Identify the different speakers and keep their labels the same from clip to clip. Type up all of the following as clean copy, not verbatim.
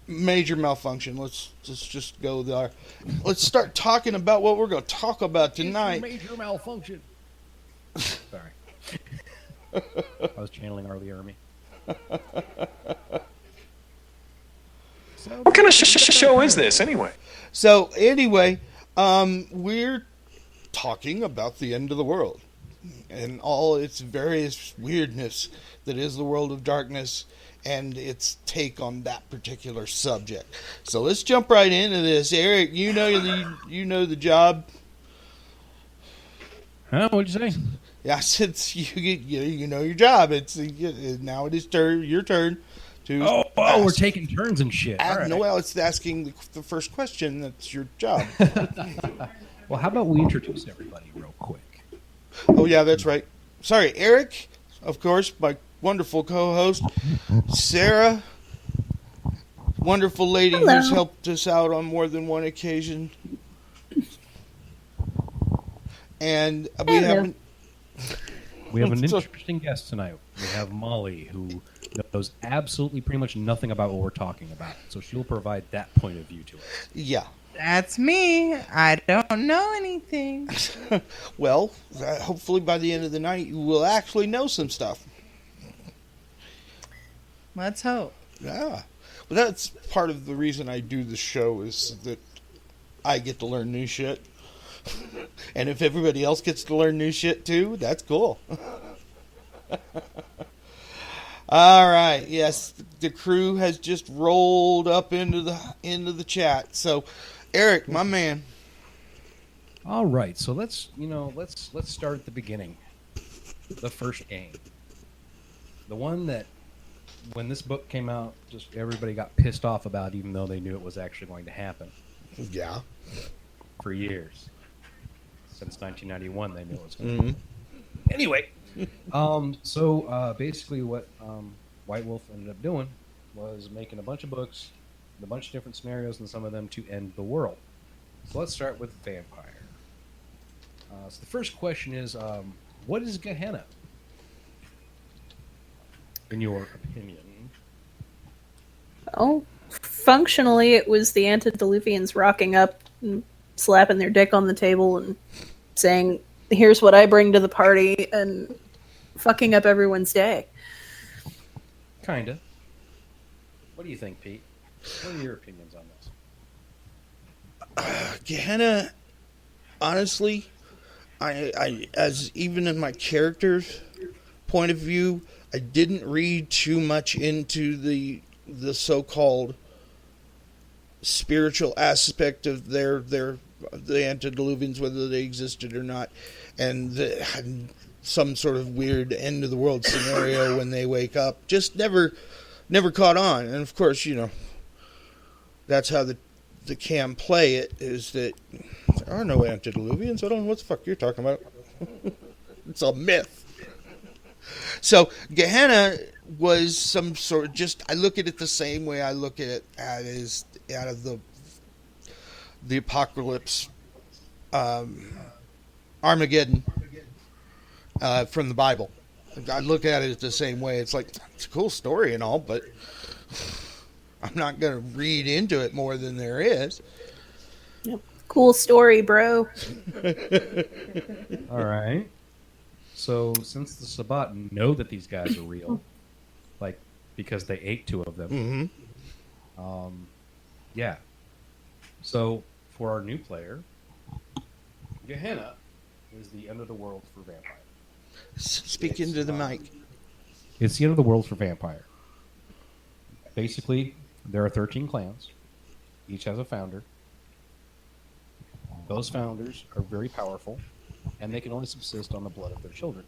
Speaker 1: Major malfunction. Let's just go there. Let's start talking about what we're going to talk about tonight.
Speaker 2: Major malfunction. Sorry. I was channeling Arlie Ermy.
Speaker 3: What kind of show is this, anyway?
Speaker 1: So, anyway, we're talking about the end of the world and all its various weirdness that is the world of darkness and its take on that particular subject. So let's jump right into this. Eric, you know the job.
Speaker 2: Huh? What'd you say?
Speaker 1: Yeah, since you know your job, now it is your turn to.
Speaker 2: Oh, we're taking turns and shit. All right.
Speaker 1: No, well, it's asking the first question. That's your job.
Speaker 2: Well, how about we introduce everybody real quick?
Speaker 1: Oh yeah, that's right. Sorry, Eric. Of course, my wonderful co-host, Sara. Wonderful lady
Speaker 4: Hello.
Speaker 1: who's helped us out on more than one occasion. And we have an
Speaker 2: interesting guest tonight. We have Molly, who knows absolutely pretty much nothing about what we're talking about. So she'll provide that point of view to us.
Speaker 1: Yeah.
Speaker 5: That's me. I don't know anything.
Speaker 1: Well, hopefully by the end of the night you will actually know some stuff.
Speaker 5: Let's hope.
Speaker 1: Yeah. Well, that's part of the reason I do the show is that I get to learn new shit. And if everybody else gets to learn new shit too, that's cool. All right. Yes, the crew has just rolled up into the chat. So, Eric, my man.
Speaker 2: All right. So let's start at the beginning. The first game. The one that when this book came out, just everybody got pissed off about, even though they knew it was actually going to happen.
Speaker 1: Yeah.
Speaker 2: For years. Since 1991, they knew it was going to happen. Anyway, so basically what White Wolf ended up doing was making a bunch of books, a bunch of different scenarios, and some of them to end the world. So let's start with Vampire. So the first question is, what is Gehenna? In your opinion?
Speaker 4: Well, functionally, it was the antediluvians rocking up and slapping their dick on the table and saying, "Here's what I bring to the party," and fucking up everyone's day.
Speaker 2: Kinda. What do you think, Pete? What are your opinions on this?
Speaker 1: Gehenna, honestly, I as even in my character's point of view, I didn't read too much into the so-called spiritual aspect of the antediluvians, whether they existed or not, and some sort of weird end of the world scenario when they wake up. Just never caught on. And of course, that's how the cam play it, is that there are no antediluvians. I don't know what the fuck you're talking about. It's a myth. So Gehenna was some sort of I look at it the same way I look at it as out of the apocalypse, Armageddon from the Bible. I look at it the same way. It's like, it's a cool story and all, but I'm not going to read into it more than there is.
Speaker 4: Yep. Cool story, bro.
Speaker 2: All right. So, since the Sabbat know that these guys are real, like, because they ate two of them, yeah. So, for our new player, Gehenna is the end of the world for Vampire.
Speaker 1: Speak into the mic.
Speaker 2: It's the end of the world for Vampire. Basically, there are 13 clans. Each has a founder. Those founders are very powerful, and they can only subsist on the blood of their children.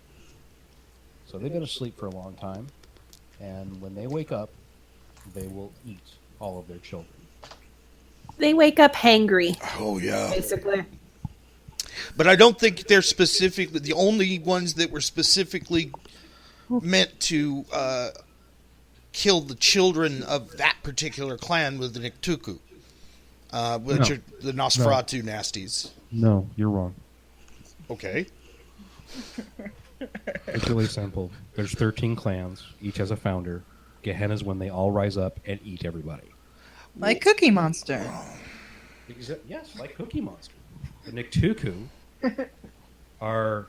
Speaker 2: So they've been asleep for a long time, and when they wake up, they will eat all of their children.
Speaker 4: They wake up hangry.
Speaker 1: Oh, yeah.
Speaker 4: Basically.
Speaker 1: But I don't think they're specifically, the only ones that were specifically meant to kill the children of that particular clan was the Niktuku, which are the Nosferatu nasties.
Speaker 2: No, you're wrong.
Speaker 1: Okay.
Speaker 2: It's really simple. There's 13 clans. Each has a founder. Gehenna's when they all rise up and eat everybody.
Speaker 5: Like Cookie Monster.
Speaker 2: Yes, like Cookie Monster. The Niktuku are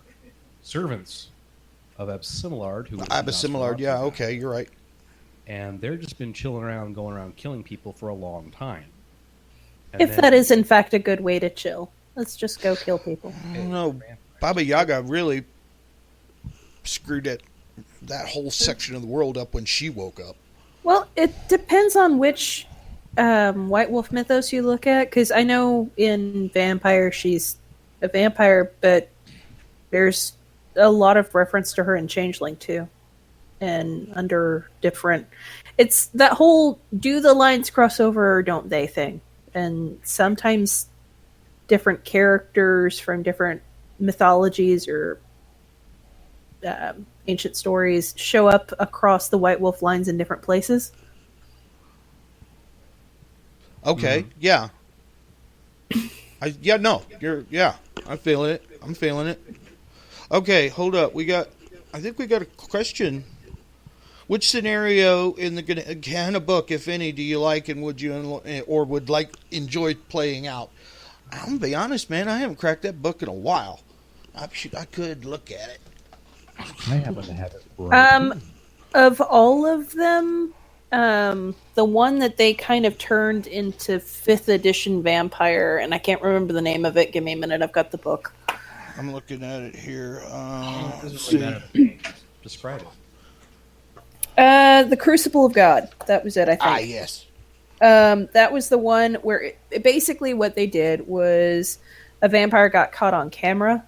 Speaker 2: servants of Absimilard, who was
Speaker 1: Absimilard,
Speaker 2: Nosferatu.
Speaker 1: yeah, okay, you're right.
Speaker 2: And they've just been chilling around, going around killing people for a long time. And
Speaker 4: If that is in fact a good way to chill, let's just go kill people.
Speaker 1: No, Baba Yaga really screwed that whole section of the world up when she woke up.
Speaker 4: Well, it depends on which White Wolf mythos you look at, because I know in Vampire she's a vampire, but there's a lot of reference to her in Changeling too, and under different. It's that whole do the lines cross over or don't they thing, and sometimes different characters from different mythologies or ancient stories show up across the White Wolf lines in different places.
Speaker 1: Okay, yeah. I'm feeling it. Okay, hold up. I think we got a question. Which scenario in the Gehenna book, if any, do you like and would enjoy playing out? I'm gonna be honest, man. I haven't cracked that book in a while. I could look at it.
Speaker 2: I happen to have it right.
Speaker 4: Of all of them, the one that they kind of turned into 5th edition Vampire, and I can't remember the name of it. Give me a minute. I've got the book.
Speaker 1: I'm looking at it here.
Speaker 2: Describe it.
Speaker 4: The Crucible of God. That was it, I think.
Speaker 1: Ah, yes.
Speaker 4: That was the one where basically what they did was a vampire got caught on camera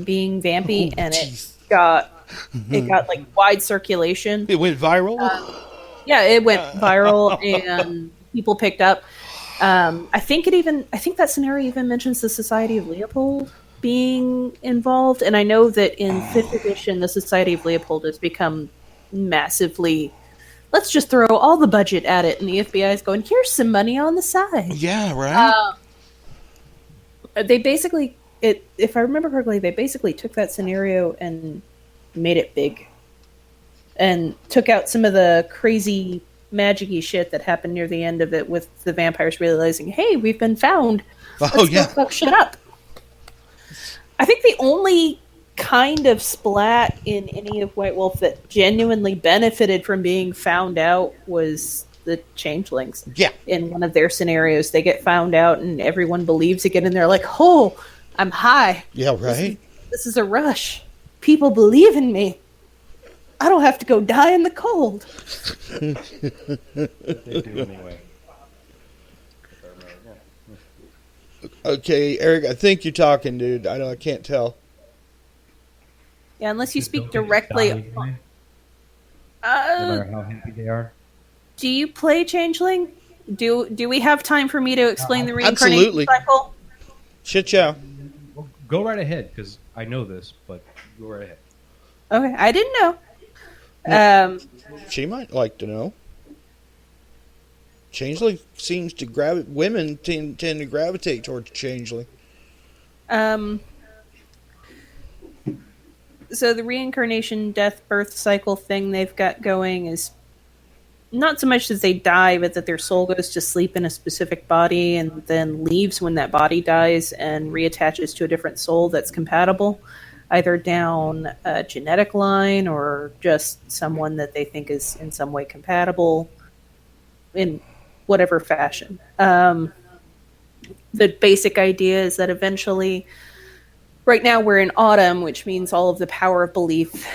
Speaker 4: being vampy, and it got like wide circulation.
Speaker 1: It went viral.
Speaker 4: Yeah, it went viral, and people picked up. I think that scenario even mentions the Society of Leopold being involved, and I know that in 5th edition, the Society of Leopold has become massively. Let's just throw all the budget at it, and the FBI is going, here's some money on the side.
Speaker 1: Yeah, right.
Speaker 4: They basically, if I remember correctly, they basically took that scenario and made it big. And took out some of the crazy magic-y shit that happened near the end of it with the vampires realizing, hey, we've been found. Let's go fuck shit up. I think the only kind of splat in any of White Wolf that genuinely benefited from being found out was the Changelings.
Speaker 1: Yeah.
Speaker 4: In one of their scenarios, they get found out and everyone believes again, and they're like, oh, I'm high.
Speaker 1: Yeah, right?
Speaker 4: This is a rush. People believe in me. I don't have to go die in the cold.
Speaker 2: They do anyway.
Speaker 1: Okay, Eric, I think you're talking, dude. I can't tell.
Speaker 4: Yeah, unless you speak directly.
Speaker 2: No matter how happy they are.
Speaker 4: Do you play Changeling? Do we have time for me to explain the reincarnation
Speaker 1: absolutely.
Speaker 4: cycle?
Speaker 1: Shit, yeah.
Speaker 2: Well, go right ahead, because I know this, but go right ahead.
Speaker 4: Okay, I didn't know.
Speaker 1: She might like to know. Changeling seems to women tend to gravitate towards Changeling.
Speaker 4: So the reincarnation, death, birth cycle thing they've got going is not so much that they die, but that their soul goes to sleep in a specific body and then leaves when that body dies and reattaches to a different soul that's compatible, either down a genetic line or just someone that they think is in some way compatible in whatever fashion. The basic idea is that eventually, right now we're in autumn, which means all of the power of belief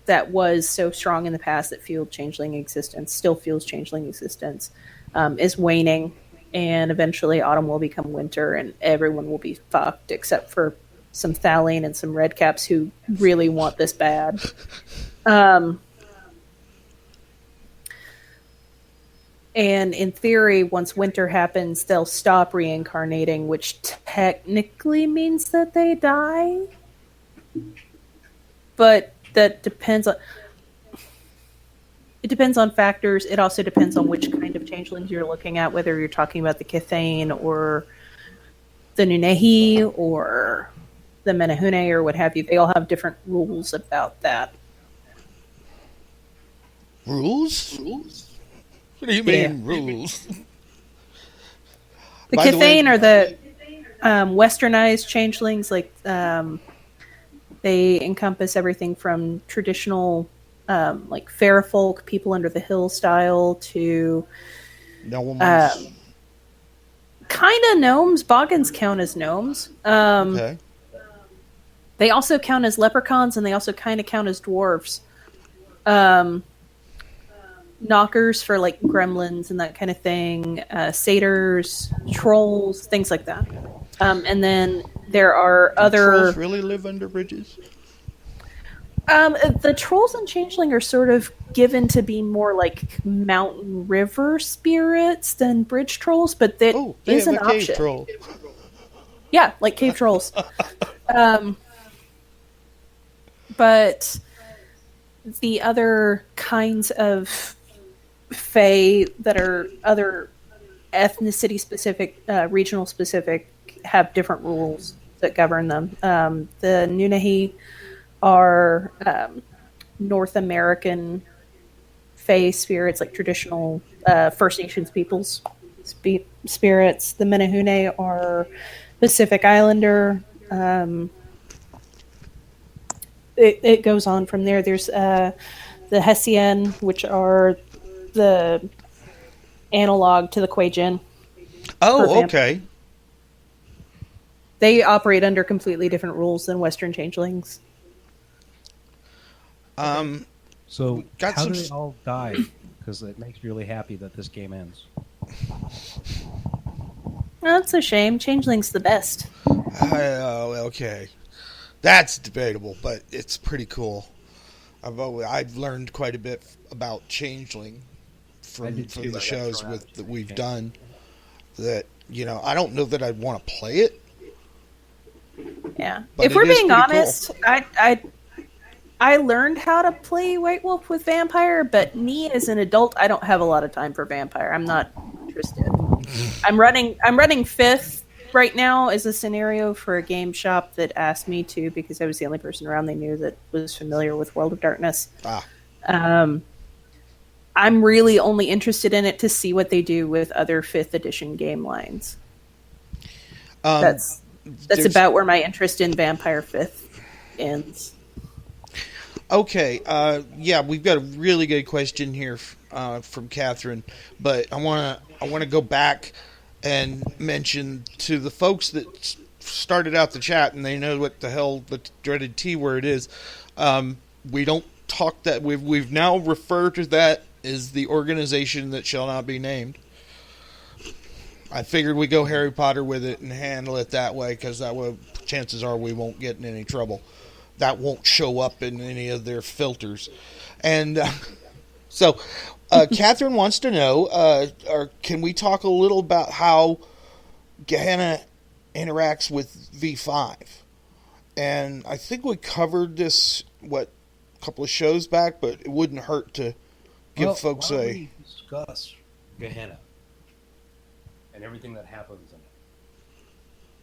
Speaker 4: that was so strong in the past that fueled Changeling existence, still fuels Changeling existence, is waning, and eventually autumn will become winter and everyone will be fucked except for some Thaline and some Redcaps who really want this bad. And in theory, once winter happens, they'll stop reincarnating, which technically means that they die. But that depends on... It depends on factors. It also depends on which kind of changelings you're looking at, whether you're talking about the Kithane or the Nunehi or the Menehune or what have you. They all have different rules about that.
Speaker 1: Rules? What do you mean, rules?
Speaker 4: The
Speaker 1: By the way-
Speaker 4: Cathane are the westernized changelings. Like they encompass everything from traditional, like fair folk, people under the hill style, to
Speaker 1: Gnomes.
Speaker 4: kind of gnomes. Boggins count as gnomes.
Speaker 1: Okay.
Speaker 4: They also count as leprechauns, and they also kind of count as dwarves. Knockers for like gremlins and that kind of thing. Satyrs, trolls, things like that. And then there are other.
Speaker 1: Trolls really live under bridges?
Speaker 4: The trolls and changeling are sort of given to be more like mountain river spirits than bridge trolls, but that
Speaker 1: They
Speaker 4: is
Speaker 1: have
Speaker 4: an
Speaker 1: a cave
Speaker 4: option.
Speaker 1: troll.
Speaker 4: Yeah, like cave trolls. But the other kinds of fae that are other ethnicity specific, regional specific, have different rules that govern them. The Nunahi are North American fae spirits, like traditional First Nations peoples spirits. The Menehune are Pacific Islander. It goes on from there. There's the Hessian, which are the analog to the Kuei-Jin.
Speaker 1: Oh, okay.
Speaker 4: They operate under completely different rules than Western changelings.
Speaker 2: So
Speaker 1: got
Speaker 2: how
Speaker 1: some
Speaker 2: do they all die? Because it makes me really happy that this game ends.
Speaker 4: That's a shame. Changeling's the best.
Speaker 1: Oh, okay. That's debatable, but it's pretty cool. I've learned quite a bit about Changeling from the shows that we've done. That, you know, I don't know that I'd want to play it.
Speaker 4: Yeah.
Speaker 1: But
Speaker 4: If we're
Speaker 1: it is
Speaker 4: being
Speaker 1: pretty
Speaker 4: honest, I learned how to play White Wolf with Vampire, but me as an adult, I don't have a lot of time for Vampire. I'm not interested. I'm running fifth right now as a scenario for a game shop that asked me to, because I was the only person around they knew that was familiar with World of Darkness. I'm really only interested in it to see what they do with other 5th edition game lines. That's about where my interest in Vampire 5th ends.
Speaker 1: Okay, yeah, we've got a really good question here from Catherine, but I want to go back and mention to the folks that started out the chat, and they know what the hell the dreaded T word is. We don't talk that we've now referred to that as the organization that shall not be named. I figured we go Harry Potter with it and handle it that way, because that way chances are we won't get in any trouble. That won't show up in any of their filters. And so Catherine wants to know, can we talk a little about how Gehenna interacts with V5? And I think we covered this, a couple of shows back, but it wouldn't hurt to give folks
Speaker 2: why don't
Speaker 1: a...
Speaker 2: we discuss Gehenna and everything that happens in it.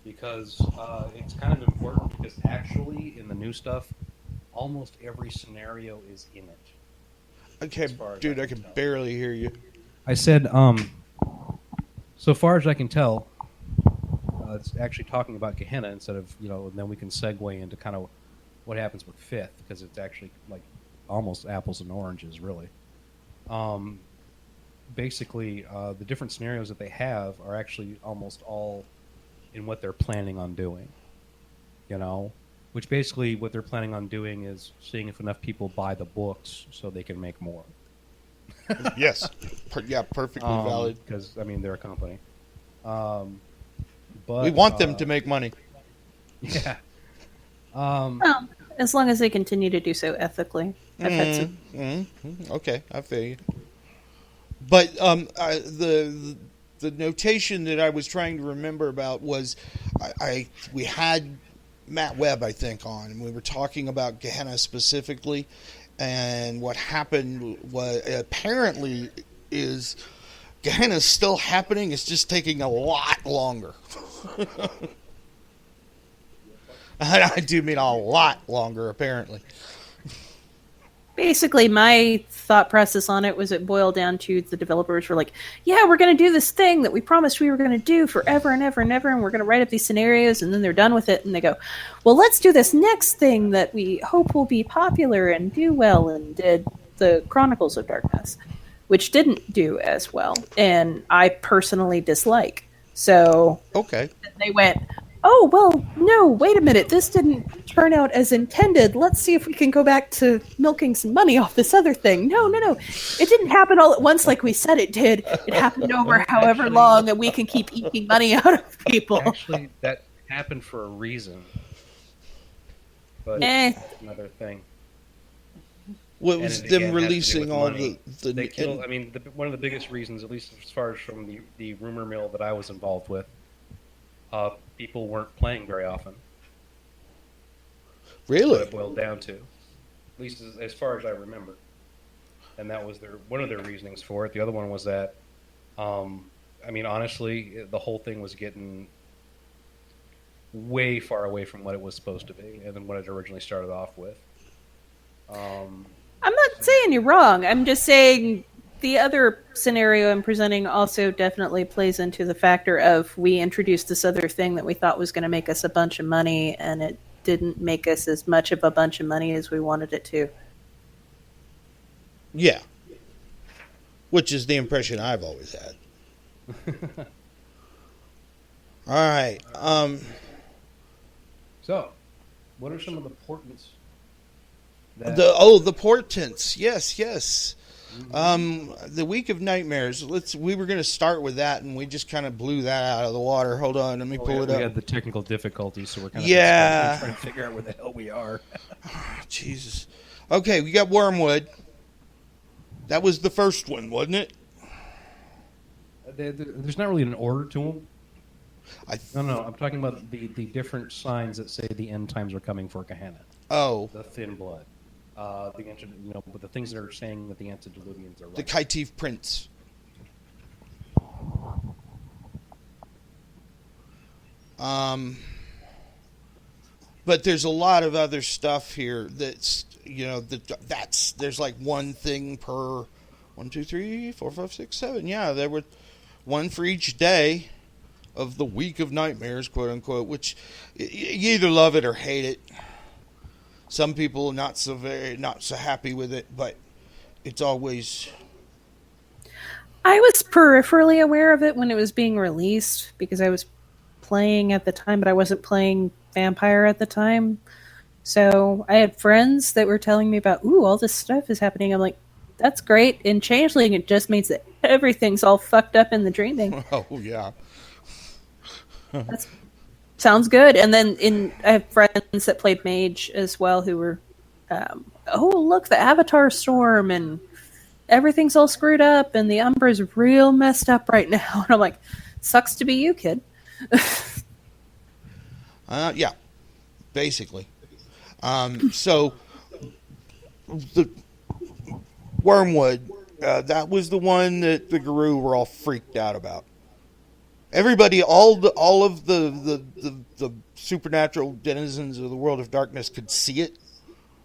Speaker 2: Because it's kind of important, because actually in the new stuff, almost every scenario is in it.
Speaker 1: Okay, dude, I can barely hear you.
Speaker 2: I said, so far as I can tell, it's actually talking about Gehenna instead of, and then we can segue into kind of what happens with 5th, because it's actually like almost apples and oranges, really. Basically, the different scenarios that they have are actually almost all in what they're planning on doing, which basically what they're planning on doing is seeing if enough people buy the books so they can make more.
Speaker 1: Yes. Yeah, perfectly valid.
Speaker 2: Because, they're a company. But
Speaker 1: we want them to make money.
Speaker 2: Yeah.
Speaker 4: Well, as long as they continue to do so ethically.
Speaker 1: Okay, I feel you. But the notation that I was trying to remember about was we had Matt Webb, I think, on, and we were talking about Gehenna specifically, and what happened was apparently is Gehenna's still happening. It's just taking a lot longer. I do mean a lot longer, apparently.
Speaker 4: basically my thought process on it was it boiled down to the developers were like, yeah, we're going to do this thing that we promised we were going to do forever and ever and ever, and we're going to write up these scenarios, and then they're done with it, and they go, well, let's do this next thing that we hope will be popular and do well, and did the Chronicles of Darkness, which didn't do as well, and I personally dislike. So
Speaker 1: Okay.
Speaker 4: they went, oh, well, no, wait a minute. This didn't turn out as intended. Let's see if we can go back to milking some money off this other thing. No. It didn't happen all at once like we said it did. It happened over however long, and we can keep eking money out of people.
Speaker 2: Actually, that happened for a reason. But that's another thing.
Speaker 1: What was
Speaker 2: And
Speaker 1: them
Speaker 2: again, has to do
Speaker 1: releasing
Speaker 2: with
Speaker 1: all
Speaker 2: money.
Speaker 1: the
Speaker 2: They killed. I mean, one of the biggest reasons, at least as far as from the rumor mill that I was involved with, people weren't playing very often. That's what
Speaker 1: really?
Speaker 2: it boiled down to, at least as far as I remember. And that was one of their reasonings for it. The other one was that, I mean, honestly, the whole thing was getting way far away from what it was supposed to be, and then what it originally started off with.
Speaker 4: I'm not saying you're wrong. I'm just saying the other scenario I'm presenting also definitely plays into the factor of we introduced this other thing that we thought was going to make us a bunch of money, and it didn't make us as much of a bunch of money as we wanted it to.
Speaker 1: Yeah. Which is the impression I've always had. All right.
Speaker 2: So, what are some of the portents?
Speaker 1: The portents. Yes. The Week of Nightmares. We were going to start with that, and we just kind of blew that out of the water. Hold on, let me pull it up.
Speaker 2: We had the technical difficulties, so we're kind of trying to figure out where the hell we are.
Speaker 1: Jesus. Okay, we got Wormwood. That was the first one, wasn't it?
Speaker 2: There's not really an order to them.
Speaker 1: No.
Speaker 2: I'm talking about the different signs that say the end times are coming for Gehenna.
Speaker 1: Oh.
Speaker 2: The thin blood. But the things that are saying that the antediluvians are right.
Speaker 1: The Kaitif Prince. But there's a lot of other stuff here that's, there's like one thing per 1, 2, 3, 4, 5, 6, 7. Yeah, there were one for each day of the Week of Nightmares, quote unquote, which you either love it or hate it. Some people not so happy with it, but it's always.
Speaker 4: I was peripherally aware of it when it was being released because I was playing at the time, but I wasn't playing Vampire at the time. So I had friends that were telling me about, all this stuff is happening. I'm like, that's great. In Changeling, it just means that everything's all fucked up in the dreaming.
Speaker 1: Oh, yeah.
Speaker 4: That sounds good. And then I have friends that played Mage as well who were, look, the Avatar Storm, and everything's all screwed up, and the Umbra's real messed up right now. And I'm like, sucks to be you, kid.
Speaker 1: Yeah, basically. So the Wormwood, that was the one that the Guru were all freaked out about. Everybody, all of the supernatural denizens of the world of darkness could see it,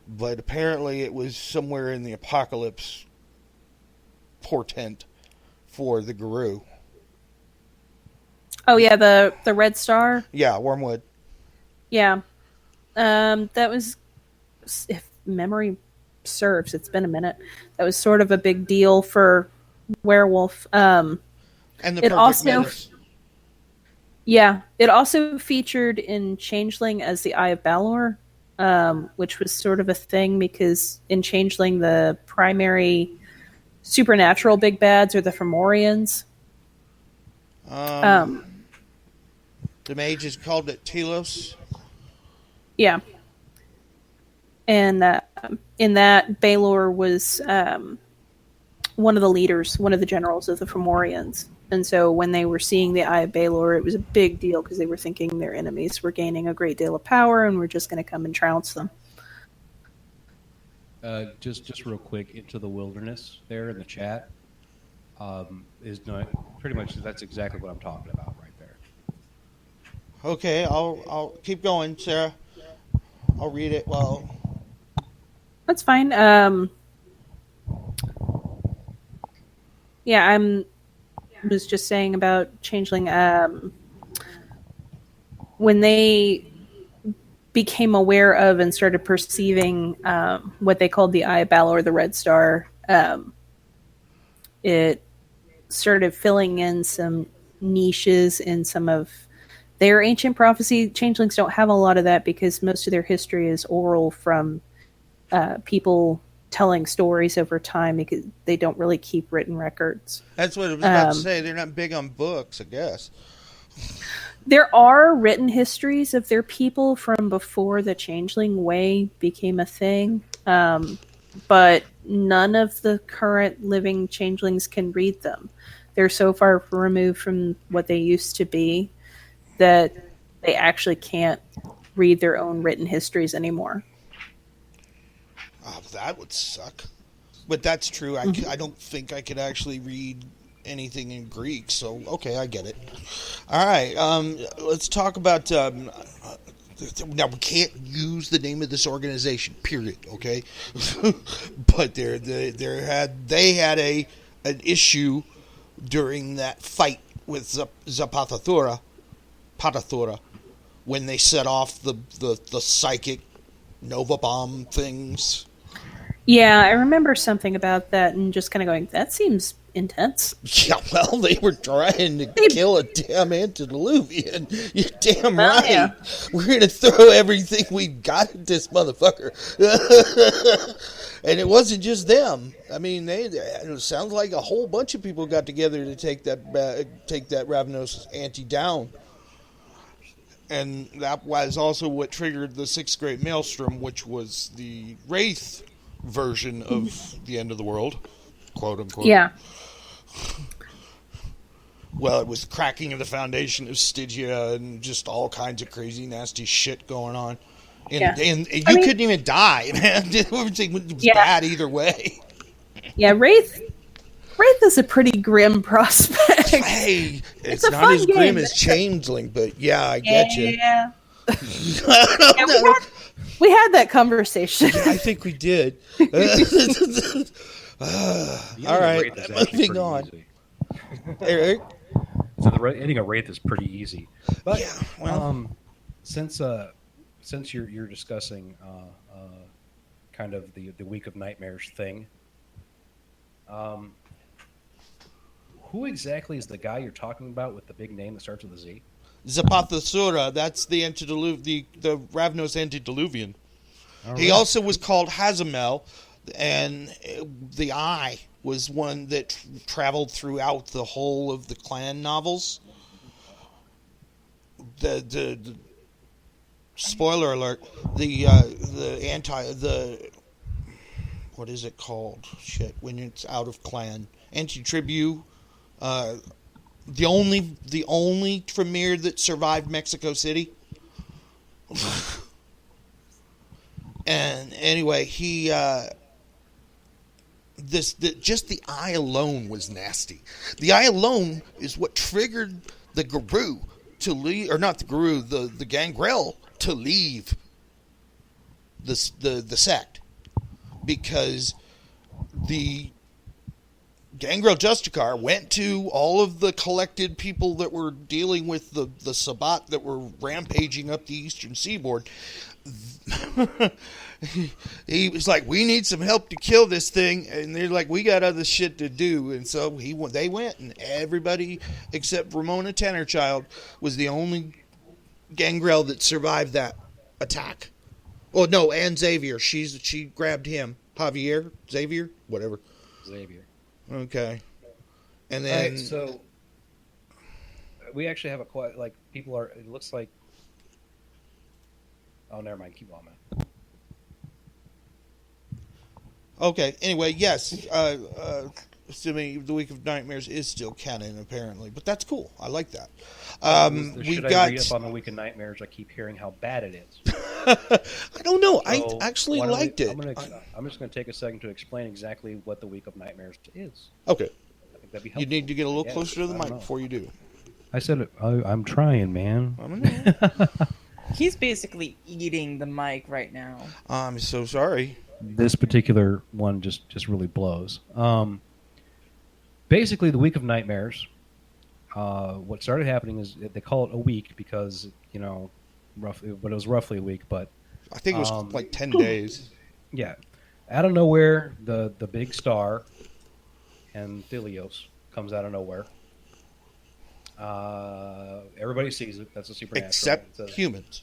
Speaker 1: but apparently it was somewhere in the apocalypse portent for the Guru.
Speaker 4: Oh yeah, the Red Star.
Speaker 1: Yeah, Wormwood.
Speaker 4: Yeah, that was, if memory serves, it's been a minute. That was sort of a big deal for Werewolf.
Speaker 1: And the
Speaker 4: it
Speaker 1: Perfect
Speaker 4: also,
Speaker 1: Menace.
Speaker 4: yeah, it also featured in Changeling as the Eye of Balor, which was sort of a thing because in Changeling the primary supernatural big bads are the Fomorians.
Speaker 1: The mages called it Telos.
Speaker 4: Yeah. And in that, Balor was one of the leaders, one of the generals of the Fomorians. And so when they were seeing the Eye of Balor, it was a big deal because they were thinking their enemies were gaining a great deal of power and were just going to come and trounce them.
Speaker 2: Just real quick, Into the Wilderness there in the chat is not pretty much, that's exactly what I'm talking about right there.
Speaker 1: Okay, I'll keep going, Sarah. I'll read it. Well,
Speaker 4: That's fine. Yeah, was just saying about Changeling. When they became aware of and started perceiving what they called the Eye of Balor, or the Red Star, it started filling in some niches in some of their ancient prophecy. Changelings don't have a lot of that because most of their history is oral from people telling stories over time because they don't really keep written records.
Speaker 1: That's what I was about to say. They're not big on books, I guess.
Speaker 4: There are written histories of their people from before the Changeling Way became a thing, but none of the current living Changelings can read them. They're so far removed from what they used to be that they actually can't read their own written histories anymore.
Speaker 1: Oh, that would suck. But that's true. I don't think I could actually read anything in Greek, so okay, I get it. All right, let's talk about. Now we can't use the name of this organization, period. Okay, but they had an issue during that fight with Zapatathura, when they set off the psychic Nova bomb things.
Speaker 4: Yeah, I remember something about that and just kind of going, that seems intense.
Speaker 1: Yeah, well, they were trying to kill a damn antediluvian. You're damn right.
Speaker 4: Yeah.
Speaker 1: We're going to throw everything we got at this motherfucker. And it wasn't just them. I mean, it sounds like a whole bunch of people got together to take that Ravenous ante down. And that was also what triggered the Sixth Great Maelstrom, which was the Wraith version of the end of the world, quote unquote.
Speaker 4: Yeah.
Speaker 1: Well, it was cracking of the foundation of Stygia and just all kinds of crazy, nasty shit going on. And you couldn't even die, man. Everything was bad either way.
Speaker 4: Yeah, Wraith is a pretty grim prospect.
Speaker 1: Hey, it's not as grim as Changeling, but yeah, I get you.
Speaker 4: Yeah. We had that conversation.
Speaker 1: I think we did. All right, moving on. Eric?
Speaker 2: So ending a Wraith is pretty easy. But
Speaker 1: yeah, well,
Speaker 2: since you're discussing kind of the Week of Nightmares thing, who exactly is the guy you're talking about with the big name that starts with a Z?
Speaker 1: Zapatathura, that's the Ravenous antediluvian.
Speaker 2: All
Speaker 1: He
Speaker 2: right.
Speaker 1: also was called Hazamel, and the Eye was one that traveled throughout the whole of the clan novels. The spoiler alert, what is it called? Shit, when it's out of clan. Anti-tribu, the only Tremere that survived Mexico City. And anyway, he just the eye alone was nasty. The eye alone is what triggered the Guru to leave, or not the Guru, the Gangrel to leave the sect, because the Gangrel Justicar went to all of the collected people that were dealing with the Sabbat that were rampaging up the eastern seaboard. He was like, we need some help to kill this thing, and they're like, we got other shit to do. And so they went, and everybody except Ramona Tannerchild was the only Gangrel that survived that attack. Oh no, and Xavier, she grabbed him. Xavier, whatever.
Speaker 2: Xavier.
Speaker 1: Okay. And then
Speaker 2: Right, so we actually have people are. It looks like. Oh, never mind. Keep on, man.
Speaker 1: okay. Anyway, yes. Assuming the Week of Nightmares is still canon, apparently, but that's cool. I like that.
Speaker 2: Should I read up on the Week of Nightmares? I keep hearing how bad it is.
Speaker 1: I don't know.
Speaker 2: So
Speaker 1: I actually liked it.
Speaker 2: I'm just going to take a second to explain exactly what the Week of Nightmares is.
Speaker 1: Okay.
Speaker 2: I think that'd be helpful.
Speaker 1: You need to get a little closer to the mic
Speaker 2: know.
Speaker 1: before you do.
Speaker 2: I said it. I'm trying, man.
Speaker 1: I don't know.
Speaker 5: He's basically eating the mic right now.
Speaker 1: I'm so sorry.
Speaker 2: This particular one just really blows. basically the week of nightmares. What started happening is they call it a week because roughly, but it was roughly a week. But
Speaker 1: I think it was like 10 days.
Speaker 2: yeah, out of nowhere, the big star, Anthelios, comes out of nowhere. Everybody sees it. That's a supernatural.
Speaker 1: Except humans.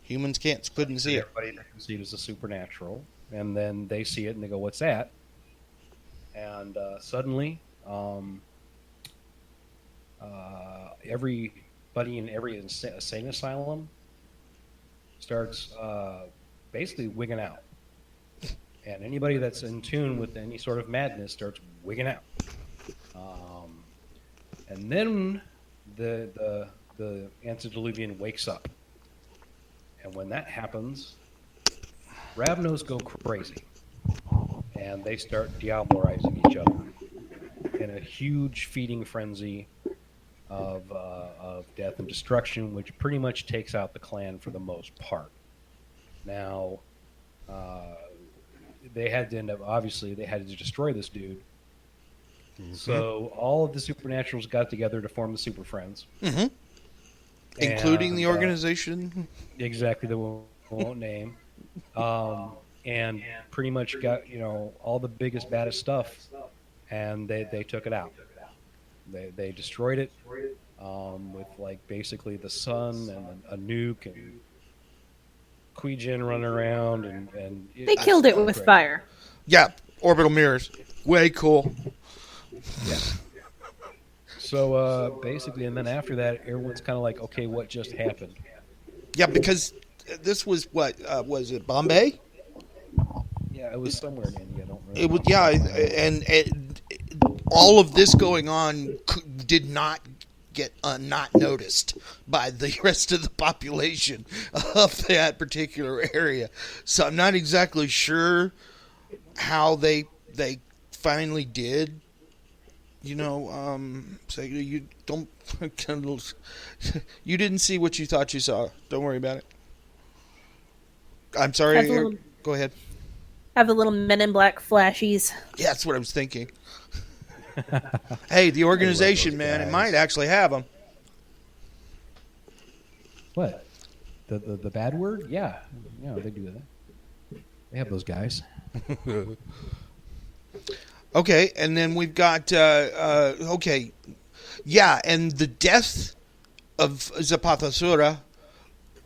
Speaker 1: Humans couldn't see it.
Speaker 2: Everybody can see it as a supernatural, and then they see it and they go, "What's that?" And suddenly, everybody in every insane asylum starts basically wigging out, and anybody that's in tune with any sort of madness starts wigging out. And then the antediluvian wakes up, and when that happens, Ravnos go crazy, and they start diablerizing each other in a huge feeding frenzy of death and destruction, which pretty much takes out the clan for the most part. Now, they had to they had to destroy this dude. Mm-hmm. So all of the supernaturals got together to form the Super Friends. Mm-hmm.
Speaker 1: Including the organization?
Speaker 2: Exactly, the won't name. And pretty much got, all the biggest, baddest stuff, and they took it out. They destroyed it with, like, basically the sun and a nuke and Qui-Jin running around. And
Speaker 4: they killed it with fire.
Speaker 1: Yeah, orbital mirrors. Way cool.
Speaker 2: Yeah. So basically, and then after that, everyone's kind of like, okay, what just happened?
Speaker 1: Yeah, because this was what was it, Bombay?
Speaker 2: Yeah, it was somewhere in India. I don't remember.
Speaker 1: It was, yeah, and all of this going on did not get not noticed by the rest of the population of that particular area. So I'm not exactly sure how they finally did. So you don't. You didn't see what you thought you saw. Don't worry about it. I'm sorry. Go ahead.
Speaker 4: Have the little Men in Black flashies.
Speaker 1: Yeah, that's what I was thinking. Hey, the organization, man, it might actually have them.
Speaker 2: What? The bad word? Yeah, they do that. They have those guys.
Speaker 1: Okay, and then we've got okay, yeah, and the death of Zapathasura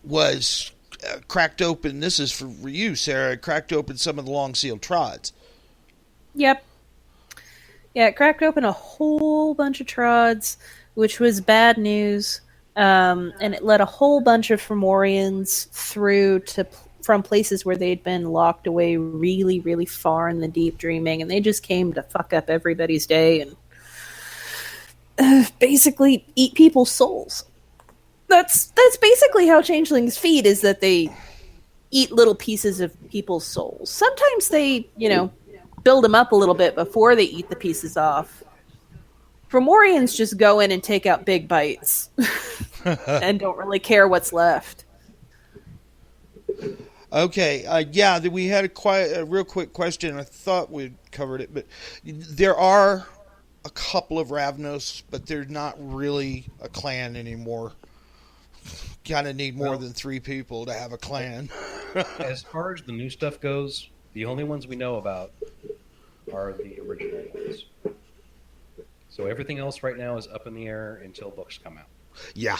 Speaker 1: was cracked open. This is for you, Sarah. It cracked open some of the long sealed trods.
Speaker 4: Yep. Yeah, it cracked open a whole bunch of trods, which was bad news, and it let a whole bunch of Fomorians through from places where they'd been locked away really, really far in the deep dreaming, and they just came to fuck up everybody's day and basically eat people's souls. That's basically how changelings feed, is that they eat little pieces of people's souls. Sometimes they, build them up a little bit before they eat the pieces off. Fomorians just go in and take out big bites and don't really care what's left.
Speaker 1: Okay, yeah, we had a real quick question. I thought we'd covered it, but there are a couple of Ravnos, but they're not really a clan anymore. Kind of need more than 3 people to have a clan.
Speaker 2: As far as the new stuff goes, the only ones we know about are the original ones. So everything else right now is up in the air until books come out.
Speaker 1: Yeah.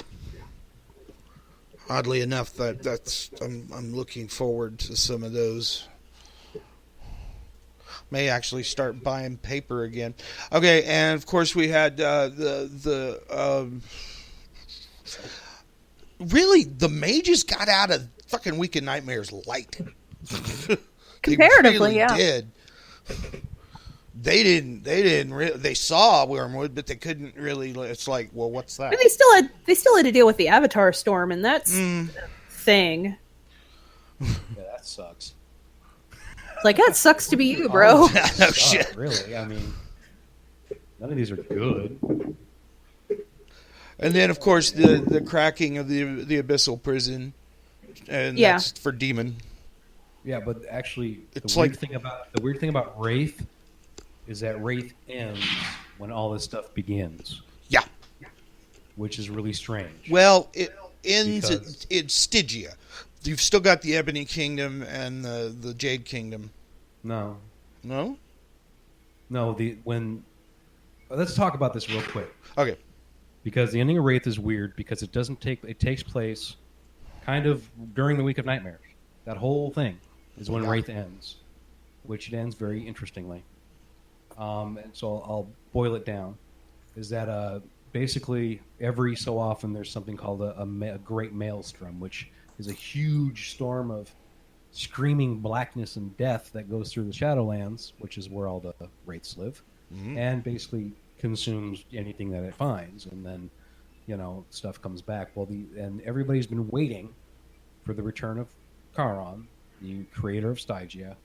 Speaker 1: Oddly enough, that's I'm looking forward to some of those. May actually start buying paper again. Okay, and of course we had really, the mages got out of fucking Week of Nightmares light.
Speaker 4: Comparatively,
Speaker 1: they really
Speaker 4: yeah.
Speaker 1: did. They saw Wormwood, but they couldn't really. It's like, well, what's that?
Speaker 4: And they still had to deal with the Avatar storm, and that's a thing.
Speaker 2: Yeah, that sucks.
Speaker 4: Like, that sucks to be you, bro.
Speaker 1: No shit.
Speaker 2: Really? I mean, none of these are good.
Speaker 1: And then, of course, the cracking of the abyssal prison, and that's for demon.
Speaker 2: Yeah, but actually,
Speaker 1: It's
Speaker 2: the weird thing about Wraith is that Wraith ends when all this stuff begins,
Speaker 1: Yeah.
Speaker 2: which is really strange.
Speaker 1: Well, it ends
Speaker 2: Because-
Speaker 1: at Stygia. You've still got the Ebony Kingdom and the Jade Kingdom.
Speaker 2: No,
Speaker 1: No?
Speaker 2: Let's talk about this real quick.
Speaker 1: Okay.
Speaker 2: Because the ending of Wraith is weird because it takes place kind of during the Week of Nightmares. That whole thing is when Wraith ends, which it ends very interestingly. And so I'll boil it down. Is that basically every so often there's something called a great Maelstrom, which is a huge storm of screaming blackness and death that goes through the Shadowlands, which is where all the Wraiths live, and basically consumes anything that it finds, and then stuff comes back. And everybody's been waiting for the return of Charon, the creator of Stygia,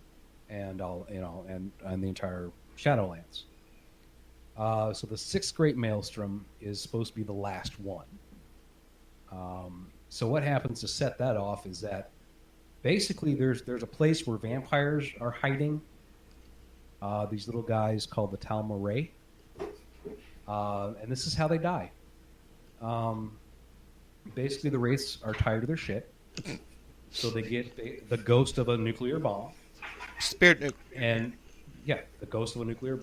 Speaker 2: and and the entire Shadowlands. So the sixth great Maelstrom is supposed to be the last one. So what happens to set that off is that basically there's a place where vampires are hiding. These little guys called the Tal'Marai. And this is how they die. Basically, the Wraiths are tired of their shit, so they get the ghost of a nuclear bomb.
Speaker 1: Spirit nuke.
Speaker 2: And the ghost of a nuclear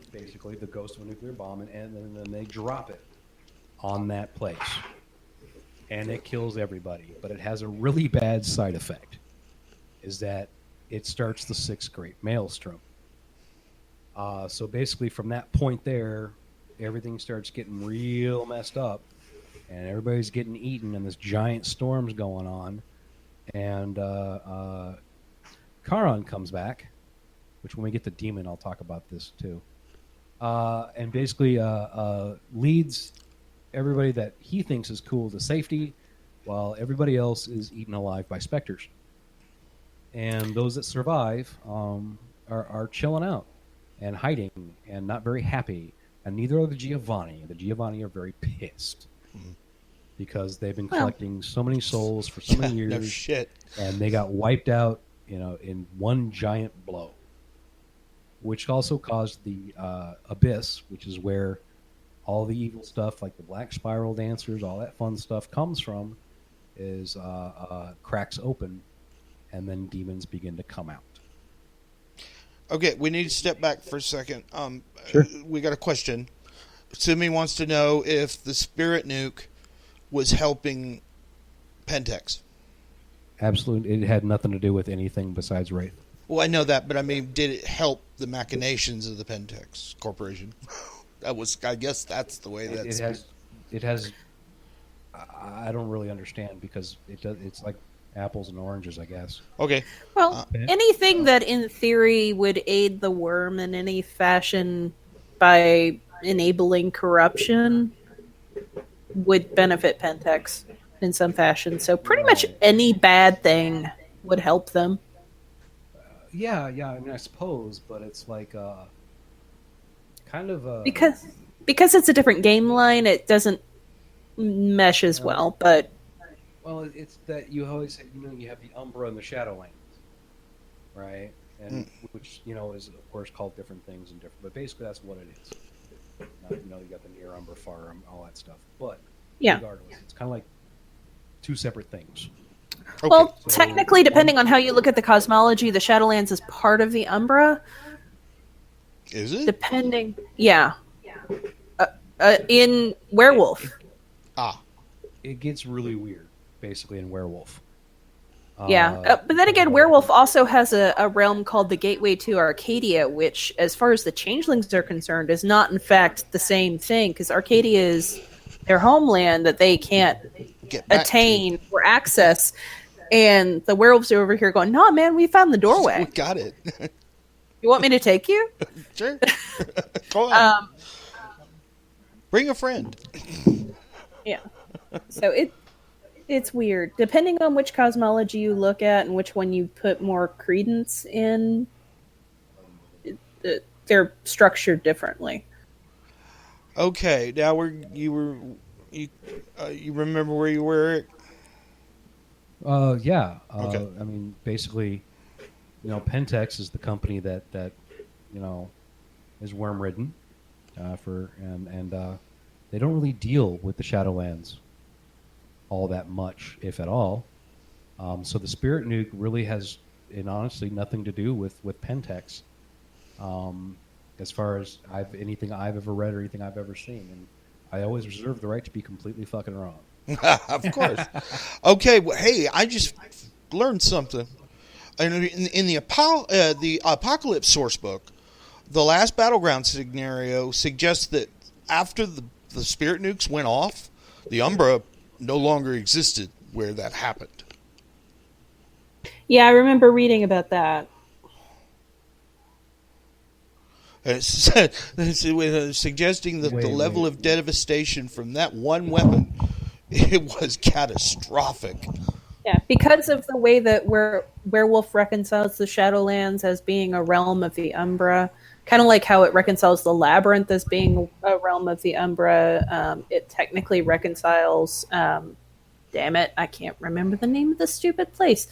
Speaker 2: bomb, and then they drop it on that place, and it kills everybody. But it has a really bad side effect, is that it starts the sixth great Maelstrom. So basically, from that point there, everything starts getting real messed up, and everybody's getting eaten, and this giant storm's going on, and Charon comes back, which when we get to Demon, I'll talk about this too, and basically leads everybody that he thinks is cool to safety, while everybody else is eaten alive by specters. And those that survive are chilling out and hiding and not very happy. And neither are the Giovanni. The Giovanni are very pissed because they've been collecting so many souls for so many years,
Speaker 1: No shit.
Speaker 2: and they got wiped out, in one giant blow, which also caused the abyss, which is where all the evil stuff, like the Black Spiral dancers, all that fun stuff comes from, is cracks open, and then demons begin to come out.
Speaker 1: Okay, we need to step back for a second.
Speaker 2: Sure.
Speaker 1: We got a question. Sumi wants to know if the spirit nuke was helping Pentex.
Speaker 2: Absolutely, it had nothing to do with anything besides Wraith.
Speaker 1: Well, I know that, but I mean, did it help the machinations of the Pentex Corporation? I guess that's the way that's...
Speaker 2: It has. I don't really understand because it's like apples and oranges, I guess.
Speaker 1: Okay.
Speaker 4: Well, anything that in theory would aid the worm in any fashion by enabling corruption would benefit Pentex in some fashion. So pretty much any bad thing would help them.
Speaker 2: Yeah. I mean, I suppose, but it's like kind of
Speaker 4: Because it's a different game line, it doesn't mesh as well. But
Speaker 2: well, it's that you always you have the Umbra and the Shadowlands, right? And which is of course called different things and different, but basically that's what it is. Now, you got the near Umbra, far all that stuff, but regardless, it's kind of like two separate things.
Speaker 1: Okay.
Speaker 4: well, technically, depending on how you look at the cosmology, the Shadowlands is part of the Umbra.
Speaker 1: Is it?
Speaker 4: Depending, in Werewolf.
Speaker 2: It gets really weird, basically, in Werewolf.
Speaker 4: But then again, Werewolf also has a realm called the Gateway to Arcadia, which, as far as the Changelings are concerned, is not in fact the same thing, because Arcadia is their homeland that they can't
Speaker 1: Get back
Speaker 4: attain or access, and the werewolves are over here going, "No, man, we found the
Speaker 1: to.
Speaker 4: doorway.
Speaker 1: We got it.
Speaker 4: You want me to take you?"
Speaker 1: Sure. Go on. Bring a friend.
Speaker 4: Yeah. So it's weird. Depending on which cosmology you look at and which one you put more credence in, they're structured differently.
Speaker 1: Okay, now you remember where you were?
Speaker 2: Yeah.
Speaker 1: Okay.
Speaker 2: I mean, basically, Pentex is the company that is worm ridden, They don't really deal with the Shadowlands all that much, if at all. So the Spirit Nuke really has, and honestly, nothing to do with Pentex, as far as anything I've ever read or anything I've ever seen. And I always reserve the right to be completely fucking wrong.
Speaker 1: Of course. Okay, well, hey, I just learned something. In the Apocalypse sourcebook, the last battleground scenario suggests that after the Spirit Nukes went off, the Umbra no longer existed where that happened.
Speaker 4: Yeah, I remember reading about that.
Speaker 1: It's suggesting that the level of devastation from that one weapon, it was catastrophic.
Speaker 4: Yeah, because of the way that Werewolf reconciles the Shadowlands as being a realm of the Umbra, kind of like how it reconciles the Labyrinth as being a realm of the Umbra. It technically reconciles, damn it, I can't remember the name of the stupid place,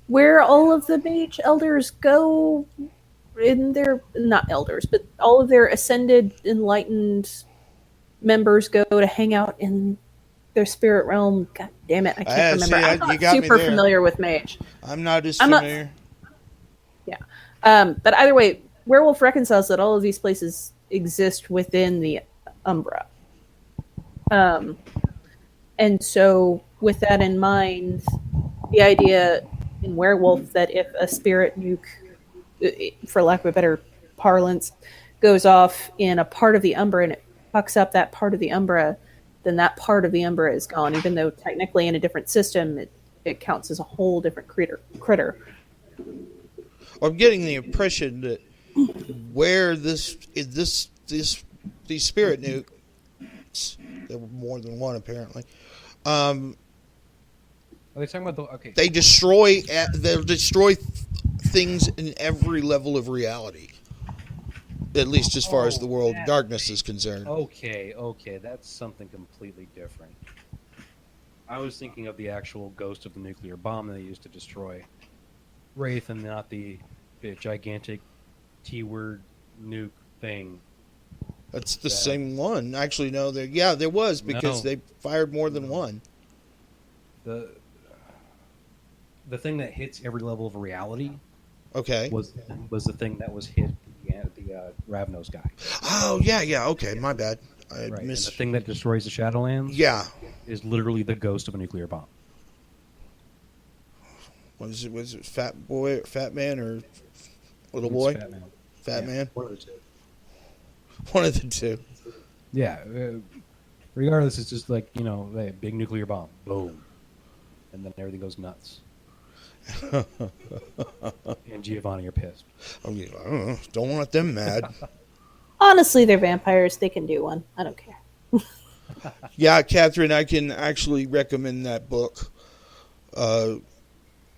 Speaker 4: where all of the mage elders go in their, not elders, but all of their ascended, enlightened members go to hang out in their spirit realm. God damn it, I can't remember. I'm not super familiar with mage.
Speaker 1: I'm not as familiar.
Speaker 4: But either way, Werewolf reconciles that all of these places exist within the Umbra. And so with that in mind, the idea in Werewolf that if a spirit nuke, for lack of a better parlance, goes off in a part of the Umbra and it fucks up that part of the Umbra, then that part of the Umbra is gone, even though technically in a different system it counts as a whole different critter.
Speaker 1: I'm getting the impression that where these spirit nukes, there were more than one apparently.
Speaker 2: Are they talking about the? Okay.
Speaker 1: They destroy things in every level of reality. At least as far as the world of darkness is concerned.
Speaker 2: Okay, that's something completely different. I was thinking of the actual ghost of the nuclear bomb that they used to destroy Wraith, and not the gigantic T-word nuke thing.
Speaker 1: That's the same one. Actually, no. There was, because they fired more than one.
Speaker 2: The thing that hits every level of reality.
Speaker 1: Okay.
Speaker 2: Was the thing that was hit the Ravnos guy.
Speaker 1: Oh yeah. Okay, my bad.
Speaker 2: And the thing that destroys the Shadowlands.
Speaker 1: Yeah.
Speaker 2: Is literally the ghost of a nuclear bomb.
Speaker 1: Was it Fat Man, or Little Boy? Fat Man.
Speaker 2: One of the two.
Speaker 1: One of the two.
Speaker 2: Yeah. Regardless, it's just like, a big nuclear bomb. Boom. And then everything goes nuts. And Giovanni are pissed.
Speaker 1: I don't know. Don't want them mad.
Speaker 4: Honestly, they're vampires. They can do one. I don't care.
Speaker 1: Yeah, Catherine, I can actually recommend that book.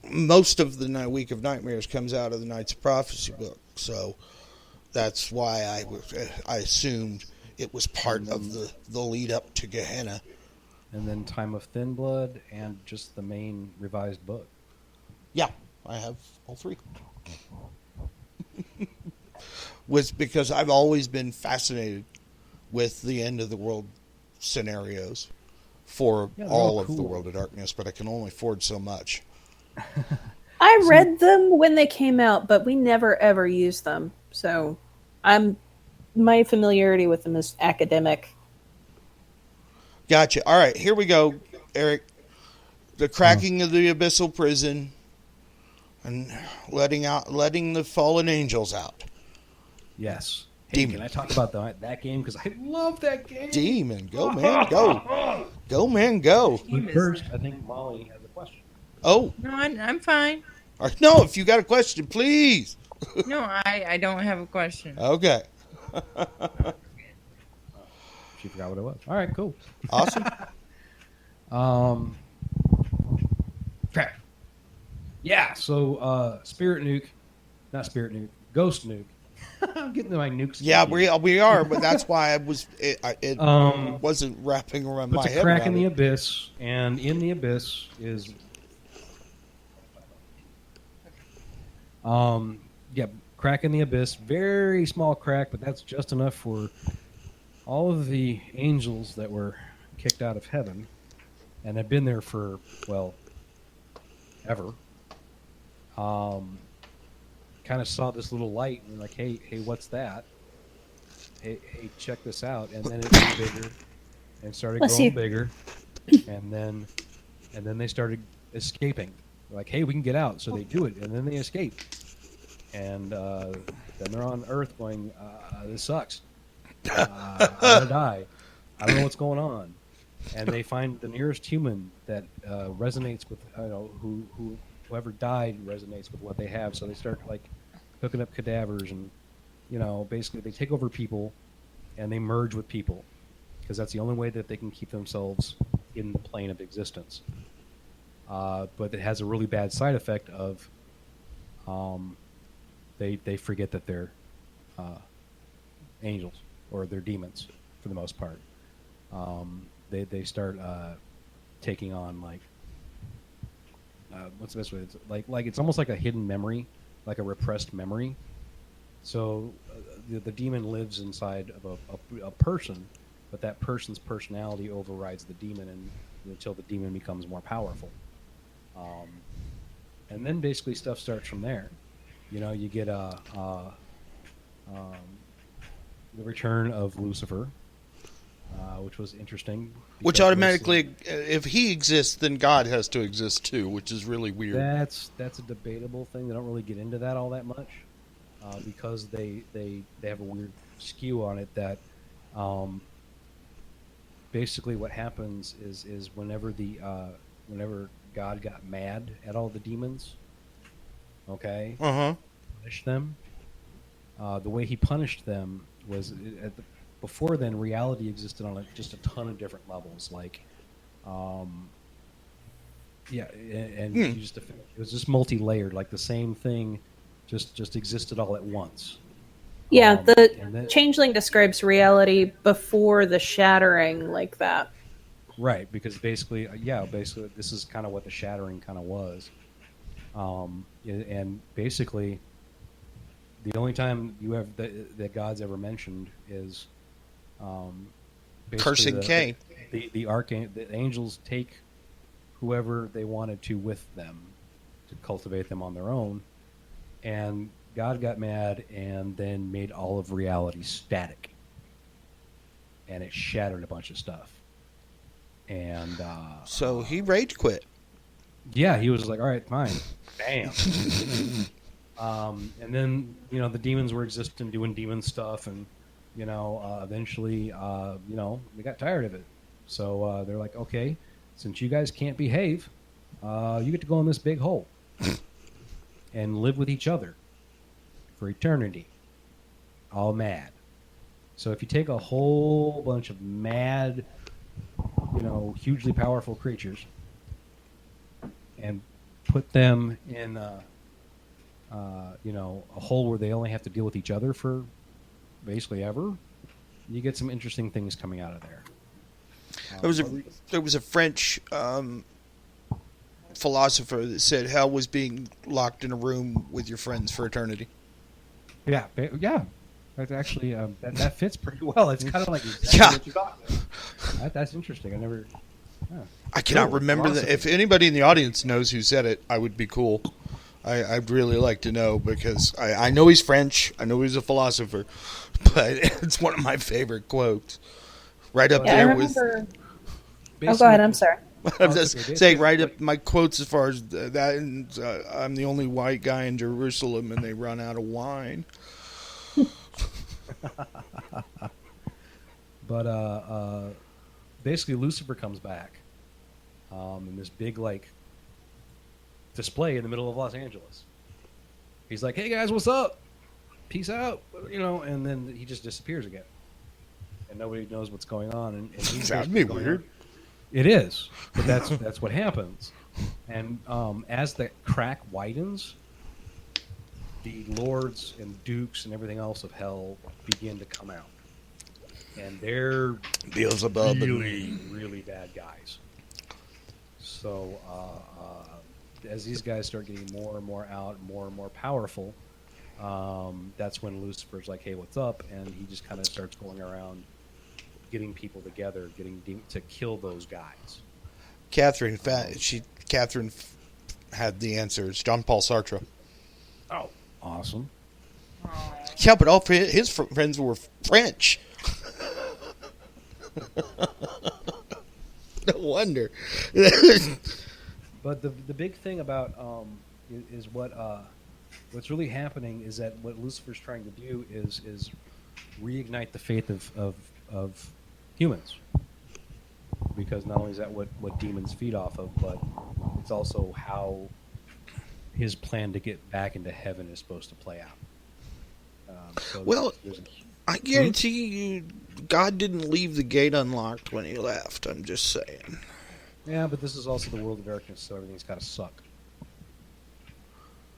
Speaker 1: Most of the Week of Nightmares comes out of the Knights of Prophecy book, so that's why I assumed it was part of the lead up to Gehenna.
Speaker 2: And then Time of Thin Blood and just the main revised book.
Speaker 1: Yeah, I have all three. Was because I've always been fascinated with the end of the world scenarios for all of the World of Darkness, but I can only afford so much.
Speaker 4: I read them when they came out, but we never ever used them. So my familiarity with them is academic.
Speaker 1: Gotcha. All right, here we go, Eric. The cracking of the abyssal prison and letting the fallen angels out.
Speaker 2: Yes. Hey, can I talk about that game? Because I love that game.
Speaker 1: Demon. Go, man, go. Go, man, go.
Speaker 2: First, I think Molly has a question.
Speaker 1: Oh.
Speaker 5: No, I'm fine.
Speaker 1: No, if you got a question, please.
Speaker 5: No, I don't have a question.
Speaker 1: Okay.
Speaker 2: She forgot what it was. All right, cool.
Speaker 1: Awesome.
Speaker 2: Crap. Yeah, so not Spirit Nuke, Ghost Nuke. I'm getting my nukes.
Speaker 1: Yeah, we are, but that's why it wasn't wrapping around my head.
Speaker 2: It's a crack in the abyss, and in the abyss is crack in the abyss, very small crack, but that's just enough for all of the angels that were kicked out of heaven and have been there for, well, ever, kind of saw this little light and were like, hey, what's that? Hey, check this out. And then it grew bigger and started growing bigger. And then they started escaping. They're like, hey, we can get out. So they do it, and then they escape. And then they're on Earth going, this sucks. I'm going to die. I don't know what's going on. And they find the nearest human that resonates with, whoever died resonates with what they have. So they start like hooking up cadavers and, basically they take over people and they merge with people because that's the only way that they can keep themselves in the plane of existence. But it has a really bad side effect of they forget that they're angels or they're demons for the most part. They start taking on what's the best way? It's like it's almost like a hidden memory, like a repressed memory. So the demon lives inside of a person, but that person's personality overrides the demon until the demon becomes more powerful. And then basically stuff starts from there. You get the return of Lucifer, which was interesting.
Speaker 1: Which automatically, if he exists, then God has to exist too, which is really weird.
Speaker 2: That's a debatable thing. They don't really get into that all that much because they have a weird skew on it that basically what happens is whenever God got mad at all the demons, okay, punished them. The way he punished them was before then reality existed on just a ton of different levels, it was just multi-layered, like the same thing just existed all at once.
Speaker 4: Yeah, the Changeling describes reality before the shattering like that.
Speaker 2: Right, because basically this is kind of what the shattering kind of was. And basically the only time you have that God's ever mentioned is
Speaker 1: cursing Cain.
Speaker 2: The angels take whoever they wanted to with them to cultivate them on their own, and God got mad and then made all of reality static, and it shattered a bunch of stuff. And
Speaker 1: so he rage quit.
Speaker 2: Yeah, he was like, all right, fine. Bam. And then, the demons were existing, doing demon stuff, and, eventually, we got tired of it. So they're like, okay, since you guys can't behave, you get to go in this big hole and live with each other for eternity, all mad. So if you take a whole bunch of mad, hugely powerful creatures and put them in a hole where they only have to deal with each other for basically ever, you get some interesting things coming out of there.
Speaker 1: There was a French philosopher that said hell was being locked in a room with your friends for eternity.
Speaker 2: Yeah. That's actually that fits pretty well. It's kind of like exactly what you thought. That's interesting.
Speaker 1: I cannot remember that. If anybody in the audience knows who said it, I would be cool. I'd really like to know because I know he's French. I know he's a philosopher, but it's one of my favorite quotes. Right up there with.
Speaker 4: Oh, go ahead. I'm sorry.
Speaker 1: I'm just saying right up my quotes as far as that. And, I'm the only white guy in Jerusalem, and they run out of wine.
Speaker 2: But basically, Lucifer comes back in this big display in the middle of Los Angeles. He's like, "Hey guys, what's up? Peace out," and then he just disappears again, and nobody knows what's going on. And
Speaker 1: that'd be weird.
Speaker 2: It is, but that's what happens. And as the crack widens, the lords and dukes and everything else of hell begin to come out, and they're
Speaker 1: Beelzebub
Speaker 2: really, really bad guys. So as these guys start getting more and more out, more and more powerful, that's when Lucifer's like, "Hey, what's up?" And he just kind of starts going around getting people together, to kill those guys.
Speaker 1: Catherine had the answers. John Paul Sartre.
Speaker 2: Oh, awesome.
Speaker 1: Yeah, but all his friends were French. No wonder.
Speaker 2: But the big thing about is what's really happening is that what Lucifer's trying to do is reignite the faith of humans, because not only is that what demons feed off of, but it's also how his plan to get back into heaven is supposed to play out.
Speaker 1: Well, I guarantee you, God didn't leave the gate unlocked when he left. I'm just saying.
Speaker 2: Yeah, but this is also the world of darkness, so everything's got to suck.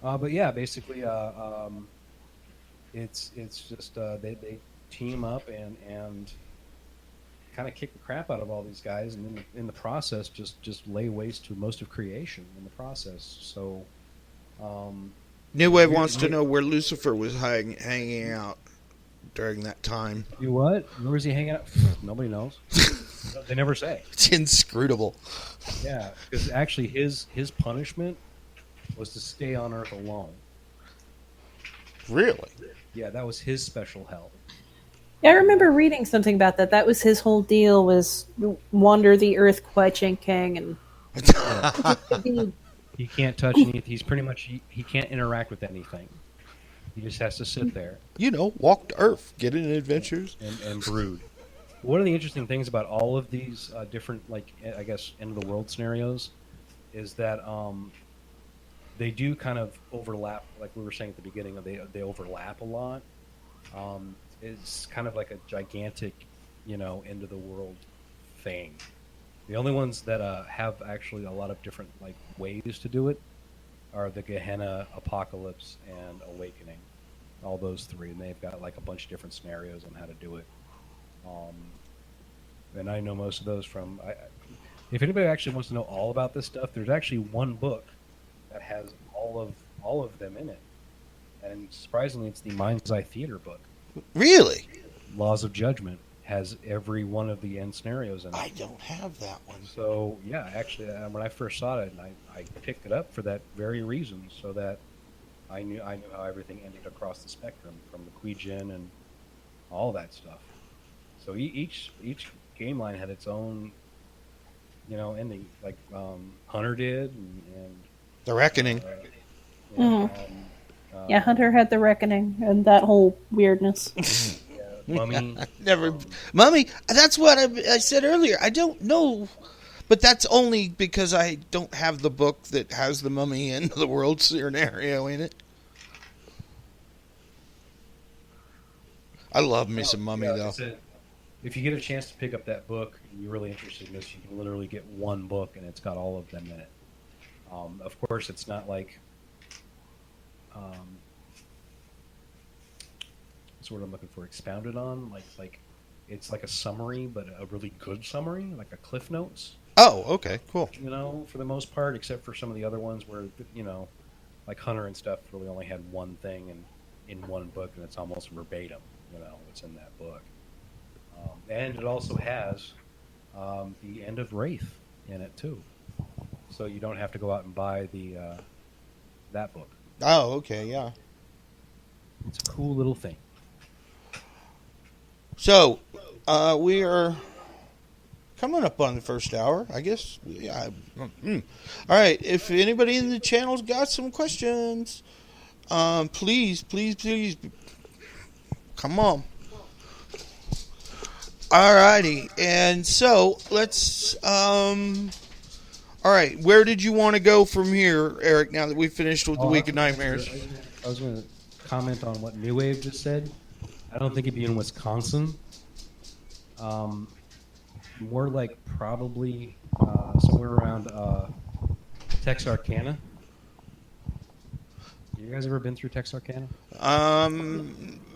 Speaker 2: But yeah, basically, it's just they team up and kind of kick the crap out of all these guys, and in the process, just lay waste to most of creation in the process. So,
Speaker 1: New Wave wants to know where Lucifer was hanging out during that time.
Speaker 2: You what? Where was he hanging out? Nobody knows. They never say.
Speaker 1: It's inscrutable.
Speaker 2: Yeah, because actually his punishment was to stay on Earth alone.
Speaker 1: Really?
Speaker 2: Yeah, that was his special hell.
Speaker 4: Yeah, I remember reading something about that. That was his whole deal, was wander the earth quenching king, and
Speaker 2: He can't touch anything. He's pretty much he can't interact with anything. He just has to sit there.
Speaker 1: Walk to Earth, get in adventures,
Speaker 2: and brood. One of the interesting things about all of these different, I guess, end of the world scenarios, is that they do kind of overlap. Like we were saying at the beginning, they overlap a lot. It's kind of like a gigantic, end of the world thing. The only ones that have actually a lot of different ways to do it are the Gehenna, Apocalypse, and Awakening. All those three, and they've got a bunch of different scenarios on how to do it. And I know most of those from. If anybody actually wants to know all about this stuff, there's actually one book that has all of them in it, and surprisingly, it's the Mind's Eye Theater book.
Speaker 1: Really?
Speaker 2: Laws of Judgment has every one of the end scenarios in it.
Speaker 1: I don't have that one.
Speaker 2: So yeah, actually, when I first saw it, and I picked it up for that very reason, so that I knew how everything ended across the spectrum, from the Quijin and all that stuff. So each game line had its own, ending, like Hunter did, and
Speaker 1: The Reckoning.
Speaker 4: yeah, Hunter had the Reckoning and that whole weirdness.
Speaker 2: Mummy.
Speaker 1: Mummy. That's what I said earlier. I don't know, but that's only because I don't have the book that has the Mummy and the world scenario in it. I love me some Mummy though.
Speaker 2: If you get a chance to pick up that book and you're really interested in this, you can literally get one book and it's got all of them in it. Of course, it's not like what's the word I'm looking for? Expounded on, like it's like a summary, but a really good summary, like a Cliff Notes.
Speaker 1: Oh, okay, cool.
Speaker 2: For the most part, except for some of the other ones where like Hunter and stuff really only had one thing and in one book, and it's almost verbatim. What's in that book. And it also has the end of Wraith in it too, so you don't have to go out and buy that book.
Speaker 1: Oh, okay, yeah.
Speaker 2: It's a cool little thing.
Speaker 1: So, we are coming up on the first hour, I guess. Yeah. All right. If anybody in the channel's got some questions, please, come on. Alrighty, and so let's. All right, where did you want to go from here, Eric? Now that we finished with the Week of Nightmares,
Speaker 2: I was going to comment on what New Wave just said. I don't think it'd be in Wisconsin. More like probably somewhere around Texarkana. You guys ever been through Texarkana?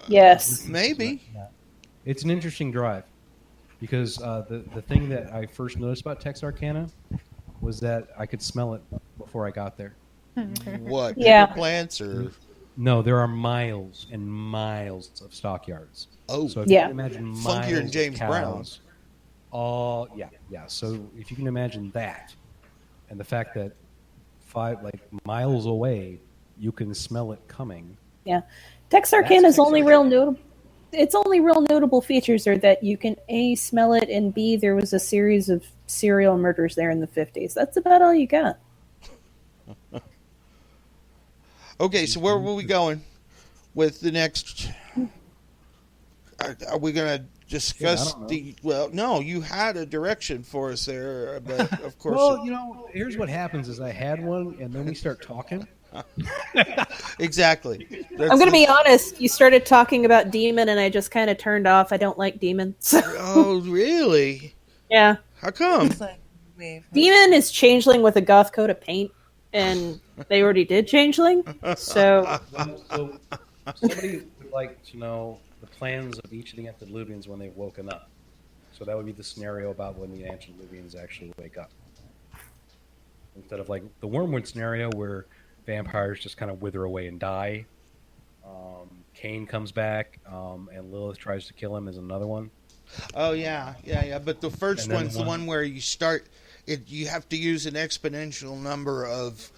Speaker 4: Yes.
Speaker 1: Maybe.
Speaker 2: It's an interesting drive. Because the thing that I first noticed about Texarkana was that I could smell it before I got there.
Speaker 1: What?
Speaker 4: Yeah.
Speaker 1: Pepper plants or?
Speaker 2: No, there are miles and miles of stockyards.
Speaker 1: Oh,
Speaker 2: So if
Speaker 4: yeah.
Speaker 2: you can imagine miles
Speaker 1: funkier than James
Speaker 2: of cows, Yeah. So if you can imagine that, and the fact that miles away, you can smell it coming.
Speaker 4: Yeah, Texarkana's only real notable. Its only real notable features are that you can A, smell it, and B, there was a series of serial murders there in the 50s. That's about all you got.
Speaker 1: Okay, so where were we going with the next? Are we going to discuss Well, no, you had a direction for us there, but of course.
Speaker 2: Well, here's what happens: is I had one, and then we start talking.
Speaker 1: Exactly.
Speaker 4: I'm going to be honest. You started talking about demon, and I just kind of turned off. I don't like demons.
Speaker 1: Oh, really?
Speaker 4: Yeah.
Speaker 1: How come?
Speaker 4: Demon is changeling with a goth coat of paint, and they already did changeling. So
Speaker 2: somebody would like to know the plans of each of the antediluvians when they've woken up. So that would be the scenario about when the antediluvians actually wake up, instead of like the Wormwood scenario where vampires just kind of wither away and die. Cain comes back, and Lilith tries to kill him is another one.
Speaker 1: Oh, yeah. But the first one's the one where you start... You have to use an exponential number of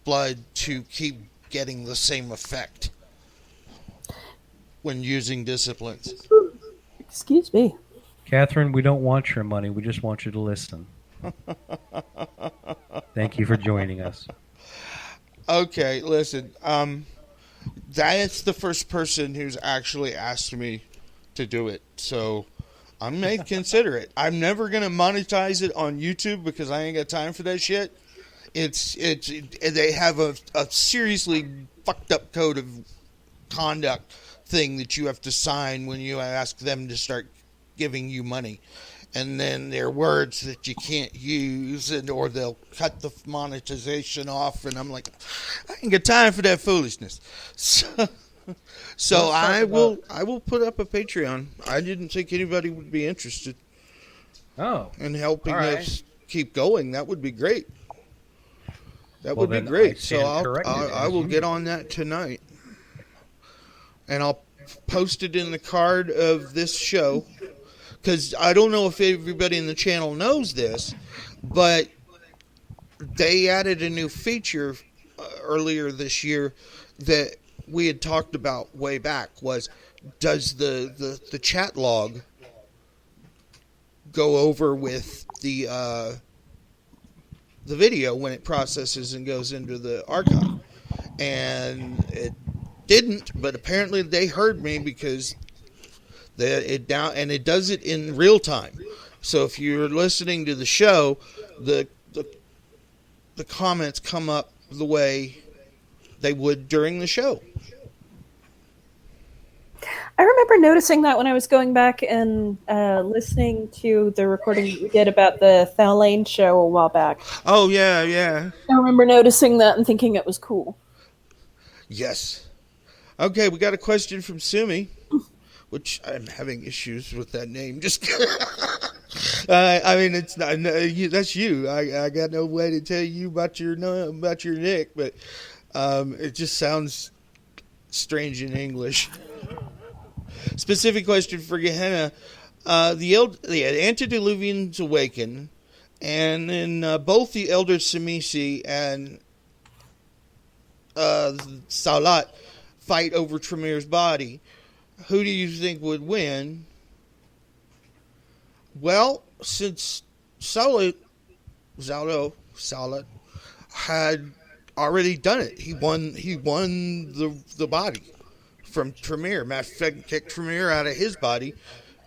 Speaker 1: blood to keep getting the same effect when using disciplines.
Speaker 4: Excuse me.
Speaker 2: Catherine, we don't want your money. We just want you to listen. Thank you for joining us.
Speaker 1: Okay, listen. That's the first person who's actually asked me to do it, so I may consider it. I'm never gonna monetize it on YouTube because I ain't got time for that shit. They have a seriously fucked up code of conduct thing that you have to sign when you ask them to start giving you money. And then there are words that you can't use, or they'll cut the monetization off. And I'm like, I ain't got time for that foolishness. So I will put up a Patreon. I didn't think anybody would be interested.
Speaker 2: Oh,
Speaker 1: in helping
Speaker 2: right.
Speaker 1: us keep going. That would be great. That would be great. So I will get on that tonight, and I'll post it in the card of this show. Because I don't know if everybody in the channel knows this, but they added a new feature earlier this year that we had talked about way back. Was does the chat log go over with the video when it processes and goes into the archive? And it didn't, but apparently they heard me because it does it in real time. So if you're listening to the show, the comments come up the way they would during the show.
Speaker 4: I remember noticing that when I was going back and listening to the recording that we did about the Thalane show a while back.
Speaker 1: Oh, yeah.
Speaker 4: I remember noticing that and thinking it was cool.
Speaker 1: Yes. Okay, we got a question from Sumi, which I'm having issues with that name. Just, I mean, it's not that's you. I got no way to tell you about your nick, but it just sounds strange in English. Specific question for Gehenna: the antediluvians awaken, and then both the elder Tsimisi and Salat fight over Tremir's body. Who do you think would win? Well, since Salat had already done it, he won the body from Tremere. Matt kicked Tremere out of his body,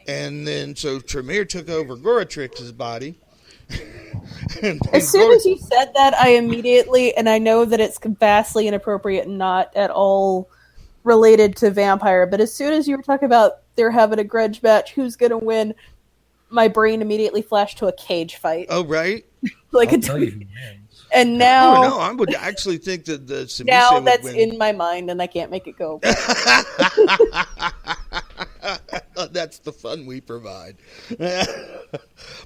Speaker 1: and then so Tremere took over Goratrix's body.
Speaker 4: As soon as you said that, I immediately, and I know that it's vastly inappropriate and not at all related to Vampire, but as soon as you were talking about they're having a grudge match, who's going to win, my brain immediately flashed to a cage fight.
Speaker 1: Oh, right.
Speaker 2: I'll tell you who wins.
Speaker 4: And now...
Speaker 1: No, I would actually think that the Tsimisi
Speaker 4: now
Speaker 1: would
Speaker 4: that's
Speaker 1: win.
Speaker 4: in my mind, and I can't make it go.
Speaker 1: That's the fun we provide.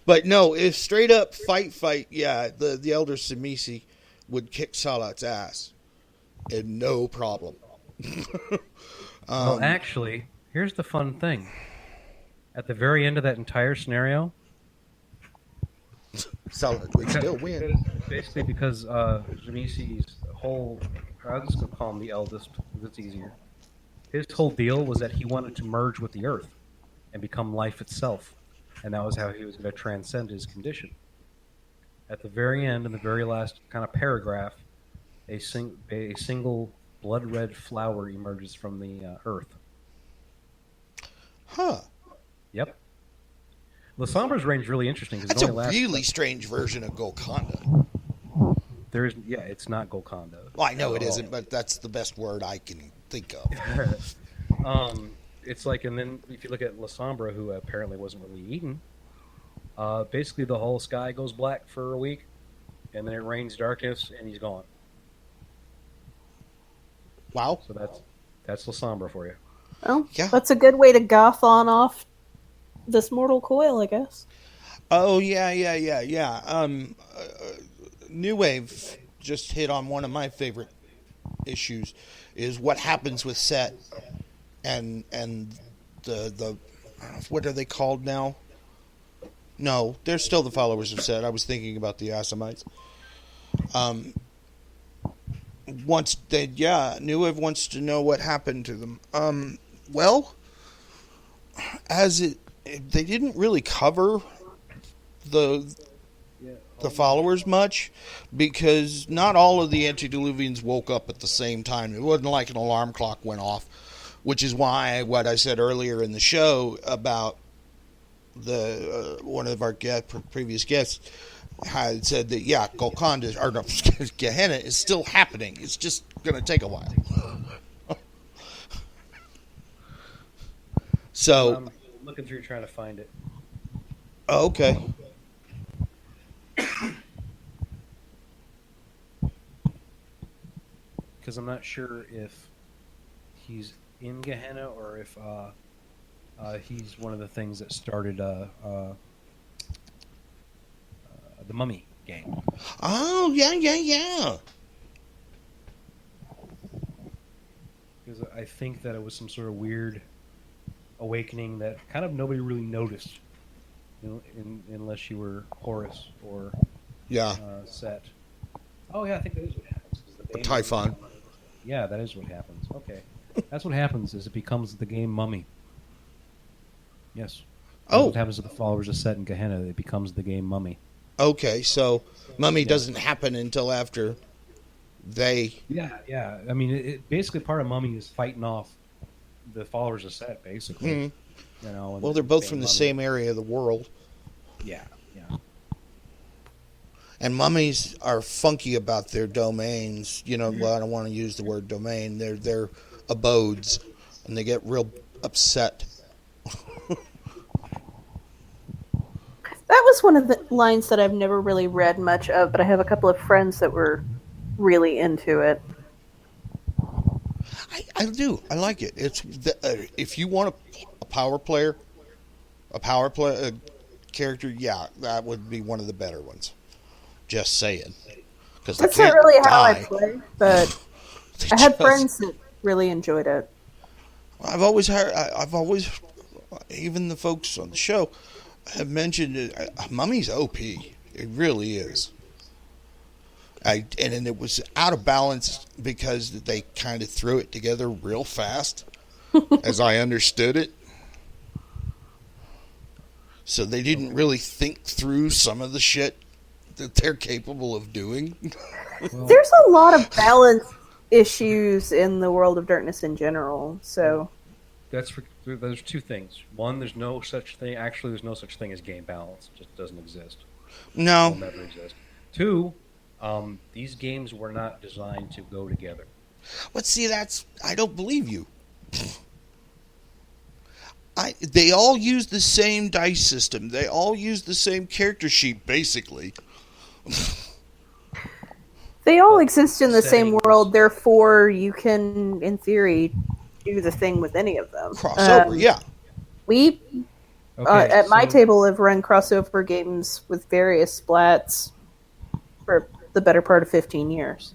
Speaker 1: But no, if straight up fight, yeah, the elder Tsimisi would kick Salat's ass. And no problem.
Speaker 2: Well, actually, here's the fun thing. At the very end of that entire scenario,
Speaker 1: So we'd still win.
Speaker 2: Basically, because Jamisi's whole, I'm just going to call him the eldest, because it's easier. His whole deal was that he wanted to merge with the Earth and become life itself. And that was how he was going to transcend his condition. At the very end, in the very last kind of paragraph, a single blood-red flower emerges from the Earth.
Speaker 1: Huh.
Speaker 2: Yep. Lasombra's range is really interesting.
Speaker 1: That's a really strange version of Golconda.
Speaker 2: It's not Golconda.
Speaker 1: Well, I know it isn't, but that's the best word I can think of.
Speaker 2: It's like, and then if you look at Lasombra, who apparently wasn't really eaten, basically the whole sky goes black for a week, and then it rains darkness, and he's gone.
Speaker 1: Wow.
Speaker 2: So that's Lasombra for you.
Speaker 4: Well,
Speaker 1: Yeah.
Speaker 4: that's a good way to goth on off this mortal coil, I guess.
Speaker 1: Oh, yeah. New Wave just hit on one of my favorite issues, is what happens with Set and the what are they called now? No, they're still the followers of Set. I was thinking about the Assamites. New Wave wants to know what happened to them. Well, they didn't really cover the followers much, because not all of the antediluvians woke up at the same time. It wasn't like an alarm clock went off, which is why what I said earlier in the show about the one of our previous guests had said that Golconda, or no, Gehenna is still happening. It's just going to take a while. So
Speaker 2: I'm looking through trying to find it.
Speaker 1: oh, okay.
Speaker 2: Because I'm not sure if he's in Gehenna or if he's one of the things that started the Mummy game.
Speaker 1: Oh, yeah.
Speaker 2: Because I think that it was some sort of weird awakening that kind of nobody really noticed, unless you were Horus or Set. Oh yeah, I think that is what happens.
Speaker 1: A Typhon.
Speaker 2: Yeah, that is what happens. Okay, that's what happens. Is it becomes the game Mummy? Yes. That's what happens to the followers of Set and Gehenna? It becomes the game Mummy.
Speaker 1: Okay, so Mummy doesn't happen until after they.
Speaker 2: Yeah. I mean, it basically part of Mummy is fighting off the followers of Set, basically.
Speaker 1: Mm-hmm. Well, they're both from the same area of the world.
Speaker 2: Yeah.
Speaker 1: And mummies are funky about their domains. Well, I don't want to use the word domain. They're their abodes, and they get real upset.
Speaker 4: That was one of the lines that I've never really read much of, but I have a couple of friends that were really into it.
Speaker 1: I do. I like it. It's if you want a power play character, that would be one of the better ones. Just saying.
Speaker 4: That's not really how I play, but I had friends that really enjoyed it.
Speaker 1: I've always even the folks on the show have mentioned it. Mummy's OP. It really is. And it was out of balance because they kind of threw it together real fast, as I understood it. So they didn't really think through some of the shit that they're capable of doing.
Speaker 4: There's a lot of balance issues in the World of Darkness in general, so...
Speaker 2: There's two things. One, there's no such thing. Actually, there's no such thing as game balance. It just doesn't exist.
Speaker 1: No.
Speaker 2: It'll never exist. Two, these games were not designed to go together.
Speaker 1: But see, I don't believe you. They all use the same dice system. They all use the same character sheet, basically.
Speaker 4: They all exist in the same world, therefore you can, in theory, do the thing with any of them.
Speaker 1: Crossover, yeah.
Speaker 4: We, at my table, have run crossover games with various splats for the better part of 15 years.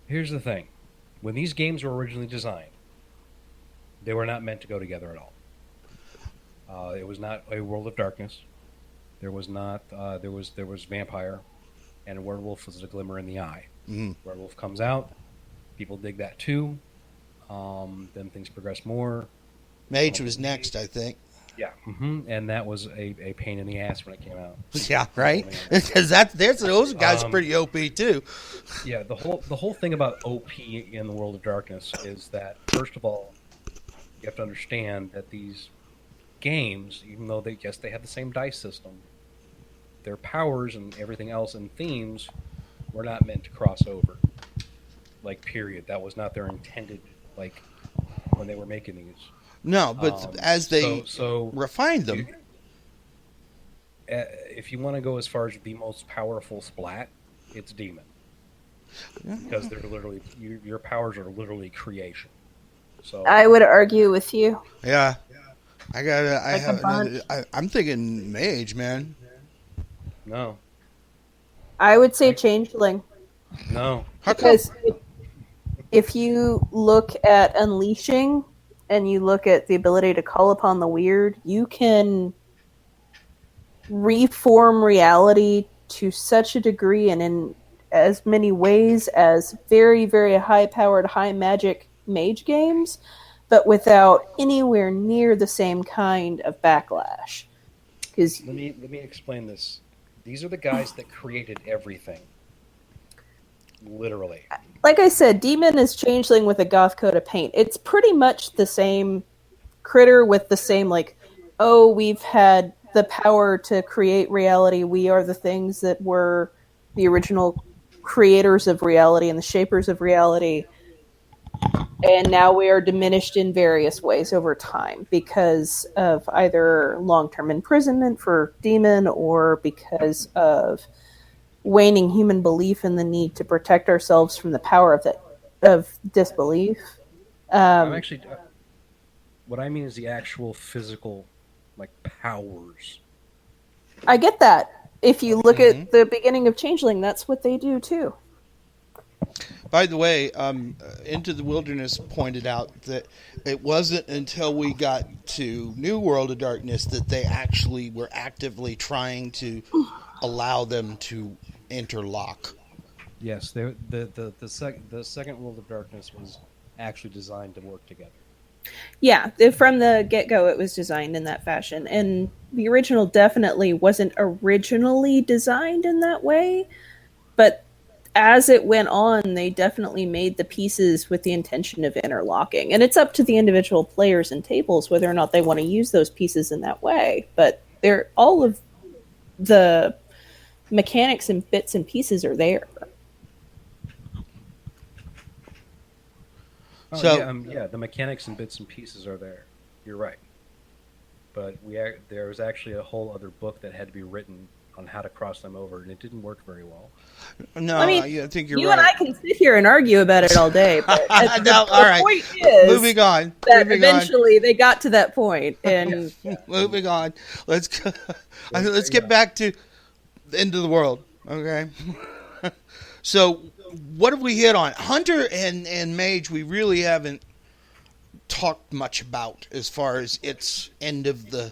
Speaker 2: Here's the thing. When these games were originally designed, they were not meant to go together at all. It was not a World of Darkness. There was not. There was vampire, and werewolf was a glimmer in the eye.
Speaker 1: Mhm.
Speaker 2: Werewolf comes out. People dig that too. Then things progress more.
Speaker 1: Mage was next, I think.
Speaker 2: Yeah, and that was a pain in the ass when it came out.
Speaker 1: Yeah, right. Because those guys are pretty OP too.
Speaker 2: Yeah, the whole thing about OP in the World of Darkness is that, first of all, you have to understand that these games, even though they have the same dice system, their powers and everything else and themes were not meant to cross over. Like, period. That was not their intended, like, when they were making these.
Speaker 1: No, but as they refined them.
Speaker 2: If you want to go as far as the most powerful splat, it's demon. Because they're literally, your powers are literally creation. So
Speaker 4: I would argue with you.
Speaker 1: Yeah. I'm thinking mage, man.
Speaker 2: No.
Speaker 4: I would say changeling.
Speaker 2: No.
Speaker 4: Because if you look at unleashing and you look at the ability to call upon the weird, you can reform reality to such a degree and in as many ways as very, very high-powered, high-magic mage games, but without anywhere near the same kind of backlash. Because
Speaker 2: let me explain this. These are the guys that created everything. Literally.
Speaker 4: like I said, Demon is changeling with a goth coat of paint. It's pretty much the same critter with the same, like, oh, we've had the power to create reality. We are the things that were the original creators of reality and the shapers of reality. And now we are diminished in various ways over time because of either long-term imprisonment for Demon or because of waning human belief in the need to protect ourselves from the power of disbelief.
Speaker 2: I'm actually, what I mean is the actual physical, like, powers.
Speaker 4: I get that. If you look at the beginning of Changeling, that's what they do too.
Speaker 1: By the way, Into the Wilderness pointed out that it wasn't until we got to New World of Darkness that they actually were actively trying to allow them to interlock.
Speaker 2: Yes, the second World of Darkness was actually designed to work together.
Speaker 4: Yeah, from the get-go it was designed in that fashion. And the original definitely wasn't originally designed in that way, but as it went on, they definitely made the pieces with the intention of interlocking. And it's up to the individual players and tables whether or not they want to use those pieces in that way. But they're all of the mechanics and bits and pieces are there.
Speaker 2: Oh,
Speaker 1: So
Speaker 2: yeah, the mechanics and bits and pieces are there. You're right. But there was actually a whole other book that had to be written on how to cross them over, and it didn't work very well.
Speaker 1: no,
Speaker 4: I mean,
Speaker 1: I think you're
Speaker 4: you
Speaker 1: right.
Speaker 4: and I can sit here and argue about it all day, but
Speaker 1: No, all right.
Speaker 4: point is
Speaker 1: Moving on.
Speaker 4: that
Speaker 1: Moving on.
Speaker 4: eventually they got to that point, and
Speaker 1: Moving on. Let's get back to the end of the world. Okay. So, what have we hit on? Hunter and Mage, we really haven't talked much about as far as its end of the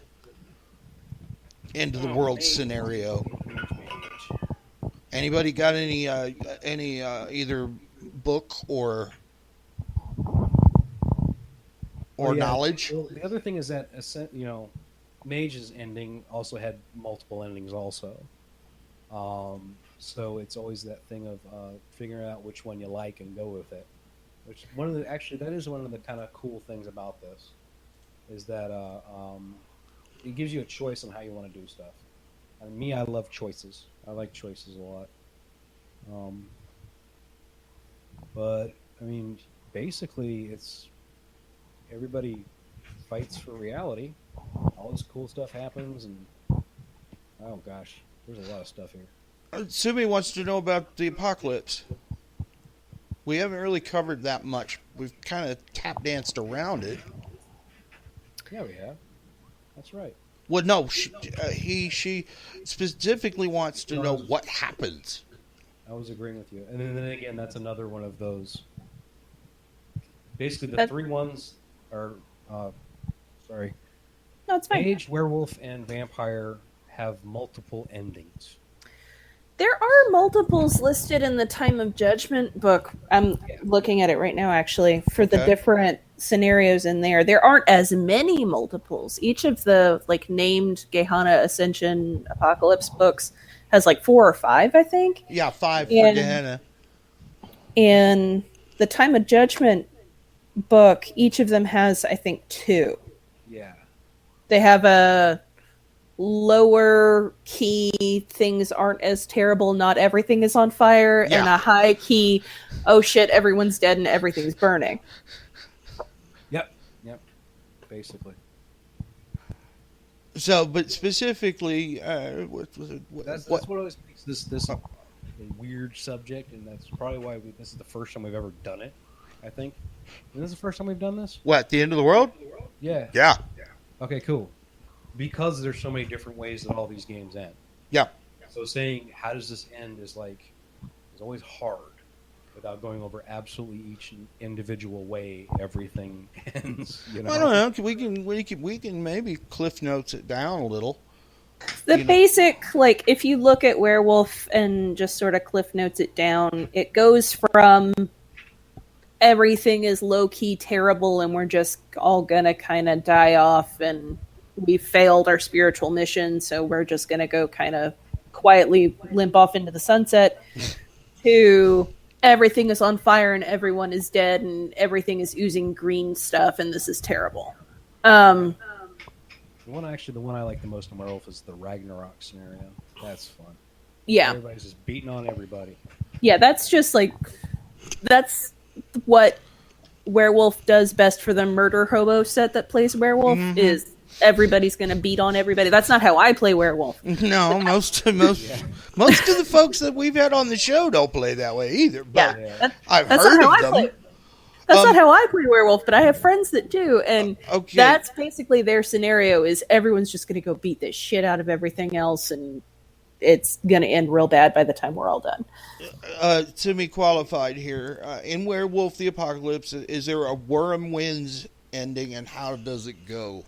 Speaker 1: world scenario. Anybody got any either book or knowledge?
Speaker 2: Well, the other thing is that Mage's ending also had multiple endings also. So it's always that thing of figuring out which one you like and go with it. Which that is one of the kind of cool things about this, is that it gives you a choice on how you want to do stuff. And me, I love choices. I like choices a lot. But I mean, basically, it's everybody fights for reality. All this cool stuff happens, and oh gosh, there's a lot of stuff here.
Speaker 1: Sumi wants to know about the apocalypse. We haven't really covered that much. We've kind of tap danced around it.
Speaker 2: Yeah, we have. That's right.
Speaker 1: Well, no, she specifically wants to know what happens.
Speaker 2: I was agreeing with you, and then again, that's another one of those. Basically, the three ones are. Sorry.
Speaker 4: no, it's fine.
Speaker 2: Mage, werewolf, and vampire have multiple endings.
Speaker 4: There are multiples listed in the Time of Judgment book. I'm looking at it right now, actually, for the different scenarios in there. There aren't as many multiples. Each of the named Gehenna, Ascension, Apocalypse books has 4 or 5, I think.
Speaker 1: Yeah, 5 for
Speaker 4: And-
Speaker 1: Gehenna.
Speaker 4: In the Time of Judgment book, each of them has, I think, 2.
Speaker 2: Yeah.
Speaker 4: They have a lower key, things aren't as terrible, not everything is on fire, and a high key, oh shit, everyone's dead and everything's burning.
Speaker 2: Yep. Basically.
Speaker 1: So, but specifically,
Speaker 2: That's what always makes this a weird subject, and that's probably why this is the first time we've ever done it, I think. Is this the first time we've done this?
Speaker 1: What, the end of the world?
Speaker 2: Yeah.
Speaker 1: Yeah.
Speaker 2: Okay, cool. Because there's so many different ways that all these games end.
Speaker 1: Yeah.
Speaker 2: So saying, how does this end is always hard without going over absolutely each individual way everything ends. You know?
Speaker 1: I don't know. We can maybe cliff notes it down a little.
Speaker 4: The basic, if you look at Werewolf and just sort of cliff notes it down, it goes from everything is low-key terrible and we're just all gonna kind of die off and we failed our spiritual mission, so we're just gonna go kind of quietly limp off into the sunset, to everything is on fire and everyone is dead and everything is oozing green stuff and this is terrible.
Speaker 2: The one I like the most in Werewolf is the Ragnarok scenario. That's fun.
Speaker 4: Yeah.
Speaker 2: Everybody's just beating on everybody.
Speaker 4: Yeah, that's just that's what Werewolf does best for the murder hobo set that plays Werewolf, is everybody's going to beat on everybody. That's not how I play Werewolf.
Speaker 1: No, most of the folks that we've had on the show don't play that way either. But I've heard of them.
Speaker 4: That's not how I play Werewolf, but I have friends that do, and that's basically their scenario. Is everyone's just going to go beat the shit out of everything else, and it's going to end real bad by the time we're all done.
Speaker 1: To be qualified here, in Werewolf the Apocalypse, is there a worm wins ending, and how does it go?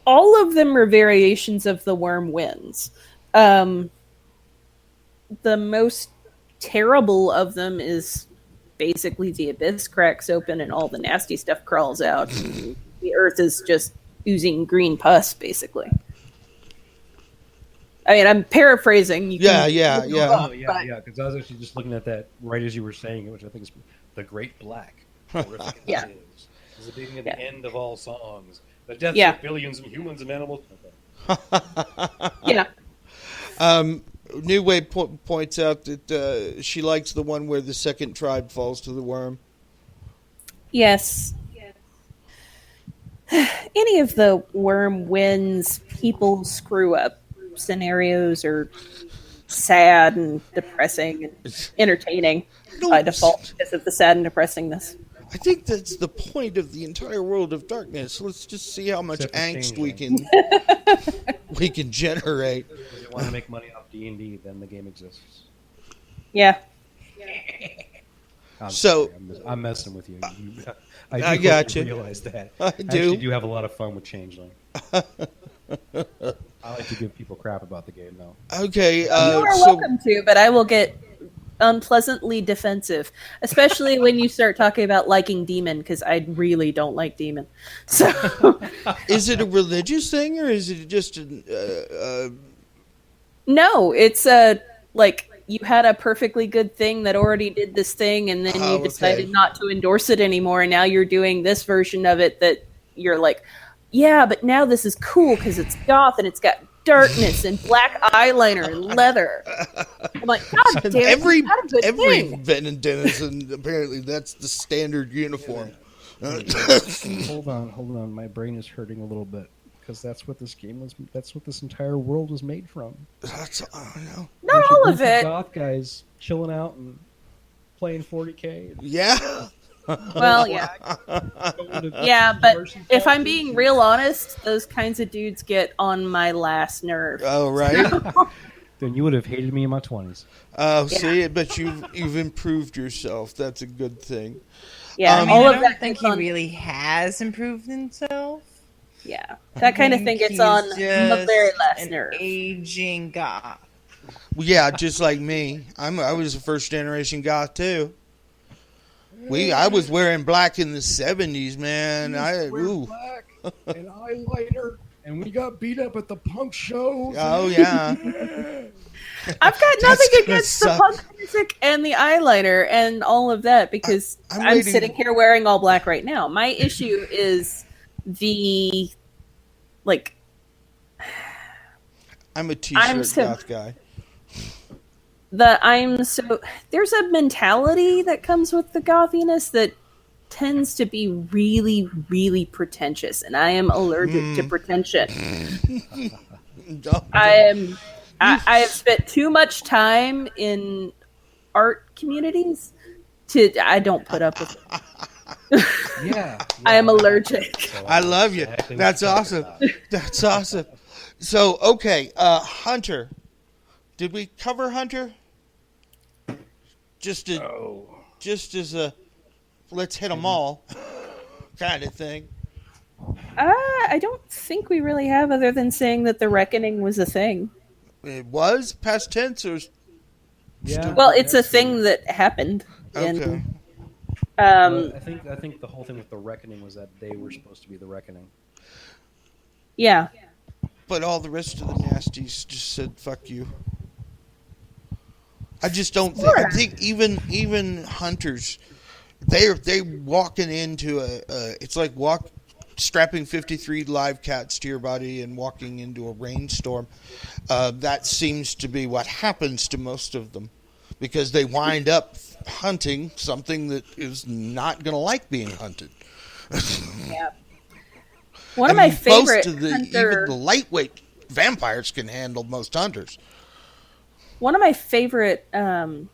Speaker 4: All of them are variations of the worm wins. The most terrible of them is basically the abyss cracks open and all the nasty stuff crawls out. The earth is just oozing green pus, basically. I mean, I'm paraphrasing.
Speaker 1: Yeah.
Speaker 2: Because I was actually just looking at that right as you were saying it, which I think is the Great Black. Horrific as it is. It's the beginning of the end of all songs. The deaths of billions of humans and animals.
Speaker 4: Yeah.
Speaker 1: New Way points out that she likes the one where the second tribe falls to the worm.
Speaker 4: Yes. Any of the worm wins, people screw up scenarios are sad and depressing and entertaining by default because of the sad and depressingness.
Speaker 1: I think that's the point of the entire World of Darkness. Let's just see how much angst we can generate.
Speaker 2: If you want to make money off D&D, then the game exists.
Speaker 4: Yeah.
Speaker 2: I'm messing with you.
Speaker 1: I got you.
Speaker 2: Realize that.
Speaker 1: I
Speaker 2: actually do have a lot of fun with Changeling. I like to give people crap about the game, though.
Speaker 1: Okay.
Speaker 4: You are welcome to, but I will get unpleasantly defensive, especially when you start talking about liking Demon, because I really don't like Demon. So,
Speaker 1: is it a religious thing, or is it just
Speaker 4: No, it's you had a perfectly good thing that already did this thing, and then you decided not to endorse it anymore, and now you're doing this version of it that you're like, yeah, but now this is cool because it's goth and it's got darkness and black eyeliner and leather. I'm like, God damn it,
Speaker 1: every
Speaker 4: thing.
Speaker 1: Venom denizen, apparently that's the standard uniform.
Speaker 2: Hold on. My brain is hurting a little bit because that's what this game was. That's what this entire world was made from.
Speaker 4: Not all of it.
Speaker 2: Goth guys chilling out and playing 40K.
Speaker 1: Yeah.
Speaker 4: Well, yeah. Yeah, but if I'm being real honest, those kinds of dudes get on my last nerve.
Speaker 1: Oh, right.
Speaker 2: Then you would have hated me in my 20s.
Speaker 1: Oh, see, but you've improved yourself. That's a good thing.
Speaker 4: Yeah,
Speaker 5: I don't think he really has improved himself.
Speaker 4: Yeah, that kind of thing gets on the very last
Speaker 5: an
Speaker 4: nerve.
Speaker 5: aging goth.
Speaker 1: Well, yeah, just like me. I was a first generation goth too. I was wearing black in the 70s, man.
Speaker 2: Black and highlighter, and we got beat up at the punk show.
Speaker 1: Oh yeah.
Speaker 4: I've got nothing
Speaker 1: gonna
Speaker 4: against
Speaker 1: suck.
Speaker 4: the punk music and the eyeliner and all of that because
Speaker 1: I'm
Speaker 4: I'm
Speaker 1: waiting-
Speaker 4: sitting here wearing all black right now. My issue is the like.
Speaker 1: I'm a t-shirt
Speaker 4: so-
Speaker 1: goth guy.
Speaker 4: There's a mentality that comes with the gothiness that tends to be really, really pretentious, and I am allergic to pretension. I have spent too much time in art communities I don't put up with it.
Speaker 2: Yeah.
Speaker 4: I am allergic.
Speaker 2: So
Speaker 1: I love you.
Speaker 2: exactly what
Speaker 1: That's
Speaker 2: you're talking
Speaker 1: awesome.
Speaker 2: about.
Speaker 1: That's awesome. So, okay, Hunter. Did we cover Hunter? Just as a let's hit them all kind of thing.
Speaker 4: I don't think we really have, other than saying that the reckoning was a thing.
Speaker 1: It was past tense or
Speaker 2: Yeah.
Speaker 4: Well, it's a thing that happened.
Speaker 1: okay.
Speaker 2: I think the whole thing with the reckoning was that they were supposed to be the reckoning.
Speaker 4: Yeah.
Speaker 1: But all the rest of the nasties just said fuck you. I just don't think. I think even hunters, they walking into it's like strapping 53 live cats to your body and walking into a rainstorm. That seems to be what happens to most of them, because they wind up hunting something that is not going to like being hunted.
Speaker 4: Yeah. One of my favorite
Speaker 1: even
Speaker 4: hunter.
Speaker 1: the lightweight vampires can handle most hunters.
Speaker 4: One of my favorite. I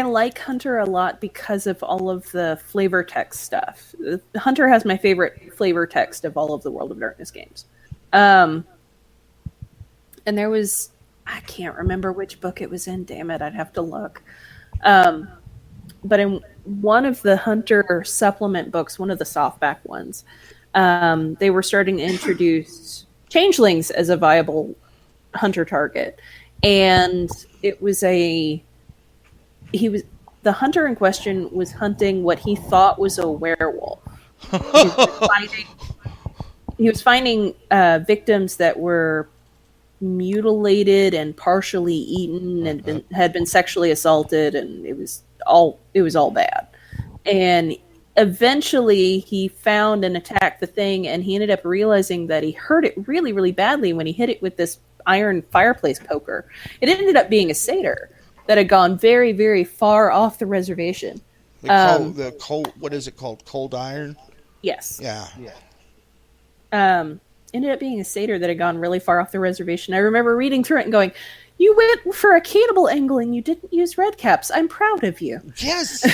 Speaker 4: like Hunter a lot because of all of the flavor text stuff. Hunter has my favorite flavor text of all of the World of Darkness games. And there was, I can't remember which book it was in. Damn it, I'd have to look. But in one of the Hunter supplement books, one of the softback ones, they were starting to introduce changelings as a viable hunter target. And it was the hunter in question was hunting what he thought was a werewolf. He was finding victims that were mutilated and partially eaten and had been sexually assaulted, and it was all bad. And eventually he found and attacked the thing, and he ended up realizing that he hurt it really, really badly when he hit it with this iron fireplace poker. It ended up being a satyr that had gone very, very far off the reservation.
Speaker 1: The cold, what is it called? Cold iron?
Speaker 4: Yes.
Speaker 1: Yeah.
Speaker 4: Ended up being a satyr that had gone really far off the reservation. I remember reading through it and going, "You went for a cannibal angle and you didn't use red caps. I'm proud of you."
Speaker 1: Yes.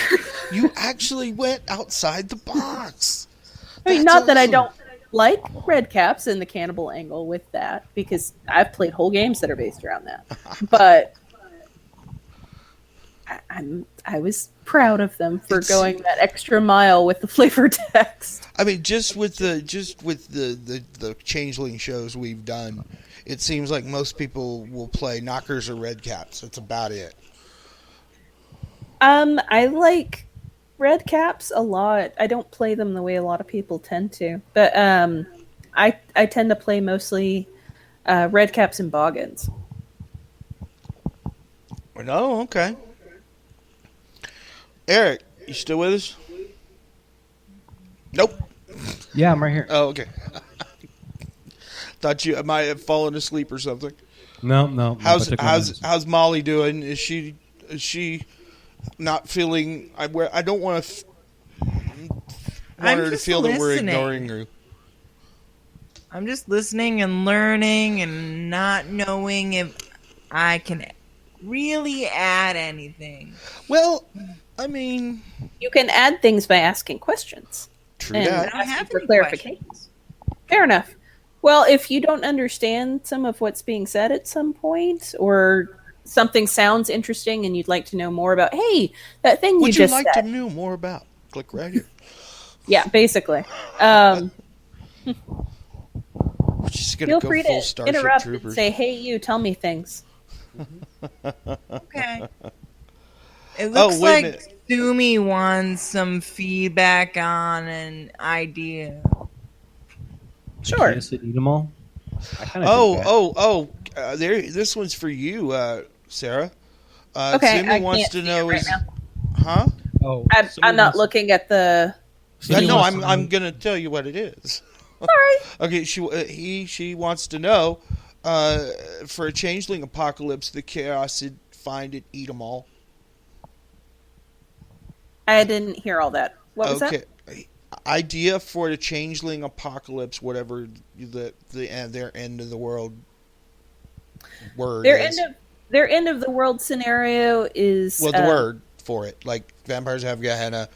Speaker 1: You actually went outside the box.
Speaker 4: I mean,
Speaker 1: That's
Speaker 4: not that I
Speaker 1: awesome.
Speaker 4: don't like red caps and the cannibal angle with that, because I've played whole games that are based around that. But I was proud of them for going that extra mile with the flavor text.
Speaker 1: I mean, just with the changeling shows we've done, it seems like most people will play knockers or red caps. That's about it.
Speaker 4: I like red caps a lot. I don't play them the way a lot of people tend to, but I tend to play mostly red caps and boggins.
Speaker 1: Oh, okay. Eric, you still with us? Nope.
Speaker 2: Yeah, I'm right here.
Speaker 1: Oh, okay. Thought you might have fallen asleep or something.
Speaker 2: No.
Speaker 1: How's Molly doing? Is she not feeling? I don't want to want her to
Speaker 5: just
Speaker 1: feel that we're
Speaker 5: listening.
Speaker 1: ignoring her.
Speaker 5: I'm just listening and learning and not knowing if I can really add anything.
Speaker 1: Well, I mean,
Speaker 4: You can add things by asking questions
Speaker 1: true
Speaker 4: and
Speaker 1: that.
Speaker 5: I don't
Speaker 4: asking
Speaker 5: have
Speaker 4: for
Speaker 5: any
Speaker 4: clarifications. Fair enough. Well, if you don't understand some of what's being said at some point, or something sounds interesting and you'd like to know more about, hey, that thing
Speaker 1: Would
Speaker 4: you
Speaker 1: you
Speaker 4: just
Speaker 1: like
Speaker 4: said.
Speaker 1: to know more about? Click right here.
Speaker 4: Yeah, basically.
Speaker 1: She's gonna
Speaker 4: Feel
Speaker 1: go
Speaker 4: free
Speaker 1: full
Speaker 4: to
Speaker 1: Starship
Speaker 4: interrupt and
Speaker 1: Troopers.
Speaker 4: say, "Hey, you, tell me things."
Speaker 5: Okay. It
Speaker 1: Oh,
Speaker 5: looks
Speaker 1: wait a
Speaker 5: like
Speaker 1: minute.
Speaker 5: Sumi wants some feedback on an idea.
Speaker 4: Sure.
Speaker 2: Yes, eat them all. I kind of
Speaker 1: There. This one's for you, Sarah.
Speaker 4: Okay,
Speaker 1: Simi
Speaker 4: I
Speaker 1: wants
Speaker 4: can't
Speaker 1: to
Speaker 4: see
Speaker 1: know
Speaker 4: it right
Speaker 1: is,
Speaker 4: now.
Speaker 1: huh?
Speaker 2: Oh,
Speaker 4: I'm not looking at the.
Speaker 2: Simi
Speaker 1: No,
Speaker 2: wants to
Speaker 1: I'm
Speaker 2: know-
Speaker 1: gonna tell you what it is.
Speaker 4: Sorry.
Speaker 1: Okay, she wants to know, for a changeling apocalypse, the chaos would find it, eat them all.
Speaker 4: I didn't hear all that. What was that?
Speaker 1: Idea for the changeling apocalypse, whatever their end of the world word is.
Speaker 4: Their end of the world scenario is
Speaker 1: Well, the word for it, like vampires have Gehenna,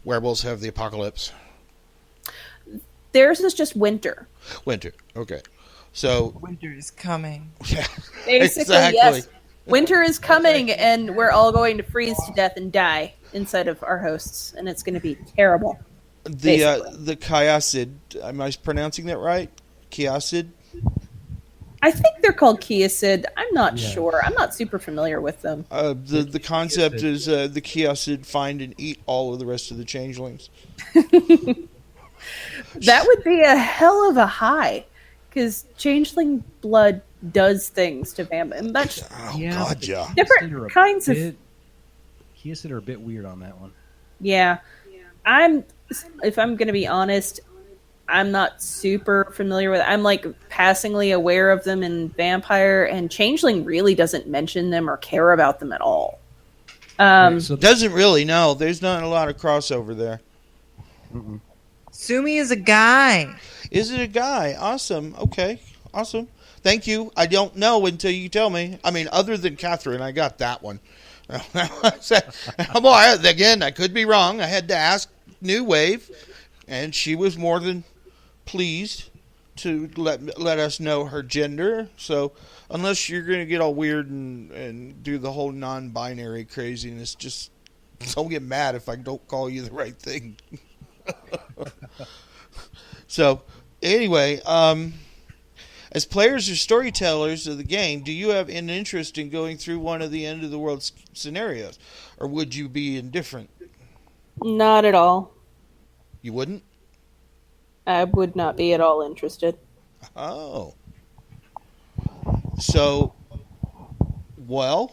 Speaker 1: werewolves have the apocalypse.
Speaker 4: Theirs is just winter.
Speaker 1: Winter. Okay, so
Speaker 5: Winter is coming.
Speaker 1: yeah,
Speaker 4: Basically,
Speaker 1: exactly.
Speaker 4: yes. Winter is coming, and we're all going to freeze to death and die inside of our hosts, and it's going to be terrible.
Speaker 1: The Chiasid, am I pronouncing that right? Chiasid?
Speaker 4: I think they're called Chiasid. I'm not
Speaker 2: Yeah.
Speaker 4: sure. I'm not super familiar with them.
Speaker 1: The concept is the Chiasid find and eat all of the rest of the changelings.
Speaker 4: That would be a hell of a high, because changeling blood does things to vampires. That's
Speaker 1: Oh,
Speaker 2: Yeah,
Speaker 1: God,
Speaker 2: but
Speaker 1: yeah.
Speaker 4: different
Speaker 2: Kiesid are a
Speaker 4: kinds of.
Speaker 2: Kiesid are a bit weird on that one.
Speaker 4: Yeah. If I'm going to be honest, I'm not super familiar with. I'm like passingly aware of them in Vampire, and Changeling really doesn't mention them or care about them at all.
Speaker 2: So
Speaker 1: Doesn't really, no. There's not a lot of crossover there.
Speaker 5: Sumi is a guy.
Speaker 1: Is it a guy? Awesome. Okay. Awesome. Thank you. I don't know until you tell me. I mean, other than Catherine, I got that one. Again, I could be wrong. I had to ask New Wave, and she was more than pleased to let us know her gender. So, unless you're going to get all weird and do the whole non-binary craziness, just don't get mad if I don't call you the right thing. So, anyway, as players or storytellers of the game, do you have an interest in going through one of the end of the world scenarios, or would you be indifferent?
Speaker 4: Not at all.
Speaker 1: You wouldn't?
Speaker 4: I would not be at all interested.
Speaker 1: Oh. So, well,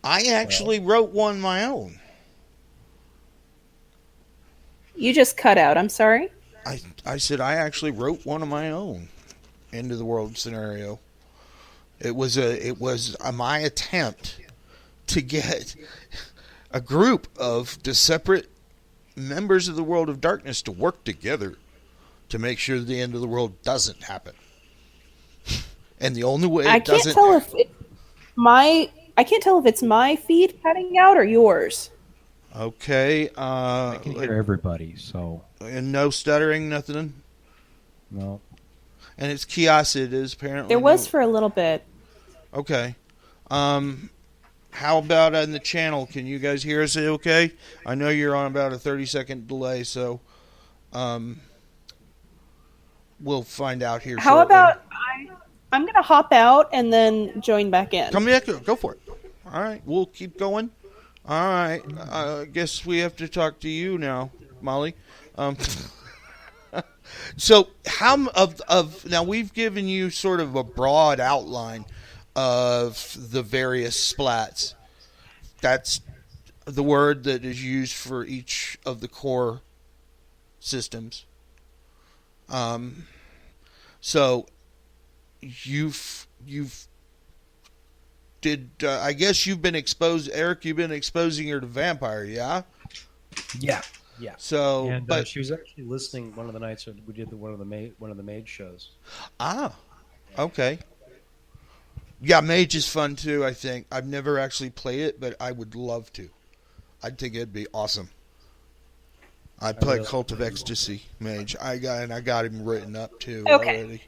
Speaker 1: I actually wrote one my own.
Speaker 4: You just cut out. I'm sorry.
Speaker 1: I said I actually wrote one of my own end of the world scenario. It was my attempt to get a group of the separate members of the world of darkness to work together to make sure the end of the world doesn't happen. And the only way
Speaker 4: I
Speaker 1: it
Speaker 4: can't
Speaker 1: doesn't
Speaker 4: tell if it's my feed cutting out or yours.
Speaker 1: Okay,
Speaker 2: I can hear everybody, so
Speaker 1: and no stuttering, nothing.
Speaker 2: no.
Speaker 1: And it's Chiasid is apparently
Speaker 4: There was for a little bit.
Speaker 1: Okay. How about on the channel? Can you guys hear us okay? I know you're on about a 30-second delay, so we'll find out here
Speaker 4: How
Speaker 1: shortly.
Speaker 4: about I'm going to hop out and then join back in.
Speaker 1: Come back. Go for it. All right. We'll keep going. All right. I guess we have to talk to you now, Molly. So how of now we've given you sort of a broad outline of the various splats. That's the word that is used for each of the core systems. So you've I guess you've been exposed, Eric. You've been exposing her to vampire, yeah.
Speaker 2: Yeah.
Speaker 1: So,
Speaker 2: And
Speaker 1: but
Speaker 2: she was actually listening one of the nights that we did one of the maid shows.
Speaker 1: Okay. Yeah, Mage is fun too, I think. I've never actually played it, but I would love to. I think it'd be awesome. I'd play Cult of Ecstasy Mage. I got him written up too already.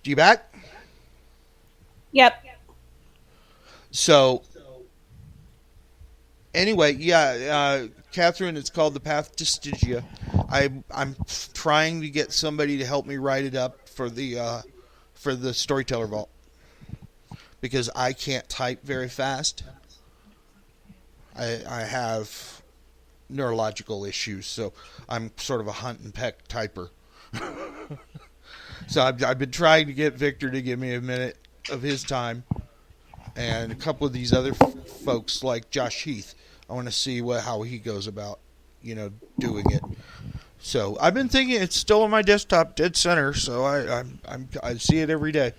Speaker 1: You back?
Speaker 4: Yep.
Speaker 1: So anyway, yeah, Catherine, it's called The Path to Stygia. I'm trying to get somebody to help me write it up for the Storyteller Vault, because I can't type very fast. I have neurological issues, so I'm sort of a hunt and peck typer. So I've been trying to get Victor to give me a minute of his time, and a couple of these other folks like Josh Heath. I want to see how he goes about, doing it. So I've been thinking, it's still on my desktop, dead center. So I see it every day.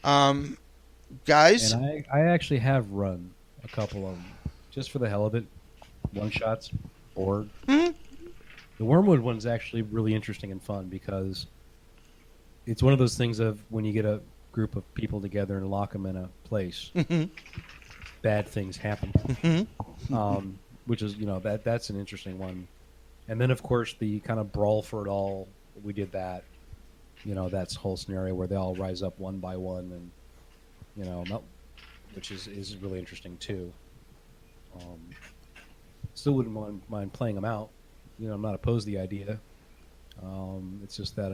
Speaker 1: Guys,
Speaker 2: And I actually have run a couple of them just for the hell of it, one shots, board.
Speaker 1: Mm-hmm.
Speaker 2: The Wormwood one's actually really interesting and fun because it's one of those things of when you get a group of people together and lock them in a place, bad things happen. Which is, that's an interesting one. And then, of course, the kind of brawl for it all, we did that. That's whole scenario where they all rise up one by one, and which is really interesting too. Still wouldn't mind playing them out. I'm not opposed to the idea. It's just that,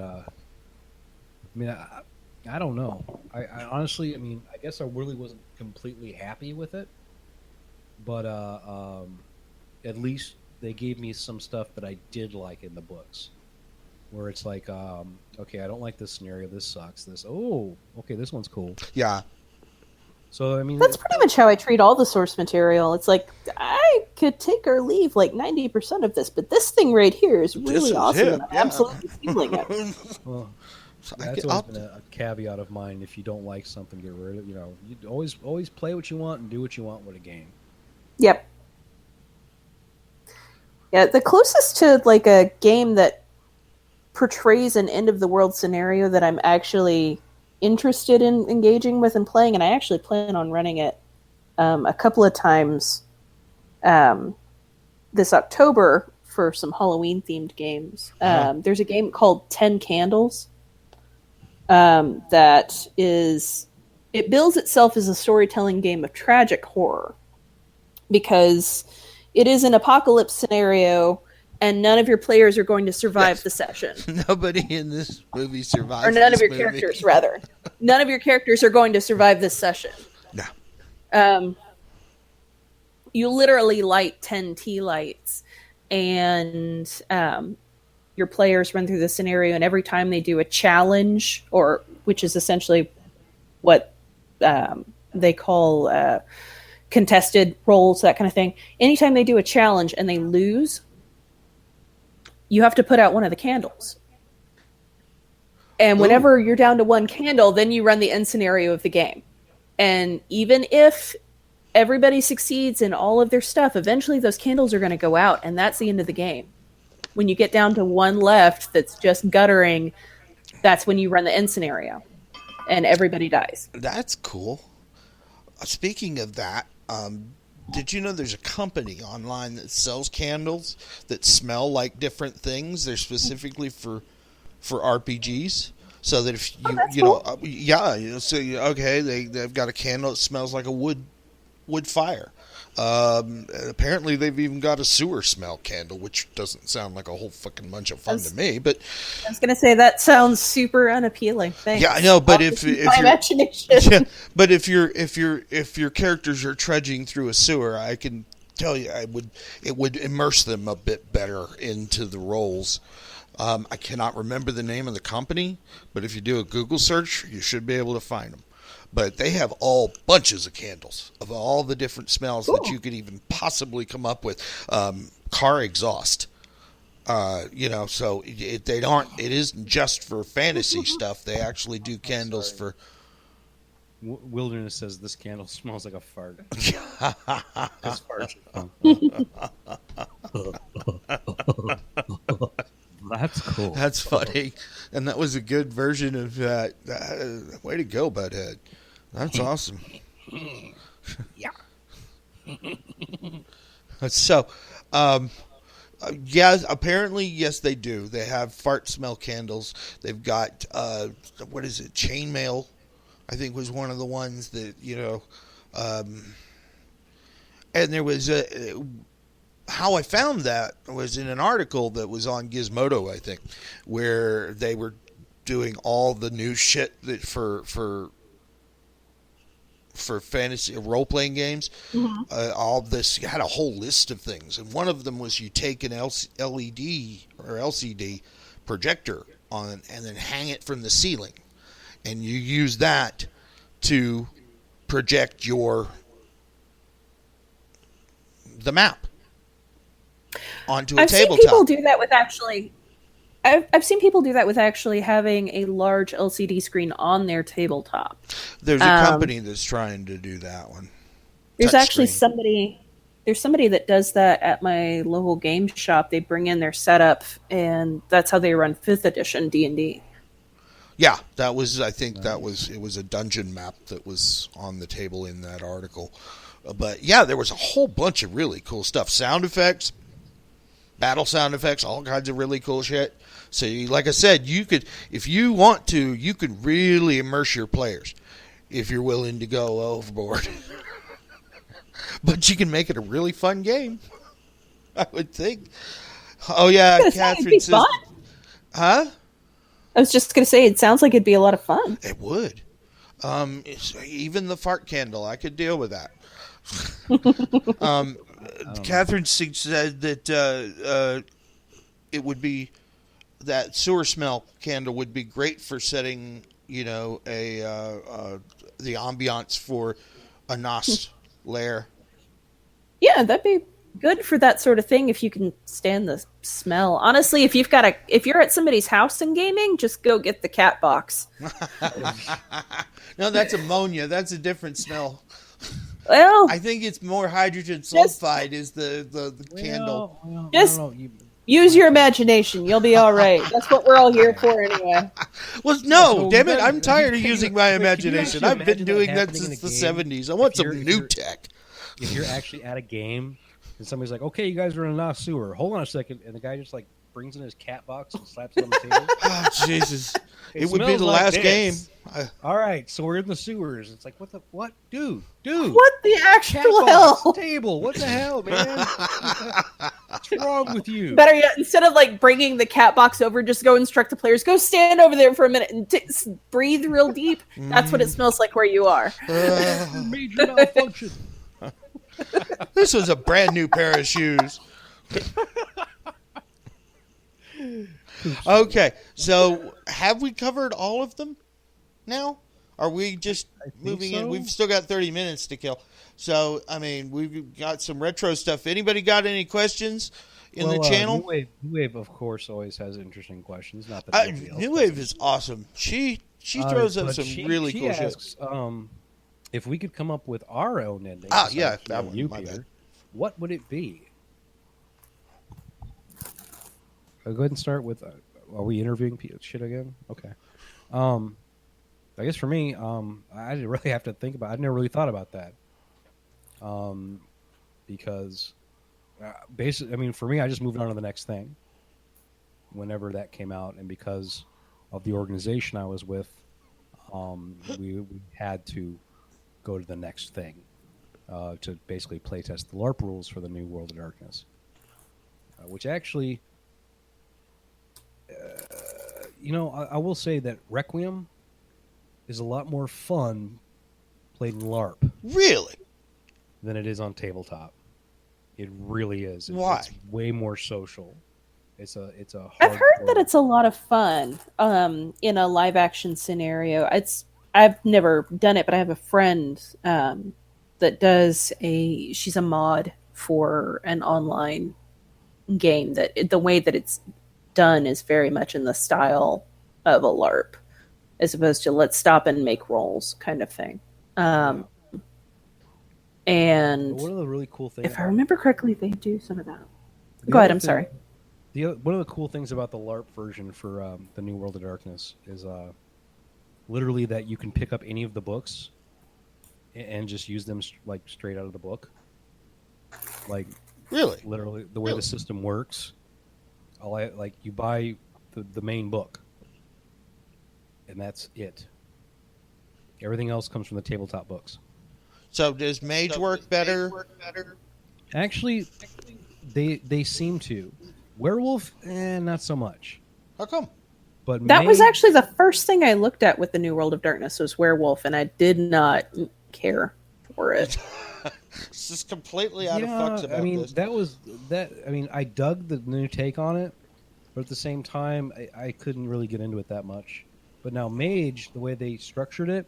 Speaker 2: I don't know. I honestly, I guess I really wasn't completely happy with it, but at least they gave me some stuff that I did like in the books, where it's like, okay, I don't like this scenario. This sucks. Okay, this one's cool.
Speaker 1: Yeah.
Speaker 2: So
Speaker 4: that's pretty much how I treat all the source material. It's like I could take or leave like 90% of this, but this thing right here is really awesome. And I'm absolutely feeling it.
Speaker 2: Well, that's always been a caveat of mine. If you don't like something, get rid of it. You always play what you want and do what you want with a game.
Speaker 4: Yep. Yeah, the closest to like a game that portrays an end of the world scenario that I'm actually interested in engaging with and playing, and I actually plan on running it a couple of times this October for some Halloween themed games. There's a game called 10 Candles that it bills itself as a storytelling game of tragic horror, because it is an apocalypse scenario and none of your players are going to survive the session.
Speaker 1: Nobody in this movie survives.
Speaker 4: Or none of your characters, rather. None of your characters are going to survive this session.
Speaker 1: No.
Speaker 4: You literally light 10 tea lights, and your players run through the scenario, and every time they do a challenge, which is essentially what they call contested roles, that kind of thing. Anytime they do a challenge and they lose, you have to put out one of the candles. And whenever you're down to one candle, then you run the end scenario of the game. And even if everybody succeeds in all of their stuff, eventually those candles are going to go out, and that's the end of the game. When you get down to one left that's just guttering, that's when you run the end scenario. And everybody dies.
Speaker 1: That's cool. Speaking of that, did you know there's a company online that sells candles that smell like different things? They're specifically for RPGs, so that if they've got a candle that smells like a wood fire. Apparently they've even got a sewer smell candle, which doesn't sound like a whole fucking bunch of fun to me. But
Speaker 4: I was gonna say that sounds super unappealing. Thanks.
Speaker 1: Yeah, I know, but if
Speaker 4: my imagination.
Speaker 1: Yeah, but if your characters are trudging through a sewer, I can tell you, it would immerse them a bit better into the roles. I cannot remember the name of the company, but if you do a Google search, you should be able to find them. But they have all bunches of candles of all the different smells that you could even possibly come up with. Car exhaust, so it isn't just for fantasy stuff. They actually do candles for.
Speaker 2: Wilderness says this candle smells like a fart. This fart. That's cool.
Speaker 1: That's funny, and that was a good version of that. Way to go, Butthead. That's awesome.
Speaker 5: Yeah.
Speaker 1: So, apparently, yes, they do. They have fart smell candles. They've got, what is it, chainmail, I think was one of the ones that, and there was how I found that was in an article that was on Gizmodo, I think, where they were doing all the new shit that for fantasy role-playing games. All this had a whole list of things, and one of them was you take an LED or LCD projector on and then hang it from the ceiling, and you use that to project the map onto a tabletop.
Speaker 4: I've seen people do that with actually. I've seen people do that with actually having a large LCD screen on their tabletop.
Speaker 1: There's a company that's trying to do that one.
Speaker 4: There's
Speaker 1: Touch
Speaker 4: actually
Speaker 1: screen.
Speaker 4: somebody that does that at my local game shop. They bring in their setup, and that's how they run 5th edition D&D.
Speaker 1: Yeah, that was. I think it was a dungeon map that was on the table in that article. But yeah, there was a whole bunch of really cool stuff. Sound effects, battle sound effects, all kinds of really cool shit. So, like I said, you could, if you want to, you could really immerse your players if you're willing to go overboard. But you can make it a really fun game, I would think. Oh yeah, Catherine says,
Speaker 4: fun.
Speaker 1: Huh?
Speaker 4: I was just going to say, it sounds like it'd be a lot of fun.
Speaker 1: It would. Even the fart candle, I could deal with that. Catherine said that it would be that sewer smell candle would be great for setting, the ambiance for a NOS lair.
Speaker 4: Yeah, that'd be good for that sort of thing if you can stand the smell. Honestly, if you're at somebody's house and gaming, just go get the cat box.
Speaker 1: No, that's ammonia. That's a different smell.
Speaker 4: Well,
Speaker 1: I think it's more hydrogen sulfide is the candle.
Speaker 4: Just use your imagination. You'll be all right. That's what we're all here for anyway.
Speaker 1: Well, no, damn it. I'm tired of using my imagination. I've been doing that since the 70s. I want some new tech.
Speaker 2: If you're actually at a game and somebody's like, okay, you guys are in a NOS sewer. Hold on a second. And the guy just brings in his cat box and slaps it on the table.
Speaker 1: Oh, Jesus. It would be the last game.
Speaker 2: All right, so we're in the sewers. It's like, what? Dude.
Speaker 4: What the actual hell?
Speaker 2: Table. What the hell, man? What's wrong with you?
Speaker 4: Better yet, instead of bringing the cat box over, just go instruct the players. Go stand over there for a minute and breathe real deep. That's what it smells like where you are.
Speaker 2: Major malfunction.
Speaker 1: This was a brand new pair of shoes. Okay, so have we covered all of them now? Are we just moving in? We've still got 30 minutes to kill. So, I mean, we've got some retro stuff. Anybody got any questions in the channel?
Speaker 2: New Wave, of course, always has interesting questions. Not that
Speaker 1: New Wave is awesome. She throws up some really cool
Speaker 2: asks,
Speaker 1: shit.
Speaker 2: If we could come up with our own ending,
Speaker 1: yeah, that one, my
Speaker 2: Peter,
Speaker 1: bad.
Speaker 2: what would it be? I'll go ahead and start with. Are we interviewing shit again? Okay. I guess for me, I didn't really have to think about. I've never really thought about that. Because, basically, I mean, for me, I just moved on to the next thing. Whenever that came out, and because of the organization I was with, we had to go to the next thing to basically playtest the LARP rules for the new World of Darkness, which actually. I will say that Requiem is a lot more fun played in LARP.
Speaker 1: Really?
Speaker 2: Than it is on tabletop. It really is.
Speaker 1: Why?
Speaker 2: It's way more social. It's a.
Speaker 4: I've heard that it's a lot of fun in a live action scenario. I've never done it, but I have a friend that does she's a mod for an online game that the way that it's done is very much in the style of a LARP, as opposed to let's stop and make rolls kind of thing. And
Speaker 2: one of the really cool things,
Speaker 4: if I remember correctly, they do some of that. Go ahead. I'm sorry.
Speaker 2: One of the cool things about the LARP version for the New World of Darkness is literally that you can pick up any of the books and just use them straight out of the book.
Speaker 1: Really,
Speaker 2: literally the way the system works. You buy the main book, and that's it. Everything else comes from the tabletop books.
Speaker 1: So does Mage work better?
Speaker 2: Actually, they seem to. Werewolf, not so much.
Speaker 1: How come?
Speaker 2: But
Speaker 4: That was
Speaker 2: Mage-
Speaker 4: actually the first thing I looked at with the New World of Darkness was Werewolf, and I did not care for it.
Speaker 1: It's just completely out of fucks about this.
Speaker 2: I dug the new take on it, but at the same time, I couldn't really get into it that much. But now Mage, the way they structured it,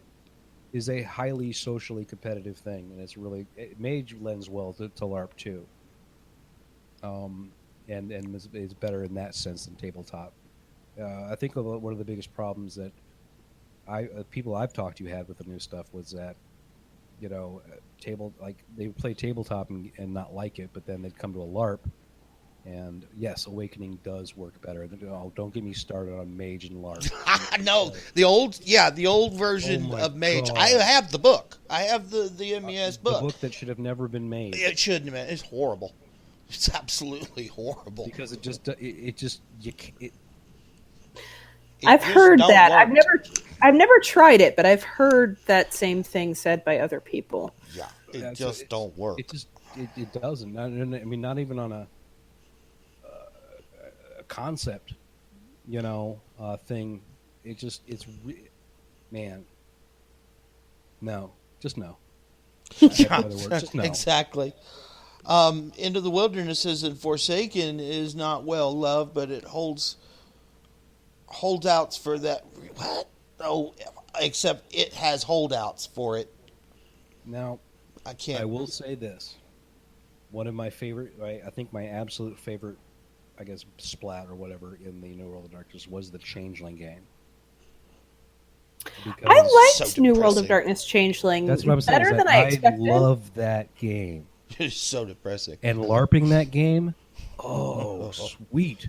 Speaker 2: is a highly socially competitive thing, and it's really Mage lends well to LARP too. And is better in that sense than tabletop. I think one of the biggest problems that people I've talked to had with the new stuff was that, they would play tabletop and not like it, but then they'd come to a LARP, and yes, Awakening does work better. Don't get me started on Mage and LARP.
Speaker 1: No, the old version of Mage.
Speaker 2: God.
Speaker 1: I have the book. I have the MES book.
Speaker 2: The book that should have never been made.
Speaker 1: It shouldn't have been. It's horrible. It's absolutely horrible.
Speaker 2: Because
Speaker 4: I've
Speaker 1: just
Speaker 4: heard
Speaker 1: don't
Speaker 4: that.
Speaker 1: work.
Speaker 4: I've never tried it, but I've heard that same thing said by other people.
Speaker 1: Yeah, it just don't work.
Speaker 2: It doesn't. Not even on a concept, thing. Man. No, just no. Just no.
Speaker 1: Exactly. Into the Wilderness says that Forsaken is not well loved, but it holdouts for that. What? Oh, except it has holdouts for it.
Speaker 2: Now,
Speaker 1: I can't.
Speaker 2: I will say this. One of my favorite, I think my absolute favorite, I guess, splat or whatever in the New World of Darkness was the Changeling game. Because
Speaker 4: I liked
Speaker 1: so
Speaker 4: New World of
Speaker 1: depressing.
Speaker 4: Darkness Changeling
Speaker 2: that's what I'm saying.
Speaker 4: better than I expected.
Speaker 2: I love that game.
Speaker 1: It's so depressing.
Speaker 2: And LARPing that game, sweet.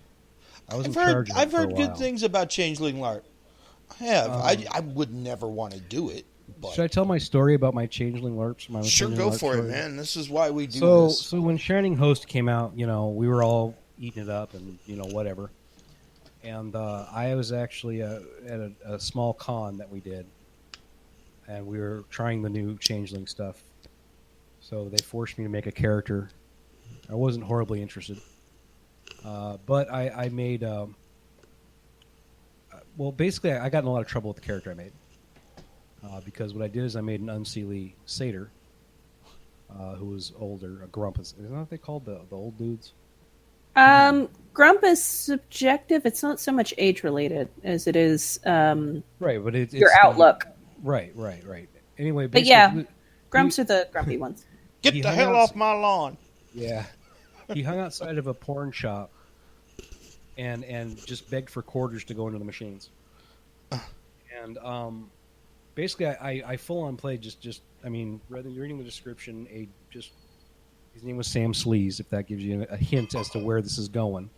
Speaker 2: I was in charge of it
Speaker 1: I've
Speaker 2: for a
Speaker 1: heard good
Speaker 2: while.
Speaker 1: things about Changeling LARP. I have. I would never want to do it. But
Speaker 2: Should I tell my story about my Changeling LARPs? My
Speaker 1: sure,
Speaker 2: Changeling
Speaker 1: go
Speaker 2: LARP
Speaker 1: for it,
Speaker 2: story?
Speaker 1: man. This is why we do
Speaker 2: So
Speaker 1: this.
Speaker 2: when Shining Host came out, we were all eating it up and whatever. And I was actually at a small con that we did, and we were trying the new Changeling stuff. So they forced me to make a character. I wasn't horribly interested, but I made. Basically, I got in a lot of trouble with the character I made because what I did is I made an unseelie satyr who was older, a grumpus. Isn't that what they called the old dudes?
Speaker 4: Grump is subjective. It's not so much age related as it is
Speaker 2: Right, but it's
Speaker 4: your outlook.
Speaker 2: Right. Anyway,
Speaker 4: But yeah,
Speaker 2: basically,
Speaker 4: Grumps are the grumpy ones.
Speaker 1: Get
Speaker 2: he
Speaker 1: the
Speaker 2: hung
Speaker 1: hell
Speaker 2: out-
Speaker 1: off my lawn.
Speaker 2: Yeah, he hung outside of a porn shop and just begged for quarters to go into the machines. And basically, I full on played just reading the description, his name was Sam Sleaze, if that gives you a hint as to where this is going.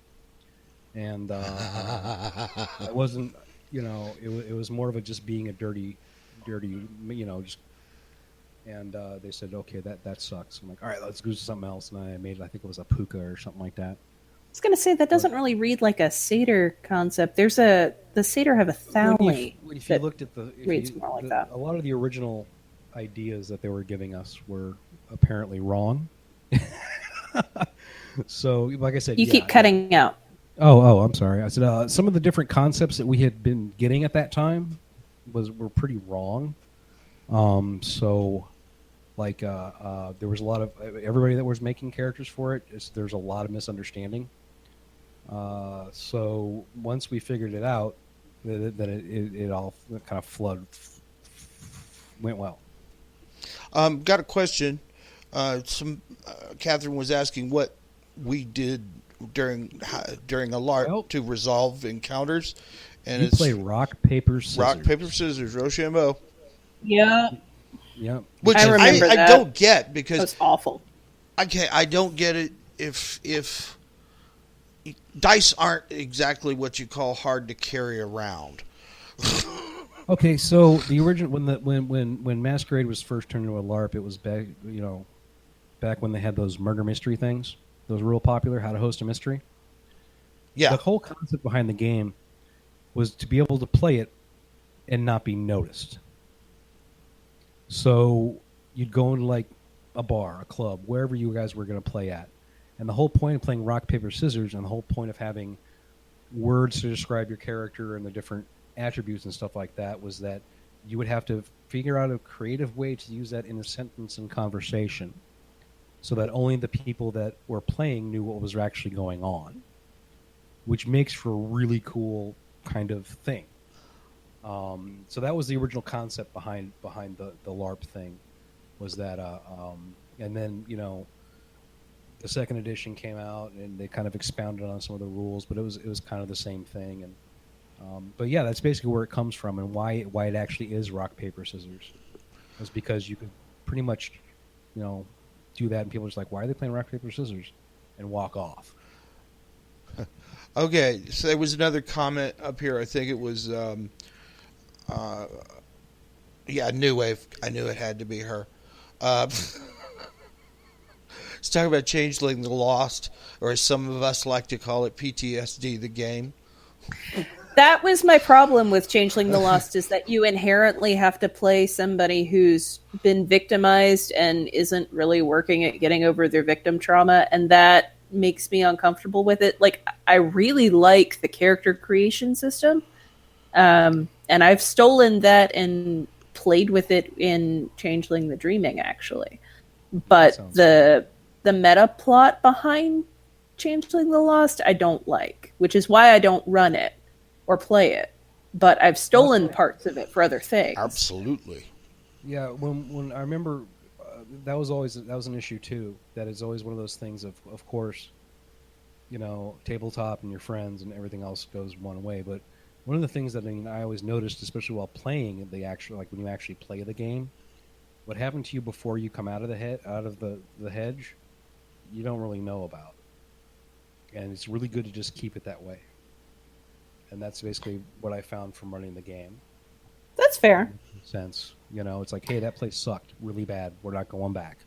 Speaker 2: And it wasn't, it was more of a just being a dirty, just. And they said, okay, that sucks. I'm like, all right, let's do something else. And I think it was a puka or something like that.
Speaker 4: I was gonna say that doesn't really read like a satyr concept. The satyr have a thali.
Speaker 2: If you looked at
Speaker 4: reads more like that.
Speaker 2: a lot of the original ideas that they were giving us were apparently wrong. So, like I said,
Speaker 4: You keep cutting out.
Speaker 2: Oh, I'm sorry. I said some of the different concepts that we had been getting at that time were pretty wrong. So, like, there was a lot of everybody that was making characters for it. There's a lot of misunderstanding. So once we figured it out, then it all kind of went well.
Speaker 1: Got a question. Catherine was asking what we did during a LARP to resolve encounters, and
Speaker 2: You
Speaker 1: it's
Speaker 2: play rock, paper, scissors.
Speaker 1: rock, paper, scissors, Rochambeau.
Speaker 4: Yeah,
Speaker 2: Yep.
Speaker 1: Which
Speaker 4: I remember
Speaker 1: I
Speaker 4: that.
Speaker 1: don't get
Speaker 4: that
Speaker 1: because
Speaker 4: was awful.
Speaker 1: I don't get it if dice aren't exactly what you call hard to carry around.
Speaker 2: Okay, so the original when Masquerade was first turned into a LARP, it was back when they had those murder mystery things. Those were real popular. How to host a mystery.
Speaker 1: Yeah,
Speaker 2: The whole concept behind the game was to be able to play it and not be noticed. So you'd go into like a bar, a club, wherever you guys were going to play at, And the whole point of playing rock, paper, scissors, and the whole point of having words to describe your character and the different attributes and stuff like that was that you would have to figure out a creative way to use that in a sentence and conversation so that only the people that were playing knew what was actually going on, which makes for a really cool kind of thing. So that was the original concept behind the LARP thing, was that, and then, you know, the second edition came out and they kind of expounded on some of the rules, but it was kind of the same thing. And but yeah, that's basically where it comes from, and why it actually is rock, paper, scissors, was because you could pretty much, you know, do that, and people are just like, why are they playing rock, paper, scissors, and walk off.
Speaker 1: Okay, so there was another comment up here. I think it was, New Wave. I knew it had to be her. Let's talk about Changeling the Lost, or as some of us like to call it, PTSD, the game.
Speaker 4: That was my problem with Changeling the Lost, is that you inherently have to play somebody who's been victimized and isn't really working at getting over their victim trauma, and that makes me uncomfortable with it. Like, I really like the character creation system, and I've stolen that and played with it in Changeling the Dreaming, actually. But the meta plot behind Changeling the Lost I don't like, which is why I don't run it or play it. But I've stolen parts of it for other things.
Speaker 1: Absolutely.
Speaker 2: Yeah, when I remember, that was an issue too. That is always one of those things of course, you know, tabletop and your friends and everything else goes one way. But one of the things that I always noticed, especially while playing the actual, like when you actually play the game, what happened to you before you come out of the hedge, you don't really know about. And it's really good to just keep it that way. And that's basically what I found from running the game.
Speaker 4: That's fair.
Speaker 2: Sense, you know, it's like, hey, that place sucked really bad. We're not going back.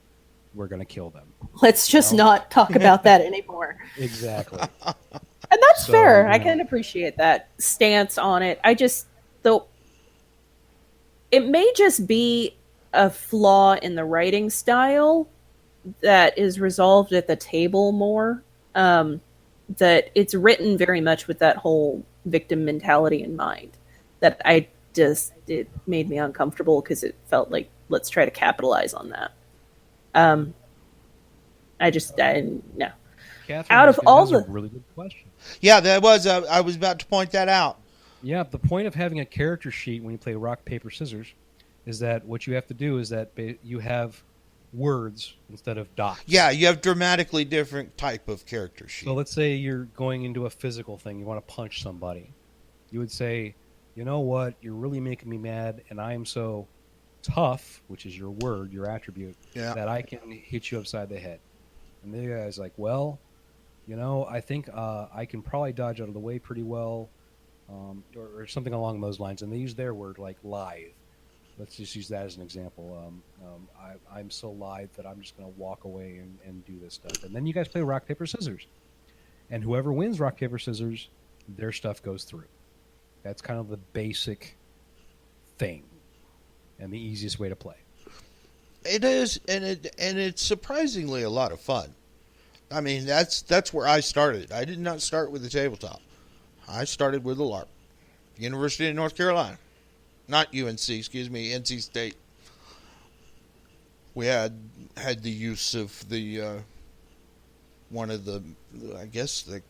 Speaker 2: We're going to kill them.
Speaker 4: Let's just not talk about that anymore.
Speaker 2: Exactly.
Speaker 4: And that's fair.
Speaker 2: Yeah.
Speaker 4: I can appreciate that stance on it. I just, though, it may just be a flaw in the writing style that is resolved at the table more. That it's written very much with that whole victim mentality in mind. That it made me uncomfortable because it felt like, let's try to capitalize on that. No.
Speaker 2: Catherine,
Speaker 4: Out of all
Speaker 2: that's a really good question.
Speaker 1: Yeah, that was. I was about to point that out.
Speaker 2: Yeah, the point of having a character sheet when you play rock, paper, scissors is that what you have to do is that you have words instead of dots.
Speaker 1: Yeah, you have dramatically different type of character sheet.
Speaker 2: So let's say you're going into a physical thing. You want to punch somebody. You would say, you know what? You're really making me mad, and I am so tough, which is your word, your attribute, that I can hit you upside the head. And the guy's like, well, you know, I think I can probably dodge out of the way pretty well, or something along those lines. And they use their word, like lithe. Let's just use that as an example. I'm so lithe that I'm just going to walk away and do this stuff. And then you guys play rock, paper, scissors. And whoever wins rock, paper, scissors, their stuff goes through. That's kind of the basic thing and the easiest way to play.
Speaker 1: It is, and it's surprisingly a lot of fun. I mean, that's where I started. I did not start with the tabletop. I started with the LARP. University of North Carolina. Not UNC, excuse me, NC State. We had the use of the one of the, I guess, the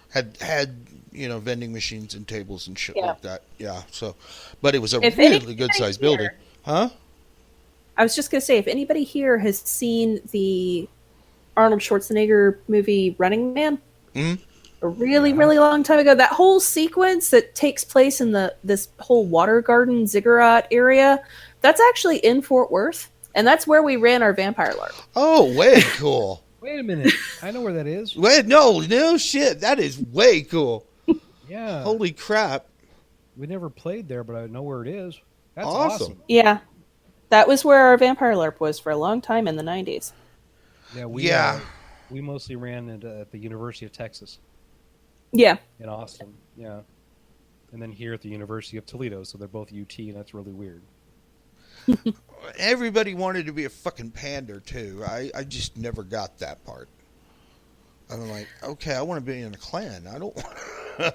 Speaker 1: had you know, vending machines and tables and shit like that. Yeah, so, but it was a really good sized building. Huh?
Speaker 4: I was just going to say, if anybody here has seen the Arnold Schwarzenegger movie Running Man, a really, really long time ago, that whole sequence that takes place in this whole water garden ziggurat area, that's actually in Fort Worth, and that's where we ran our vampire LARP.
Speaker 1: Oh, way cool.
Speaker 2: Wait a minute. I know where that is.
Speaker 1: Wait, no shit. That is way cool.
Speaker 2: Yeah.
Speaker 1: Holy crap.
Speaker 2: We never played there, but I know where it is. That's
Speaker 1: Awesome.
Speaker 4: Yeah. That was where our vampire LARP was for a long time in the 90s.
Speaker 2: Yeah, we mostly ran at the University of Texas.
Speaker 4: Yeah.
Speaker 2: In Austin, yeah. And then here at the University of Toledo, so they're both UT, and that's really weird.
Speaker 1: Everybody wanted to be a fucking pander too. I just never got that part. I'm like, okay, I want to be in a clan. I don't want. I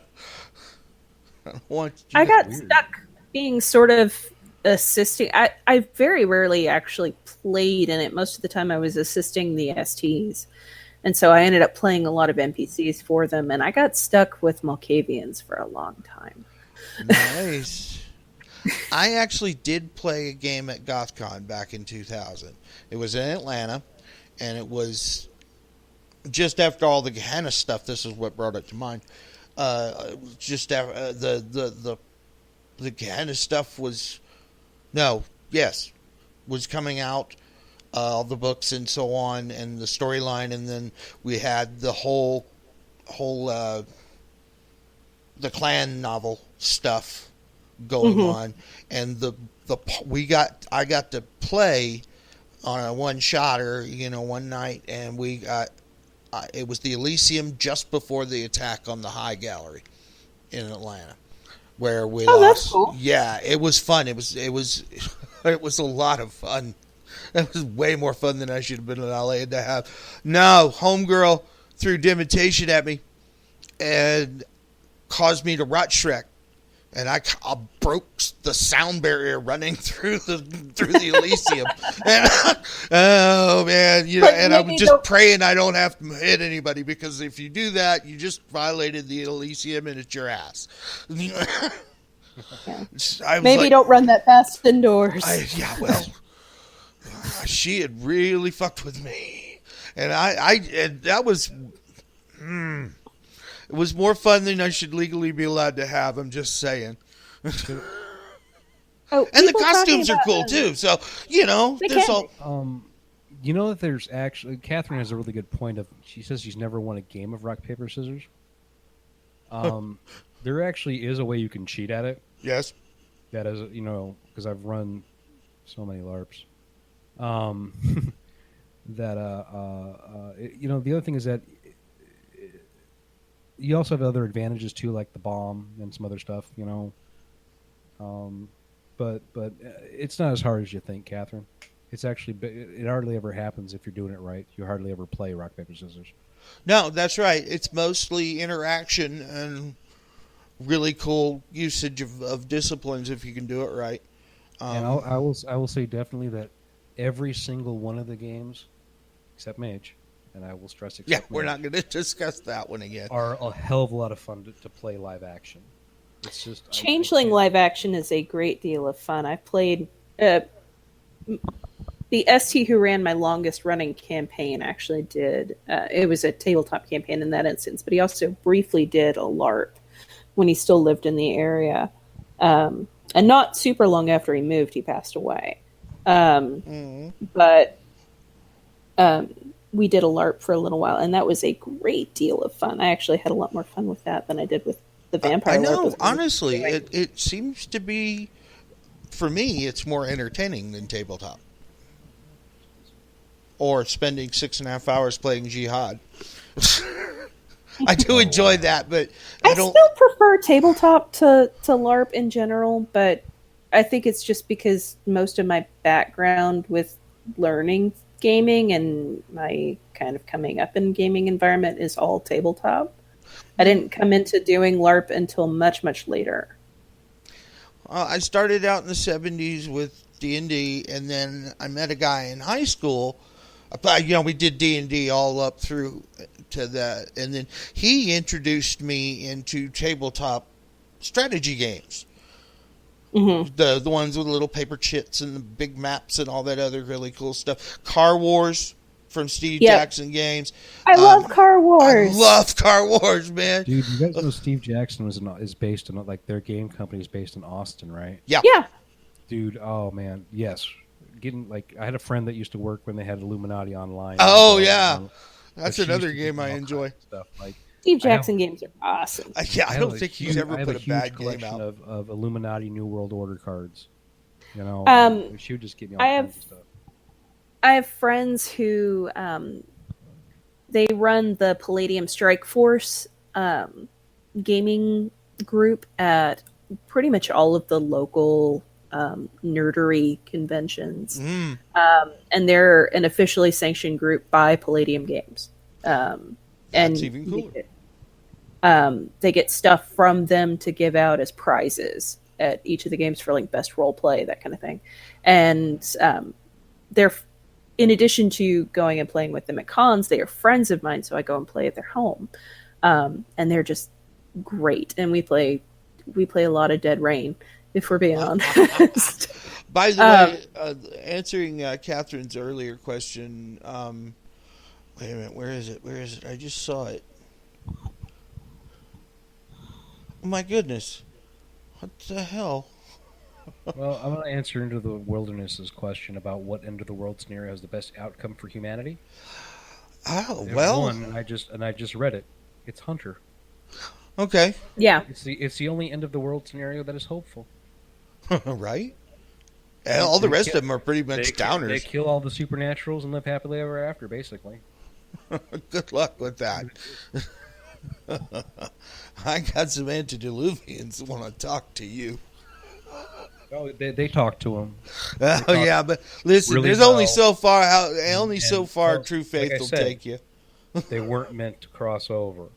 Speaker 1: don't want.
Speaker 4: I got
Speaker 2: weird.
Speaker 4: stuck being sort of assisting. I very rarely actually played in it. Most of the time, I was assisting the STs, and so I ended up playing a lot of NPCs for them. And I got stuck with Malkavians for a long time.
Speaker 1: Nice. I actually did play a game at GothCon back in 2000. It was in Atlanta, and it was just after all the Gehenna stuff. This is what brought it to mind. Just after the Gehenna stuff was was coming out, all the books and so on, and the storyline, and then we had the whole the clan novel stuff going on, and I got to play on a one-shotter, one night, and we got it was the Elysium just before the attack on the High Gallery in Atlanta, where we lost.
Speaker 4: That's cool.
Speaker 1: Yeah, it was fun. It was it was a lot of fun. It was way more fun than I should have been allowed to have. No, homegirl threw Dimitation at me and caused me to rot Shrek. And I broke the sound barrier running through the Elysium. And, oh man, and I was just praying I don't have to hit anybody, because if you do that, you just violated the Elysium and it's your ass.
Speaker 4: Yeah. Maybe don't run that fast indoors.
Speaker 1: She had really fucked with me, and and that was. It was more fun than I should legally be allowed to have. I'm just saying. And the costumes are cool too. So there's all.
Speaker 2: That there's actually Catherine has a really good point. She says she's never won a game of rock paper scissors. There actually is a way you can cheat at it.
Speaker 1: Yes.
Speaker 2: That is, because I've run so many LARPs. The other thing is that you also have other advantages too, like the bomb and some other stuff, but it's not as hard as you think, Catherine. It's actually, it hardly ever happens if you're doing it right. You hardly ever play rock paper scissors.
Speaker 1: No, that's right. It's mostly interaction and really cool usage of disciplines if you can do it right.
Speaker 2: And I will say definitely that every single one of the games, except Mage, and I will stress except
Speaker 1: we're
Speaker 2: Mage,
Speaker 1: not going to discuss that one again.
Speaker 2: are a hell of a lot of fun to play live action. It's just
Speaker 4: Changeling live action is a great deal of fun. I played the ST who ran my longest running campaign actually did. It was a tabletop campaign in that instance, but he also briefly did a LARP when he still lived in the area. And not super long after he moved, he passed away. But we did a LARP for a little while, and that was a great deal of fun. I actually had a lot more fun with that than I did with the vampire.
Speaker 1: I know,
Speaker 4: LARP.
Speaker 1: honestly, it seems to be, for me, it's more entertaining than tabletop. Or spending 6.5 hours playing Jihad. I do enjoy that, but I don't.
Speaker 4: Still prefer tabletop to LARP in general, but I think it's just because most of my background with learning gaming and my kind of coming up in gaming environment is all tabletop. I didn't come into doing LARP until much, much later.
Speaker 1: I started out in the 70s with D&D, and then I met a guy in high school. We did D&D all up through to that, and then he introduced me into tabletop strategy games. Mm-hmm. The ones with the little paper chits and the big maps and all that other really cool stuff. Car Wars from Steve Jackson Games.
Speaker 4: I love Car Wars.
Speaker 1: I love Car Wars, man.
Speaker 2: Dude, you guys know Steve Jackson is based in, like, their game company is based in Austin, right?
Speaker 1: Yeah.
Speaker 4: Yeah.
Speaker 2: Dude, oh man, yes. I had a friend that used to work when they had Illuminati Online.
Speaker 1: Oh yeah, that's another game I enjoy.
Speaker 2: Stuff. Like,
Speaker 4: Steve Jackson games are awesome.
Speaker 1: I don't think he's ever put a bad game out.
Speaker 2: Of Illuminati New World Order cards. She would just give me all kinds of stuff.
Speaker 4: I have friends who they run the Palladium Strike Force gaming group at pretty much all of the local nerdery conventions, and they're an officially sanctioned group by Palladium Games.
Speaker 1: That's even cooler.
Speaker 4: They get stuff from them to give out as prizes at each of the games for like best role play, that kind of thing. And they're, in addition to going and playing with them at cons, they are friends of mine, so I go and play at their home. And they're just great. And we play a lot of Dead Rain, if we're being honest.
Speaker 1: By the way, answering Catherine's earlier question, wait a minute, where is it? I just saw it. Oh my goodness. What the hell?
Speaker 2: Well, I'm going to answer Into the Wilderness's question about what end of the world scenario has the best outcome for humanity.
Speaker 1: Oh,
Speaker 2: There's
Speaker 1: well.
Speaker 2: one, and I just read it. It's Hunter.
Speaker 1: Okay.
Speaker 4: Yeah.
Speaker 2: It's the only end of the world scenario that is hopeful.
Speaker 1: Right? And all the rest of them are pretty much downers.
Speaker 2: They kill all the supernaturals and live happily ever after, basically.
Speaker 1: Good luck with that. I got some antediluvians that want to talk to you.
Speaker 2: Oh, they talk to him.
Speaker 1: Oh yeah, but listen,
Speaker 2: really
Speaker 1: there's only so far true faith
Speaker 2: like
Speaker 1: will
Speaker 2: said,
Speaker 1: take you.
Speaker 2: They weren't meant to cross over.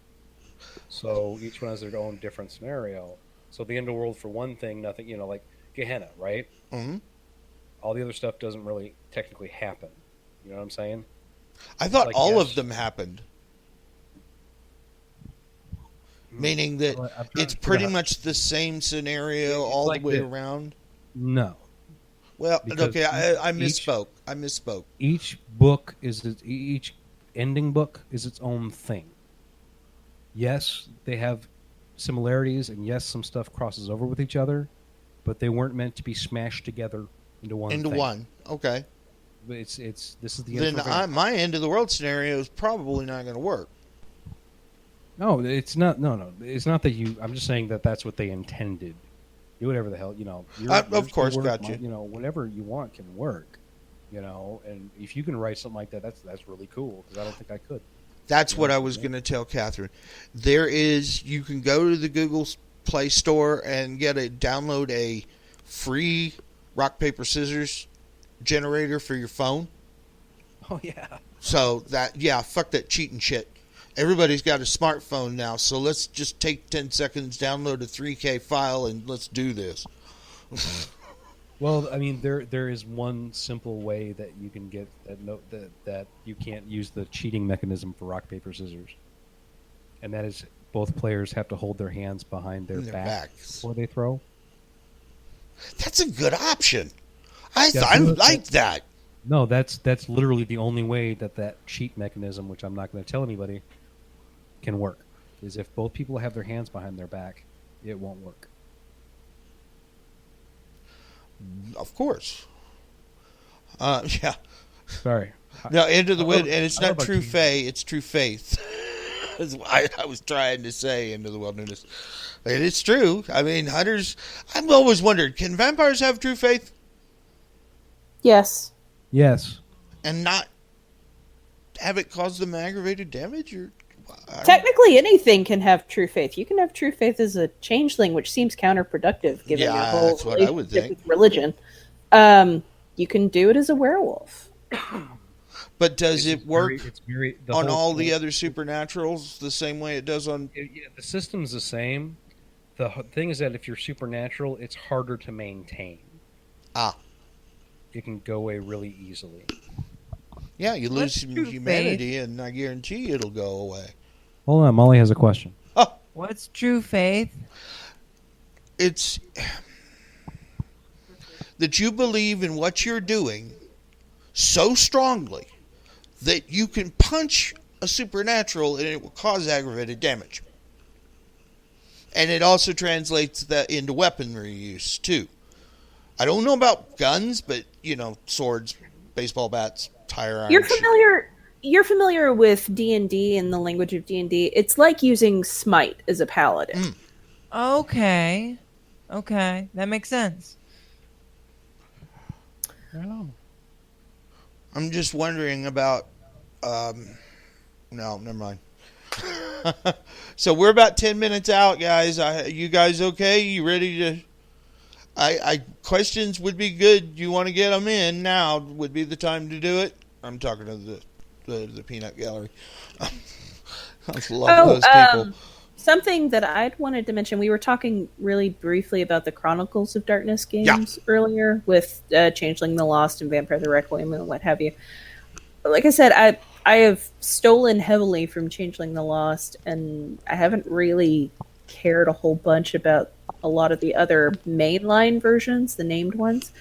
Speaker 2: So each one has their own different scenario. So the end of the world, for one thing, nothing, like Gehenna, right?
Speaker 1: Mm-hmm.
Speaker 2: All the other stuff doesn't really technically happen. You know what I'm saying?
Speaker 1: I thought
Speaker 2: like,
Speaker 1: all
Speaker 2: yes.
Speaker 1: of them happened. Meaning that it's pretty much the same scenario all
Speaker 2: like
Speaker 1: the way
Speaker 2: this.
Speaker 1: around?
Speaker 2: No.
Speaker 1: Well,
Speaker 2: Because
Speaker 1: okay, I misspoke. I misspoke.
Speaker 2: Each ending book is its own thing. Yes, they have similarities, and yes, some stuff crosses over with each other, but they weren't meant to be smashed together into one.
Speaker 1: Into
Speaker 2: thing.
Speaker 1: one, okay.
Speaker 2: But this is the
Speaker 1: Then my end of the world scenario is probably not going to work.
Speaker 2: No, it's not. No, it's not that you. I'm just saying that that's what they intended. Do whatever the hell
Speaker 1: Of course, got you.
Speaker 2: Whatever you want can work. And if you can write something like that, that's really cool because I don't think I could.
Speaker 1: That's what I was going to tell Catherine. You can go to the Google Play Store and download a free rock, paper, scissors generator for your phone.
Speaker 2: Oh, yeah.
Speaker 1: So fuck that cheating shit. Everybody's got a smartphone now, so let's just take 10 seconds, download a 3K file, and let's do this.
Speaker 2: Well, I mean, there is one simple way that you can get that you can't use the cheating mechanism for rock, paper, scissors. And that is both players have to hold their hands behind their backs before they throw.
Speaker 1: That's a good option. I like that.
Speaker 2: No, that's literally the only way that cheat mechanism, which I'm not going to tell anybody, can work. Is if both people have their hands behind their back, it won't work.
Speaker 1: Of course. Yeah.
Speaker 2: Sorry.
Speaker 1: No, Into the Wind, and it's not true faith, it's true faith. That's what I was trying to say, Into the Wilderness. And it's true. I mean, hunters, I've always wondered, can vampires have true faith?
Speaker 4: Yes.
Speaker 2: Yes.
Speaker 1: And not have it cause them aggravated damage? Or
Speaker 4: Technically, anything can have true faith. You can have true faith as a changeling, which seems counterproductive given your whole
Speaker 1: that's what I would think.
Speaker 4: With religion. You can do it as a werewolf.
Speaker 1: But does it work on all the
Speaker 2: point.
Speaker 1: other supernaturals the same way it does on...
Speaker 2: The system's the same. The thing is that if you're supernatural, it's harder to maintain. It can go away really easily.
Speaker 1: Yeah, you lose some humanity, and I guarantee it'll go away.
Speaker 2: Hold on, Molly has a question.
Speaker 1: Oh,
Speaker 5: What's true faith?
Speaker 1: it's that you believe in what you're doing so strongly that you can punch a supernatural and it will cause aggravated damage. And it also translates that into weaponry use, too. I don't know about guns, but, swords, baseball bats, tire iron.
Speaker 4: You're familiar with D&D and the language of D&D. It's like using smite as a paladin.
Speaker 5: Okay. That makes sense.
Speaker 2: I don't know.
Speaker 1: I'm just wondering about... no, never mind. So we're about 10 minutes out, guys. You guys okay? You ready to... I questions would be good. You want to get them in now? Would be the time to do it. I'm talking to the peanut gallery. I love those people.
Speaker 4: Something that I'd wanted to mention, we were talking really briefly about the Chronicles of Darkness games earlier with Changeling the Lost and Vampire the Requiem and what have you. Like I said, I have stolen heavily from Changeling the Lost, and I haven't really cared a whole bunch about a lot of the other mainline versions, the named ones.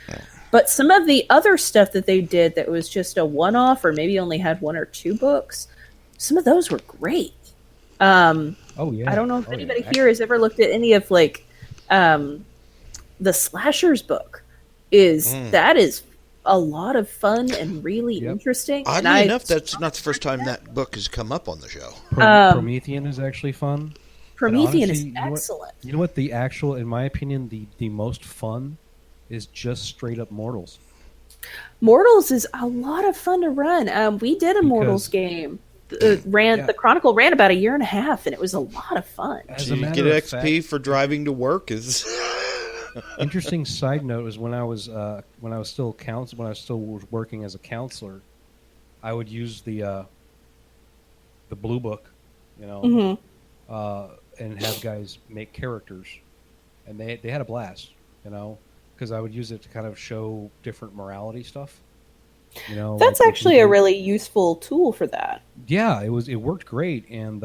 Speaker 4: But some of the other stuff that they did that was just a one-off or maybe only had 1 or 2 books, some of those were great.
Speaker 2: Oh yeah.
Speaker 4: I don't know if anybody here has ever looked at any of like the Slashers book. That is a lot of fun and really interesting.
Speaker 1: Oddly enough, that's not the first time that book has come up on the show.
Speaker 2: Promethean is actually fun.
Speaker 4: Promethean
Speaker 2: honestly,
Speaker 4: is excellent.
Speaker 2: You know what? The actual, in my opinion, the most fun is just straight up Mortals.
Speaker 4: Mortals is a lot of fun to run. We did a Mortals game. The Chronicle ran about 1.5 years, and it was a lot of fun.
Speaker 1: Did you get XP for driving to work?
Speaker 2: Interesting side note is when I was still working as a counselor, I would use the blue book, and have guys make characters, and they had a blast, because I would use it to kind of show different morality stuff.
Speaker 4: That's actually a really useful tool for that.
Speaker 2: Yeah, it worked great, and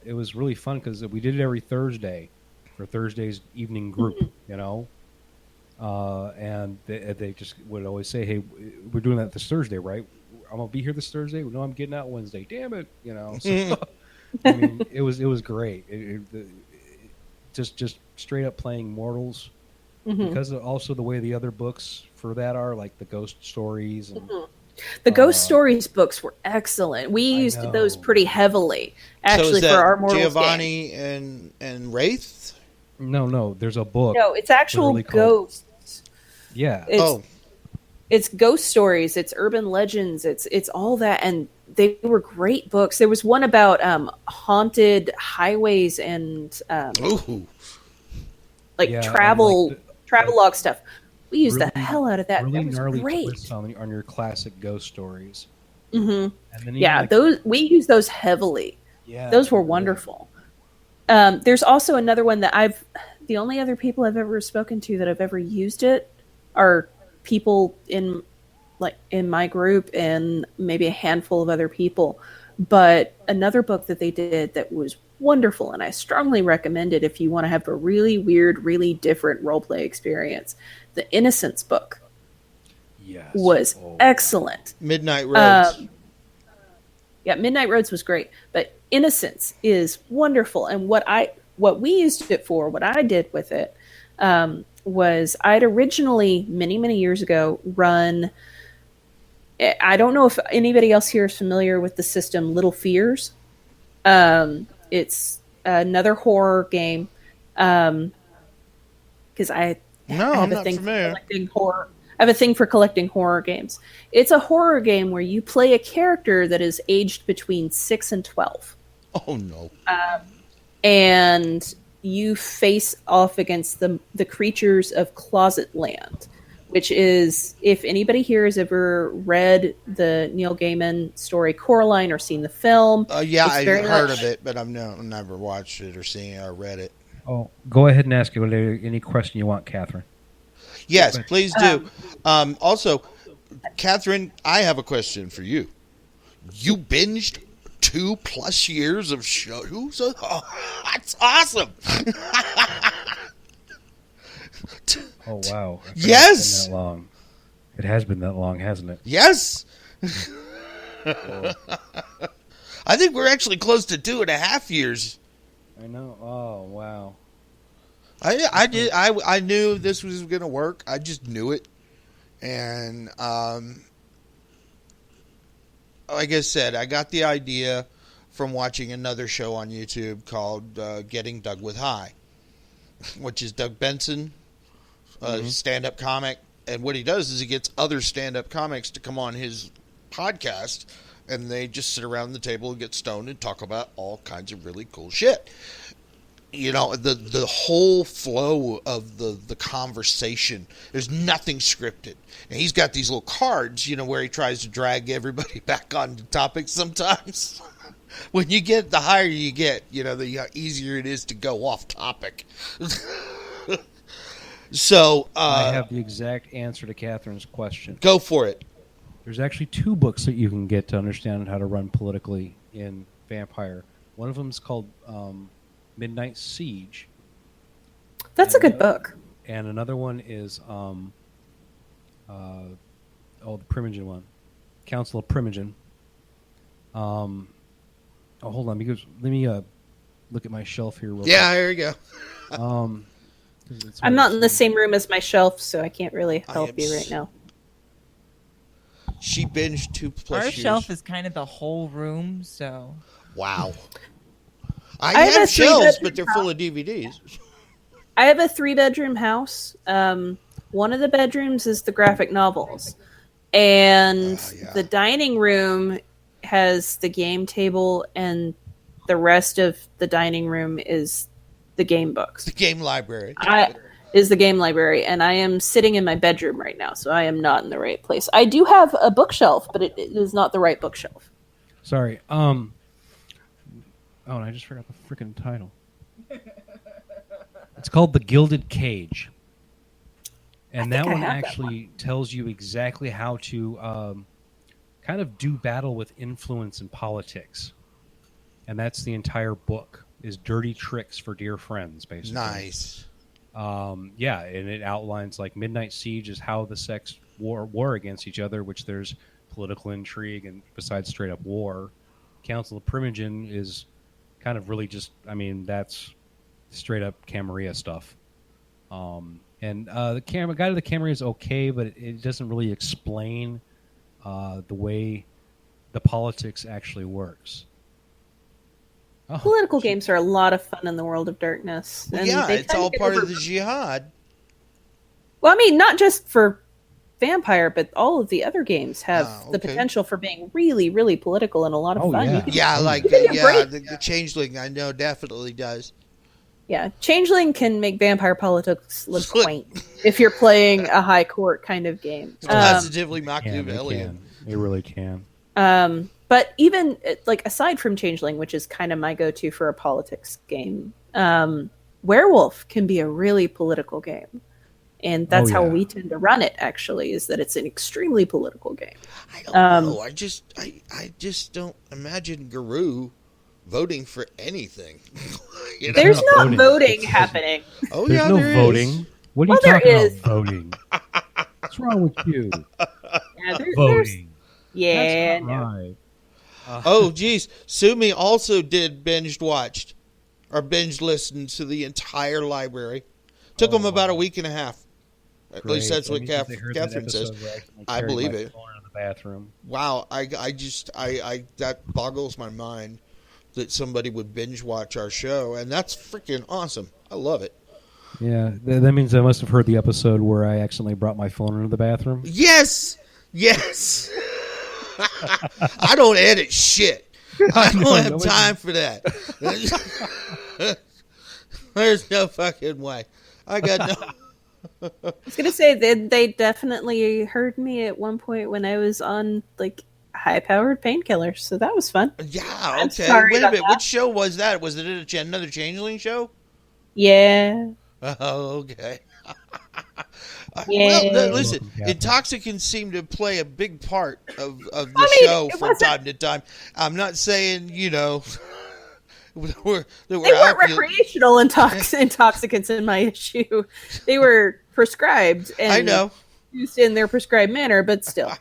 Speaker 2: it was really fun because we did it every Thursday for Thursday's evening group, and they just would always say, "Hey, we're doing that this Thursday, right? I'm gonna be here this Thursday. No, I'm getting out Wednesday. Damn it, So, I mean, it was great. Just straight up playing Mortals. Because of also the way the other books for that are, like the ghost stories. And,
Speaker 4: the ghost stories books were excellent. We used those pretty heavily, actually, for our Mortals
Speaker 1: Giovanni
Speaker 4: game.
Speaker 1: and Wraith?
Speaker 2: No, there's a book.
Speaker 4: No, it's actual ghosts.
Speaker 2: Yeah.
Speaker 4: It's ghost stories. It's urban legends. It's all that, and they were great books. There was one about haunted highways and travelogue stuff. We used the hell out of that.
Speaker 2: Really
Speaker 4: that was
Speaker 2: gnarly
Speaker 4: great.
Speaker 2: twists on your classic ghost stories.
Speaker 4: And
Speaker 2: then
Speaker 4: those we used those heavily.
Speaker 2: Yeah,
Speaker 4: those were wonderful. There's also another one that the only other people I've ever spoken to that have ever used it are people in my group and maybe a handful of other people. But another book that they did that was wonderful, and I strongly recommend it if you want to have a really weird, really different roleplay experience. The Innocence book was excellent.
Speaker 1: Midnight Roads.
Speaker 4: Midnight Roads was great, but Innocence is wonderful. And what we used it for, what I did with it, was I'd originally, many, many years ago, run... I don't know if anybody else here is familiar with the system Little Fears. It's another horror game. Because I have a thing for collecting horror. I have a thing for collecting horror games. It's a horror game where you play a character that is aged between 6 and 12.
Speaker 1: Oh no!
Speaker 4: And you face off against the creatures of Closet Land, which is, if anybody here has ever read the Neil Gaiman story Coraline or seen the film.
Speaker 1: I've heard of it, but I've never watched it or seen it or read it.
Speaker 2: Oh, go ahead and ask any question you want, Catherine.
Speaker 1: Yes, please do. Also, Catherine, I have a question for you. You binged 2+ years of shows? Oh, that's awesome!
Speaker 2: Oh wow!
Speaker 1: Yes.
Speaker 2: It has been that long, hasn't it?
Speaker 1: Yes. I think we're actually close to 2.5 years.
Speaker 2: I know. Oh wow!
Speaker 1: I knew this was going to work. I just knew it, and like I said, I got the idea from watching another show on YouTube called Getting Dug with High, which is Doug Benson. Stand-up comic, and what he does is he gets other stand-up comics to come on his podcast, and they just sit around the table and get stoned and talk about all kinds of really cool shit. You know, the whole flow of the conversation, there's nothing scripted. And he's got these little cards, you know, where he tries to drag everybody back on the topic sometimes. When you get, the higher you get, you know, the easier it is to go off topic. So
Speaker 2: I have the exact answer to Catherine's question.
Speaker 1: Go for it.
Speaker 2: There's actually 2 books that you can get to understand how to run politically in Vampire. One of them is called Midnight Siege.
Speaker 4: That's a good book.
Speaker 2: And another one is the Primogen one, Council of Primogen. Hold on, because let me look at my shelf here. Real quick.
Speaker 1: There you
Speaker 2: go.
Speaker 4: I'm not in the same room as my shelf, so I can't really help you right now.
Speaker 1: She binged 2+
Speaker 5: Our
Speaker 1: years.
Speaker 5: shelf is kind of the whole room, so.
Speaker 1: Wow. I have shelves, but they're full of DVDs.
Speaker 4: I have a 3-bedroom house. One of the bedrooms is the graphic novels. And the dining room has the game table, and the rest of the dining room is the game books.
Speaker 1: The game library.
Speaker 4: Is the game library, and I am sitting in my bedroom right now, so I am not in the right place. I do have a bookshelf, but it is not the right bookshelf.
Speaker 2: Sorry. Oh, and I just forgot the freaking title. It's called The Gilded Cage. And that one actually tells you exactly how to kind of do battle with influence in politics. And that's the entire book, is dirty tricks for dear friends, basically.
Speaker 1: Nice.
Speaker 2: And it outlines, like, Midnight Siege is how the sects war against each other, which there's political intrigue and besides straight up war. Council of Primogen is kind of really just, I mean, that's straight up Camarilla stuff. And the Guide to the Camarilla is okay, but it doesn't really explain the way the politics actually works.
Speaker 4: Political games are a lot of fun in the world of darkness.
Speaker 1: Well,
Speaker 4: and
Speaker 1: it's all part of the jihad.
Speaker 4: Well, I mean, not just for Vampire, but all of the other games have the potential for being really, really political and a lot of fun.
Speaker 1: The Changeling, I know, definitely does.
Speaker 4: Yeah, Changeling can make vampire politics look quaint if you're playing a high court kind of game.
Speaker 1: It's positively Machiavellian.
Speaker 2: It really can.
Speaker 4: But even, like, aside from Changeling, which is kind of my go-to for a politics game, Werewolf can be a really political game. And that's how we tend to run it, actually, is that it's an extremely political game.
Speaker 1: I don't know. I just don't imagine Guru voting for anything.
Speaker 4: There's no voting happening.
Speaker 1: Oh,
Speaker 2: there's no voting.
Speaker 1: Is.
Speaker 2: What are you talking about, voting? What's wrong with you? Voting.
Speaker 4: Yeah.
Speaker 2: Right.
Speaker 1: Oh, geez. Sumi also did binge listened to the entire library. Took him about a week and a half. At least that's what Catherine says. I believe it.
Speaker 2: In the bathroom.
Speaker 1: Wow, I that boggles my mind that somebody would binge watch our show, and that's freaking awesome. I love it.
Speaker 2: Yeah, that means I must have heard the episode where I accidentally brought my phone into the bathroom.
Speaker 1: Yes. I don't edit shit. I don't have time for that. There's no fucking way. I got no.
Speaker 4: I was gonna say they definitely heard me at one point when I was on, like, high-powered painkillers, so that was fun.
Speaker 1: Yeah, okay. Wait a minute. Which show was that? Was it another Changeling show?
Speaker 4: Yeah.
Speaker 1: Oh, okay.
Speaker 4: Yeah.
Speaker 1: Well, listen, intoxicants seem to play a big part of the show from time to time. I'm not saying, they weren't
Speaker 4: recreational intoxicants in my issue. They were prescribed and
Speaker 1: I know.
Speaker 4: used in their prescribed manner, but still.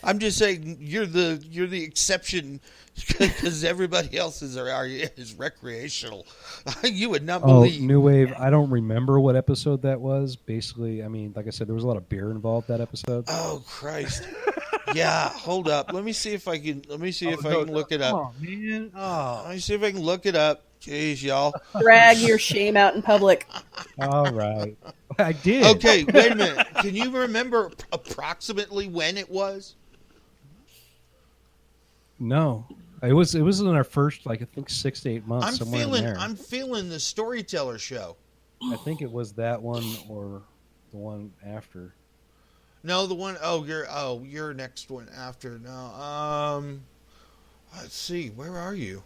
Speaker 1: I'm just saying you're the exception because everybody else is recreational. You would not believe.
Speaker 2: New Wave. I don't remember what episode that was. Basically, I mean, like I said, there was a lot of beer involved that episode.
Speaker 1: Oh Christ! Yeah, hold up. Let me see if I can look it up.
Speaker 2: Oh man!
Speaker 1: Let me see if I can look it up. Jeez, y'all.
Speaker 4: Drag your shame out in public.
Speaker 2: All right, I did.
Speaker 1: Okay, wait a minute. Can you remember approximately when it was?
Speaker 2: No. It was in our first, like, I think 6 to 8 months.
Speaker 1: I'm feeling the storyteller show.
Speaker 2: I think it was that one or the one after.
Speaker 1: No, the one your next one after. No. Let's see. Where are you?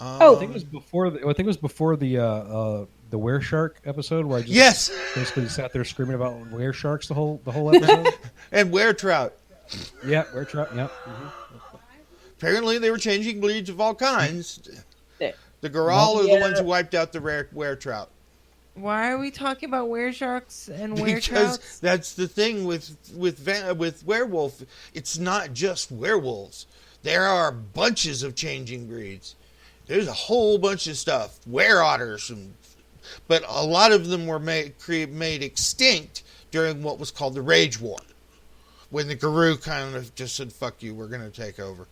Speaker 2: I think it was before the Were Shark episode where I just basically sat there screaming about were sharks the whole episode.
Speaker 1: And were trout.
Speaker 2: Yeah, were trout. Yep. Mm-hmm.
Speaker 1: Apparently, they were changing breeds of all kinds.
Speaker 4: Yeah.
Speaker 1: The Goral are the ones who wiped out the rare were trout.
Speaker 5: Why are we talking about weresharks and
Speaker 1: Because
Speaker 5: weretrouts? that's
Speaker 1: the thing with werewolf. It's not just werewolves. There are bunches of changing breeds. There's a whole bunch of stuff. Were otters, but a lot of them were made extinct during what was called the Rage War, when the Guru kind of just said, "Fuck you, we're going to take over."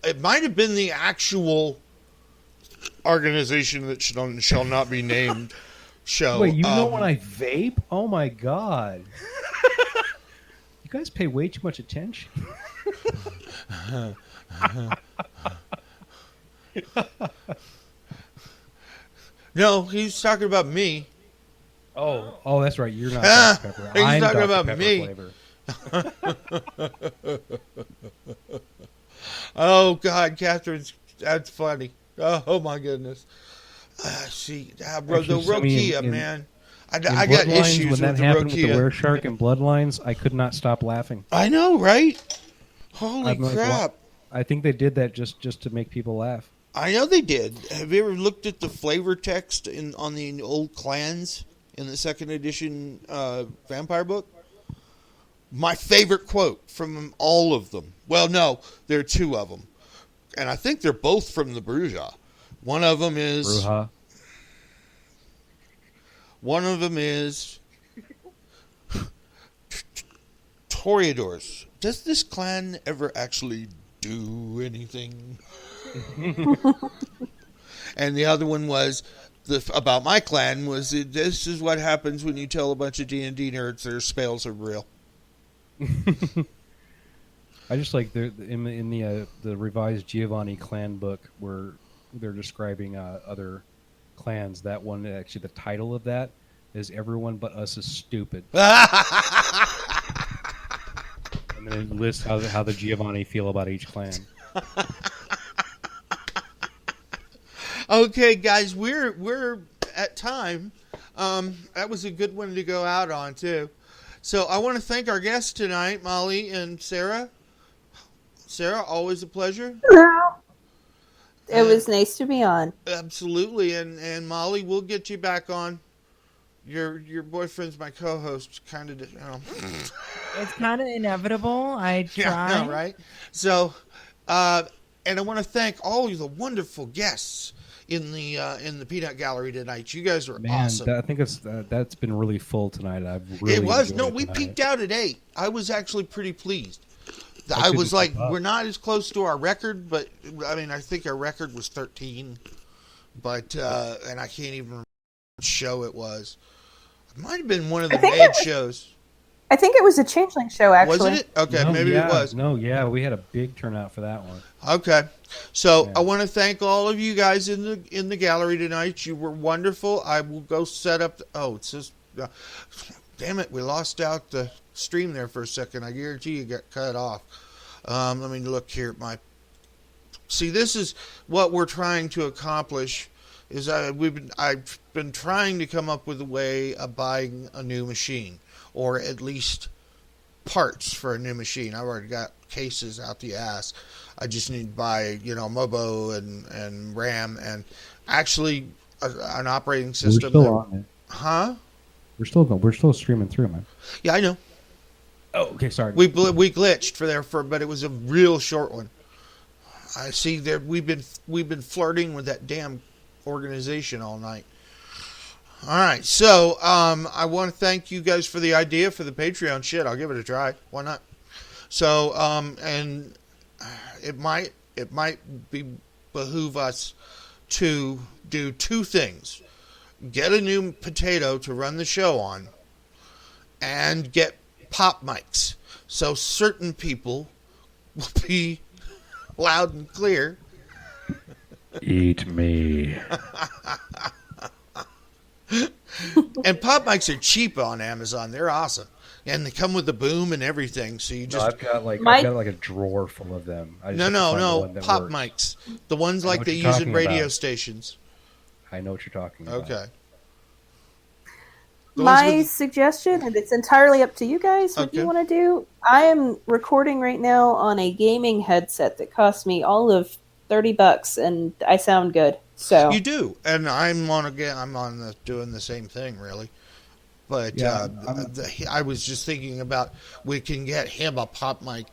Speaker 1: It might have been the actual organization that shall not be named show.
Speaker 2: Wait, you know when I vape? Oh my god! You guys pay way too much attention.
Speaker 1: No, he's talking about me.
Speaker 2: Oh, that's right. You're not Dr. Pepper.
Speaker 1: He's
Speaker 2: I'm
Speaker 1: talking
Speaker 2: Dr.
Speaker 1: about
Speaker 2: Pepper
Speaker 1: me.
Speaker 2: Flavor.
Speaker 1: Oh God, Catherine's, that's funny. Oh my goodness. See, the Rokia, man. I got issues
Speaker 2: when
Speaker 1: with
Speaker 2: that
Speaker 1: the
Speaker 2: happened with the
Speaker 1: Rokia.
Speaker 2: Wereshark and Bloodlines. I could not stop laughing.
Speaker 1: I know, right? Holy
Speaker 2: I'm like,
Speaker 1: crap.
Speaker 2: I think they did that just to make people laugh.
Speaker 1: I know they did. Have you ever looked at the flavor text on the old clans in the second edition vampire book? My favorite quote from all of them. Well, no, there are two of them. And I think they're both from the Bruja. One of them is...
Speaker 2: Bruja.
Speaker 1: One of them is... Toreadors. Does this clan ever actually do anything? And the other one was... about my clan was, this is what happens when you tell a bunch of D&D nerds their spells are real.
Speaker 2: I just like in the revised Giovanni clan book where they're describing other clans. That one, actually, the title of that is "Everyone But Us Is Stupid," and then it lists how the Giovanni feel about each clan.
Speaker 1: Okay, guys, we're at time. That was a good one to go out on too. So I want to thank our guests tonight, Molly and Sarah. Sarah, always a pleasure.
Speaker 4: It was nice to be on.
Speaker 1: Absolutely, and Molly, we'll get you back on. Your boyfriend's my co-host, kind of.
Speaker 5: It's kind of inevitable. I try.
Speaker 1: Yeah, no, right? So, and I want to thank all of the wonderful guests in the Peanut Gallery tonight. You guys are awesome.
Speaker 2: I think that's been really full tonight. I've really
Speaker 1: It was.
Speaker 2: enjoyed
Speaker 1: No,
Speaker 2: it
Speaker 1: we
Speaker 2: tonight.
Speaker 1: peaked out at 8. I was actually pretty pleased. I was like, we're not as close to our record, but I mean, I think our record was 13. But and I can't even remember what show it was. It might have been one of the made shows.
Speaker 4: I think it was a Changeling show, actually.
Speaker 1: Wasn't it? Okay,
Speaker 2: No,
Speaker 1: maybe
Speaker 2: yeah,
Speaker 1: it was.
Speaker 2: No, yeah, we had a big turnout for that one.
Speaker 1: Okay, so
Speaker 2: Yeah.
Speaker 1: I want to thank all of you guys in the gallery tonight. You were wonderful. I will go set up. It says, damn it, we lost out the stream there for a second. I guarantee you got cut off. Let me look here at my. See, this is what we're trying to accomplish. Is I've been trying to come up with a way of buying a new machine, or at least parts for a new machine. I've already got cases out the ass. I just need to buy, Mobo and RAM and actually an operating system.
Speaker 2: We're still on it.
Speaker 1: Huh?
Speaker 2: We're still streaming through, man.
Speaker 1: Yeah, I know.
Speaker 2: Oh, okay, sorry.
Speaker 1: We glitched but it was a real short one. I see there we've been flirting with that damn organization all night. All right, so I want to thank you guys for the idea for the Patreon. Shit, I'll give it a try. Why not? So and it might behoove us to do two things: get a new potato to run the show on, and get pop mics, so certain people will be loud and clear.
Speaker 2: Eat me.
Speaker 1: And pop mics are cheap on Amazon. They're awesome. And they come with the boom and everything. So you
Speaker 2: No,
Speaker 1: just
Speaker 2: I've got like a drawer full of them. I just have to find the one that
Speaker 1: pop
Speaker 2: works.
Speaker 1: mics. The ones
Speaker 2: I know
Speaker 1: like
Speaker 2: what
Speaker 1: they
Speaker 2: you're
Speaker 1: use in
Speaker 2: talking
Speaker 1: radio
Speaker 2: about.
Speaker 1: stations.
Speaker 2: I know what you're talking about.
Speaker 1: Okay. The ones
Speaker 4: My
Speaker 1: with-
Speaker 4: suggestion, and it's entirely up to you guys what
Speaker 1: Okay.
Speaker 4: you want to do. I am recording right now on a gaming headset that cost me all of $30, and I sound good. So
Speaker 1: You do, and I'm doing the same thing, really. But
Speaker 2: Yeah,
Speaker 1: I was just thinking about we can get him a pop mic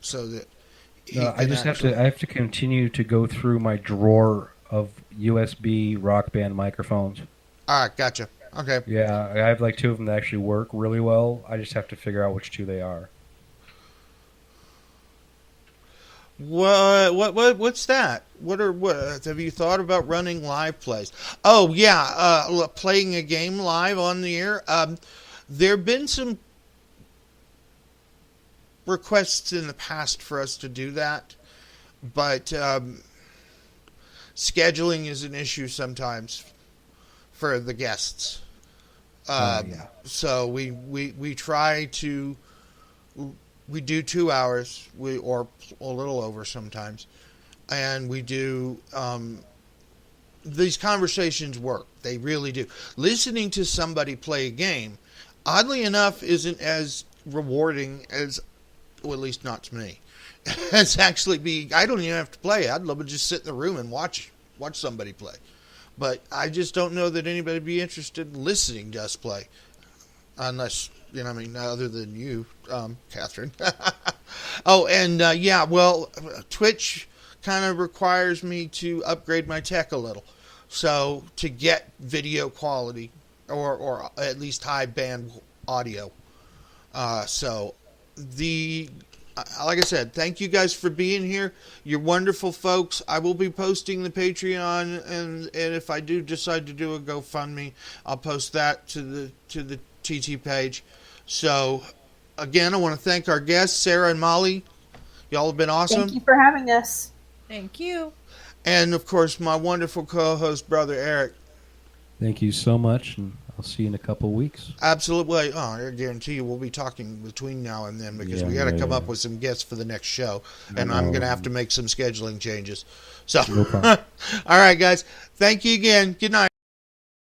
Speaker 1: so that he
Speaker 2: No, I
Speaker 1: can
Speaker 2: just
Speaker 1: actually-
Speaker 2: I have to continue to go through my drawer of USB Rock Band microphones.
Speaker 1: All right, gotcha. Okay.
Speaker 2: Yeah, I have like 2 of them that actually work really well. I just have to figure out which 2 they are.
Speaker 1: What's that? What have you thought about running live plays? Oh yeah, playing a game live on the air. There've been some requests in the past for us to do that, but scheduling is an issue sometimes for the guests.
Speaker 2: Yeah.
Speaker 1: So we try to. We do 2 hours, or a little over sometimes, and we do. These conversations work; they really do. Listening to somebody play a game, oddly enough, isn't as rewarding as, well, at least not to me. It's actually I don't even have to play. I'd love to just sit in the room and watch somebody play, but I just don't know that anybody would be interested in listening to us play, unless. Other than you, Catherine. Oh, and Twitch kind of requires me to upgrade my tech a little. So to get video quality or at least high band audio. Like I said, thank you guys for being here. You're wonderful folks. I will be posting the Patreon, and if I do decide to do a GoFundMe, I'll post that to the TT page. So, again, I want to thank our guests, Sarah and Molly. Y'all have been awesome.
Speaker 4: thank you for having us.
Speaker 5: Thank you.
Speaker 1: And, of course, my wonderful co-host, Brother Eric.
Speaker 2: Thank you so much, and I'll see you in a couple weeks.
Speaker 1: Absolutely. Oh, I guarantee you we'll be talking between now and then because we got to come up with some guests for the next show. And I'm going to have to make some scheduling changes. So,
Speaker 2: No problem.
Speaker 1: all right, guys. Thank you again. Good night.